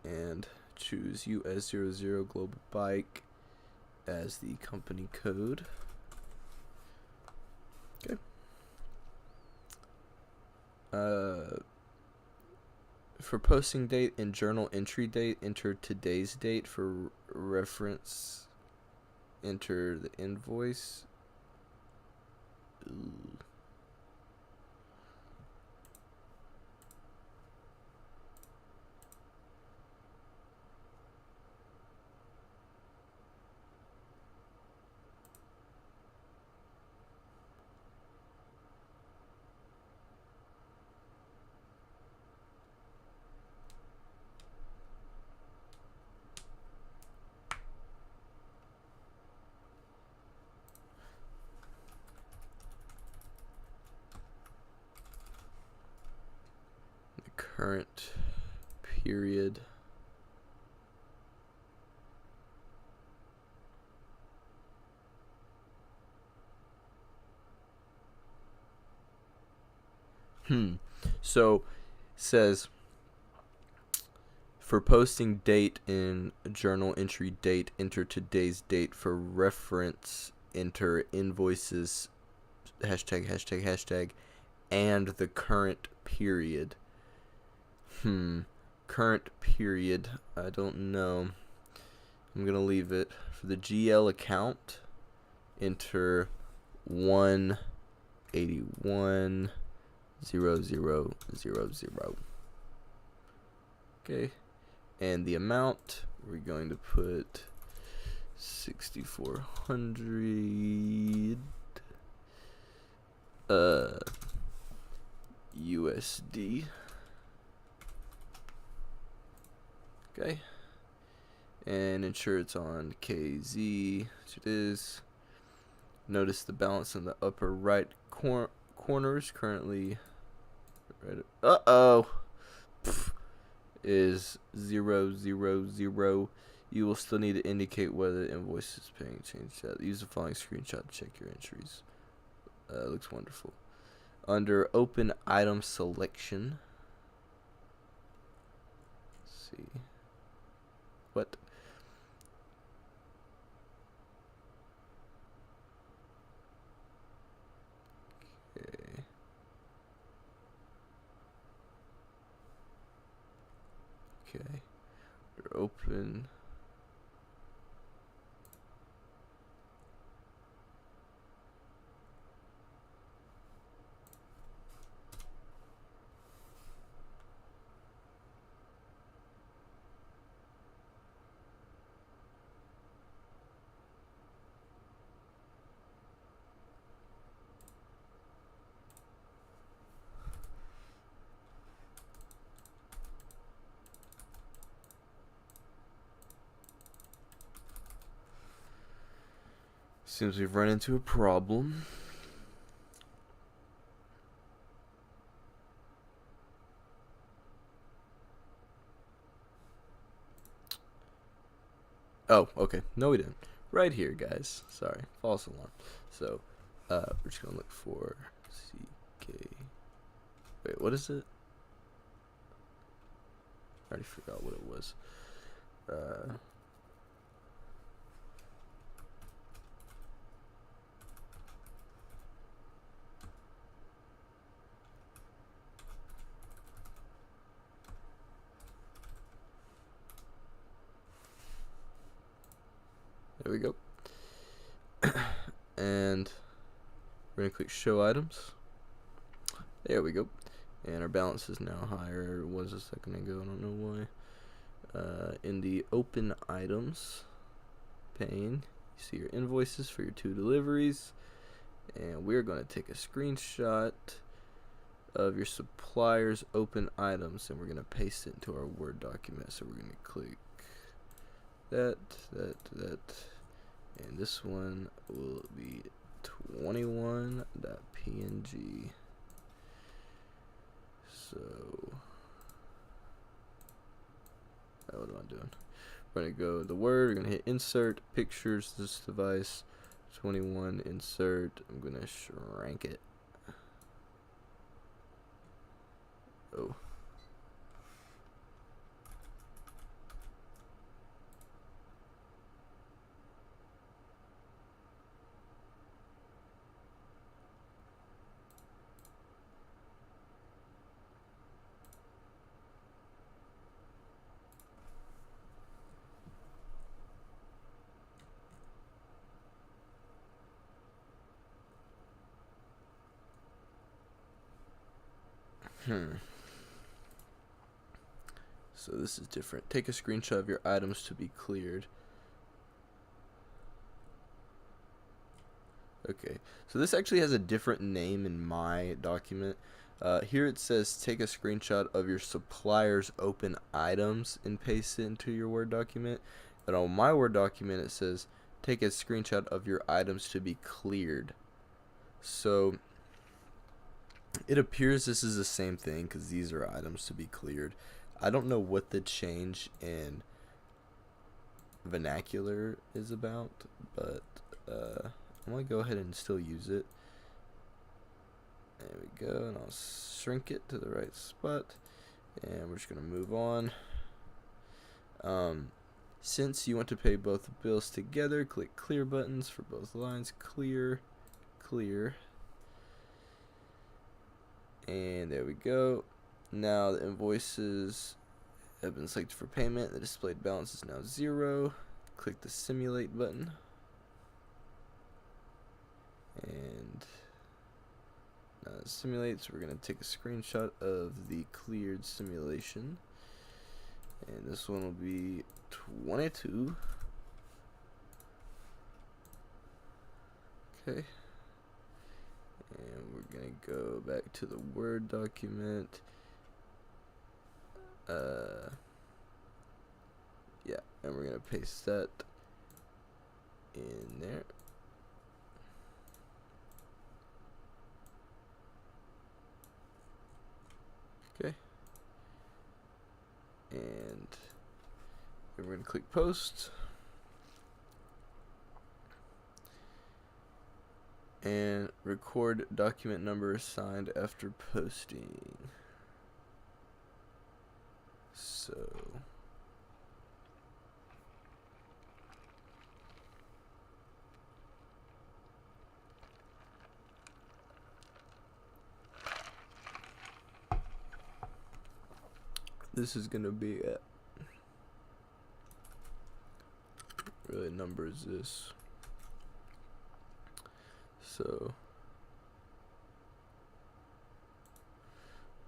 And choose US00 Global Bike as the company code. Okay. For posting date and journal entry date, enter today's date. For reference, enter the invoice. Ooh. Current period. So says for posting date in journal entry date, enter today's date. For reference, enter invoices #### and the current period. Current period. I don't know. I'm gonna leave it. For the GL account, enter 1810000. Okay. And the amount, we're going to put 6,400 USD. Okay, and ensure it's on KZ, which it is. Notice the balance in the upper right corner is currently is 000. You will still need to indicate whether the invoice is paying change that. Use the following screenshot to check your entries. Looks wonderful. Under open item selection, let's see. What? Okay. Okay. They're open. Seems we've run into a problem. Oh, okay. No, we didn't. Right here, guys. Sorry. False alarm. So, we're just going to look for CK. Wait, what is it? I already forgot what it was. There we go. And we're going to click show items. There we go. And our balance is now higher. It was a second ago. I don't know why. In the open items pane, you see your invoices for your 2 deliveries. And we're going to take a screenshot of your supplier's open items, and we're going to paste it into our Word document. So we're going to click that, and this one will be 21.png. So, what am I doing? We're going to go to the Word, we're going to hit insert, pictures, this device, 21, insert. I'm going to shrink it. Oh. So this is different. Take a screenshot of your items to be cleared. Okay, so this actually has a different name in my document. Here it says take a screenshot of your supplier's open items and paste it into your Word document. But on my Word document it says take a screenshot of your items to be cleared. So it appears this is the same thing because these are items to be cleared. I don't know what the change in vernacular is about, but I'm going to go ahead and still use it. There we go, and I'll shrink it to the right spot, and we're just going to move on. Since you want to pay both bills together, click clear buttons for both lines. Clear, clear. And there we go. Now the invoices have been selected for payment. The displayed balance is now 0. Click the simulate button. And now it simulates. We're going to take a screenshot of the cleared simulation. And this one will be 22. Okay. And we're going to go back to the Word document. Yeah, and we're going to paste that in there. Okay. And then we're going to click post. And record document number assigned after posting. So this is gonna be it. Really, number is this? So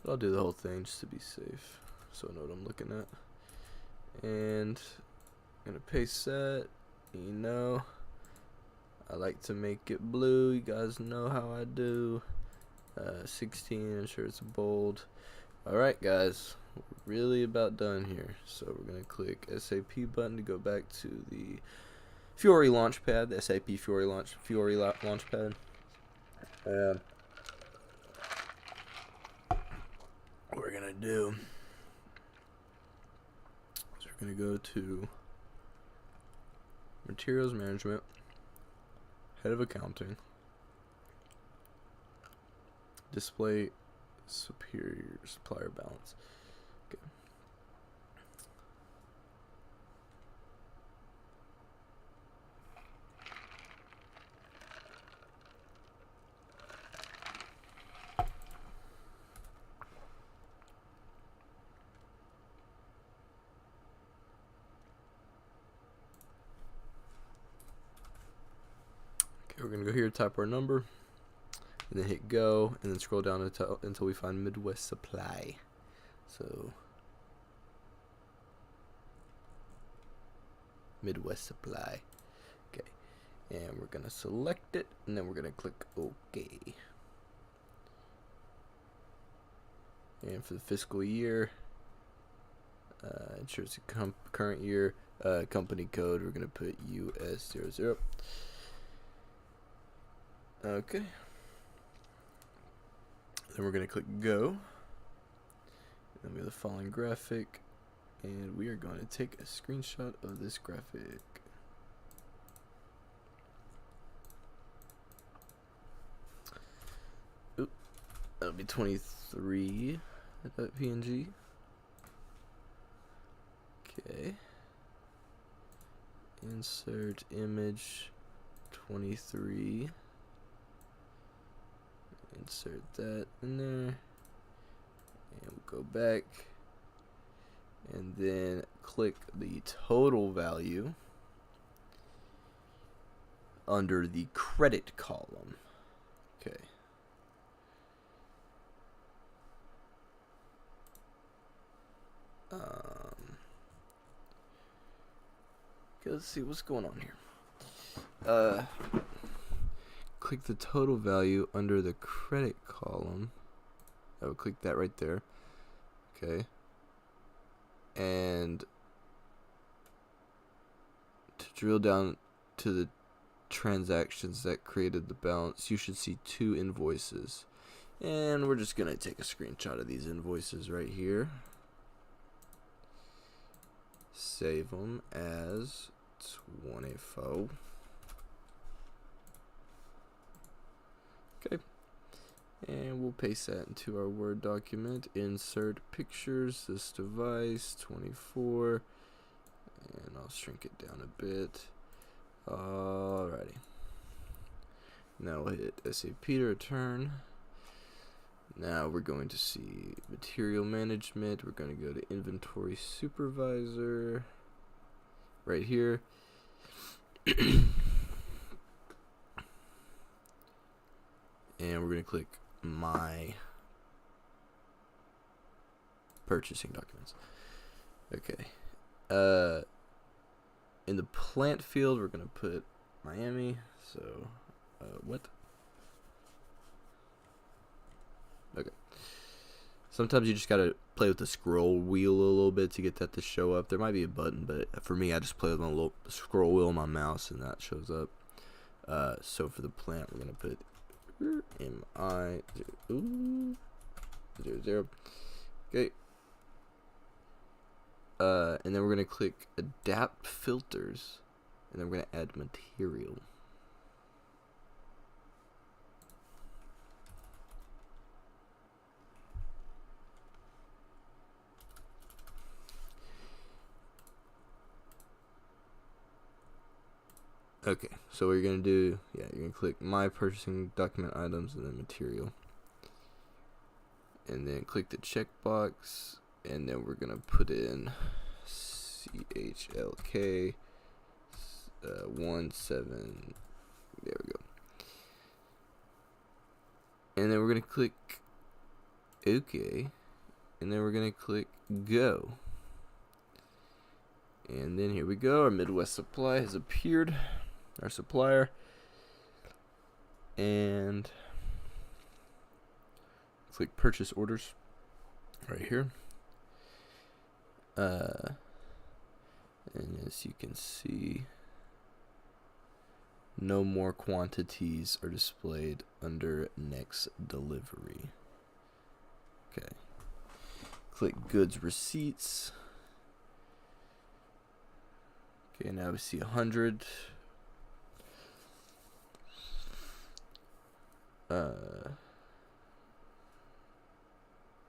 I'll do the whole thing just to be safe, so I know what I'm looking at. And I'm gonna paste that. You know, I like to make it blue. You guys know how I do. 16. I'm sure it's bold. All right, guys, we're really about done here. So we're gonna click SAP button to go back to the Fiori Launchpad, the SAP Fiori Launchpad. What we're gonna do is we're gonna go to Materials Management, Head of Accounting, Display Superior Supplier Balance. Okay. We're gonna go here, type our number, and then hit go, and then scroll down until we find Midwest Supply. So Midwest Supply. Okay, and we're gonna select it, and then we're gonna click OK. And for the fiscal year, ensures the current year, company code, we're gonna put US00. Okay. Then we're going to click go. Then we have the following graphic. And we are going to take a screenshot of this graphic. Oop. That'll be 23.png. Okay. Insert image 23. Insert that in there, and we'll go back, and then click the total value under the credit column. Okay. Okay, let's see what's going on here. Click the total value under the credit column. I would click that right there. Okay. And to drill down to the transactions that created the balance, you should see 2 invoices. And we're just going to take a screenshot of these invoices right here. Save them as 24. Okay, and we'll paste that into our Word document. Insert pictures, this device, 24, and I'll shrink it down a bit. Alrighty. Now we'll hit SAP to return. Now we're going to see Material Management. We're going to go to Inventory Supervisor, right here. And we're going to click My Purchasing Documents. Okay. In the plant field, we're going to put Miami. So, what? Okay. Sometimes you just got to play with the scroll wheel a little bit to get that to show up. There might be a button, but for me, I just play with my little scroll wheel on my mouse, and that shows up. So for the plant, we're going to put MI00. Okay. And then we're going to click Adapt Filters, and then we're going to add material. Okay, so what you're going to do, you're going to click My Purchasing Document Items and then Material. And then click the checkbox, and then we're going to put in CHLK 17. There we go. And then we're going to click OK, and then we're going to click Go. And then here we go, our Midwest Supply has appeared. Our supplier, and click Purchase Orders right here. And as you can see, No more quantities are displayed under next delivery. Okay. Click goods receipts. Okay, now we see 100.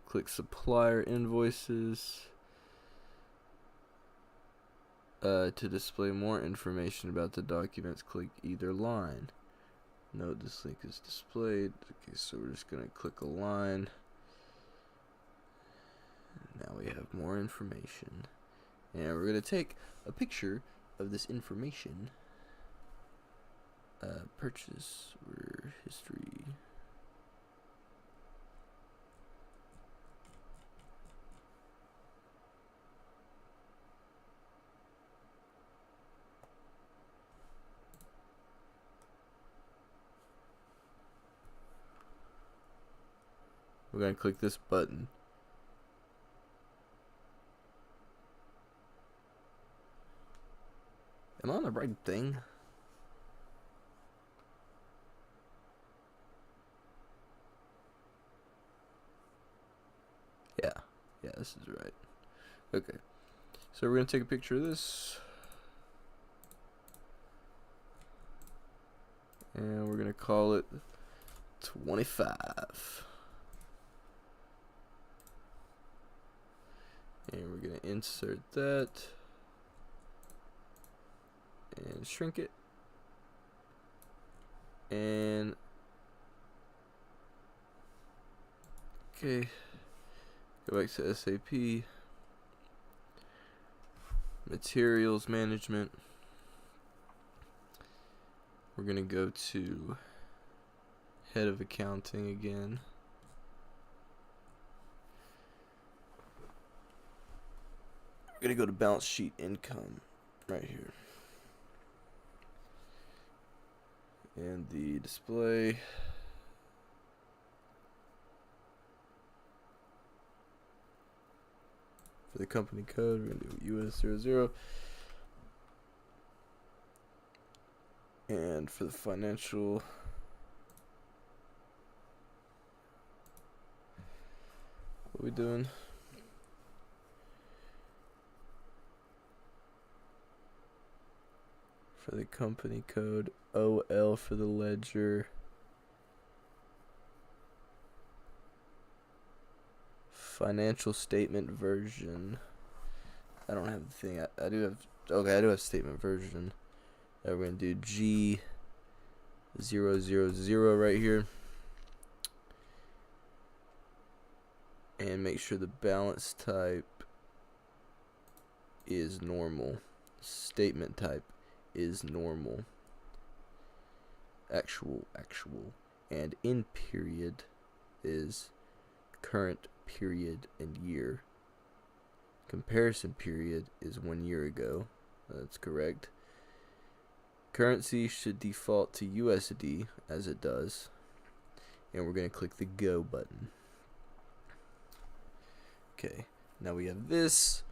Click supplier invoices. To display more information about the documents, click either line. Note this link is displayed. Okay, so we're just going to click a line. Now we have more information. And we're going to take a picture of this information. Purchase order history. We're going to click this button. Am I on the right thing? Yeah, this is right. Okay, so we're going to take a picture of this. And we're going to call it 25. And we're going to insert that. And shrink it. And okay, go back to SAP, materials management. We're going to go to head of accounting again. We're going to go to balance sheet income right here. And the display. For the company code, we're going to do US00. And for the financial, what are we doing? For the company code, OL for the ledger. Financial statement version. I don't have the thing. I do have. Okay, I do have statement version. We're going to do G000 right here. And make sure the balance type is normal. Statement type is normal. Actual. And in period is current period and year. Comparison period is 1 year ago. That's correct. Currency should default to USD as it does. And we're going to click the go button. Okay, now we have this.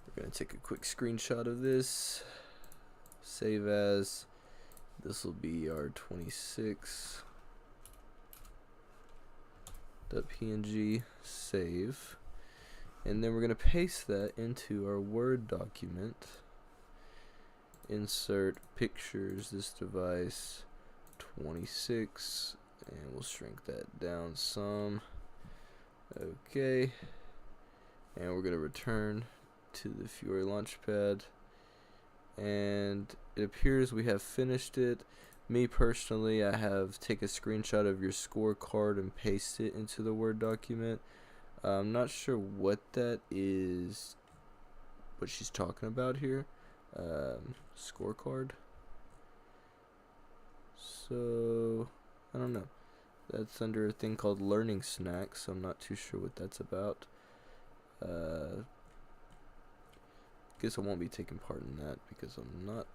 We're going to take a quick screenshot of this. Save as. This will be our 26.png. Save. And then we're going to paste that into our Word document. Insert pictures, this device, 26. And we'll shrink that down some. Okay. And we're going to return to the Fiori Launchpad. And it appears we have finished it. Me personally, I have take a screenshot of your scorecard and paste it into the Word document. I'm not sure what that is, what she's talking about here. Scorecard. So, I don't know. That's under a thing called Learning Snacks, so I'm not too sure what that's about. Guess I won't be taking part in that because I'm not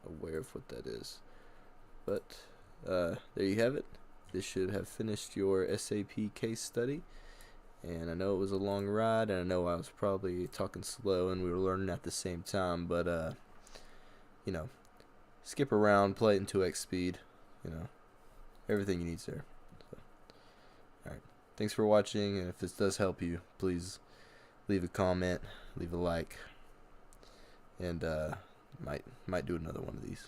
aware of what that is. But there you have it. This should have finished your SAP case study. And I know it was a long ride, and I know I was probably talking slow and we were learning at the same time, but you know, skip around, play it in 2x speed. You know, everything you need there. So, all right. Thanks for watching, and if this does help you, please leave a comment, leave a like, and might do another one of these.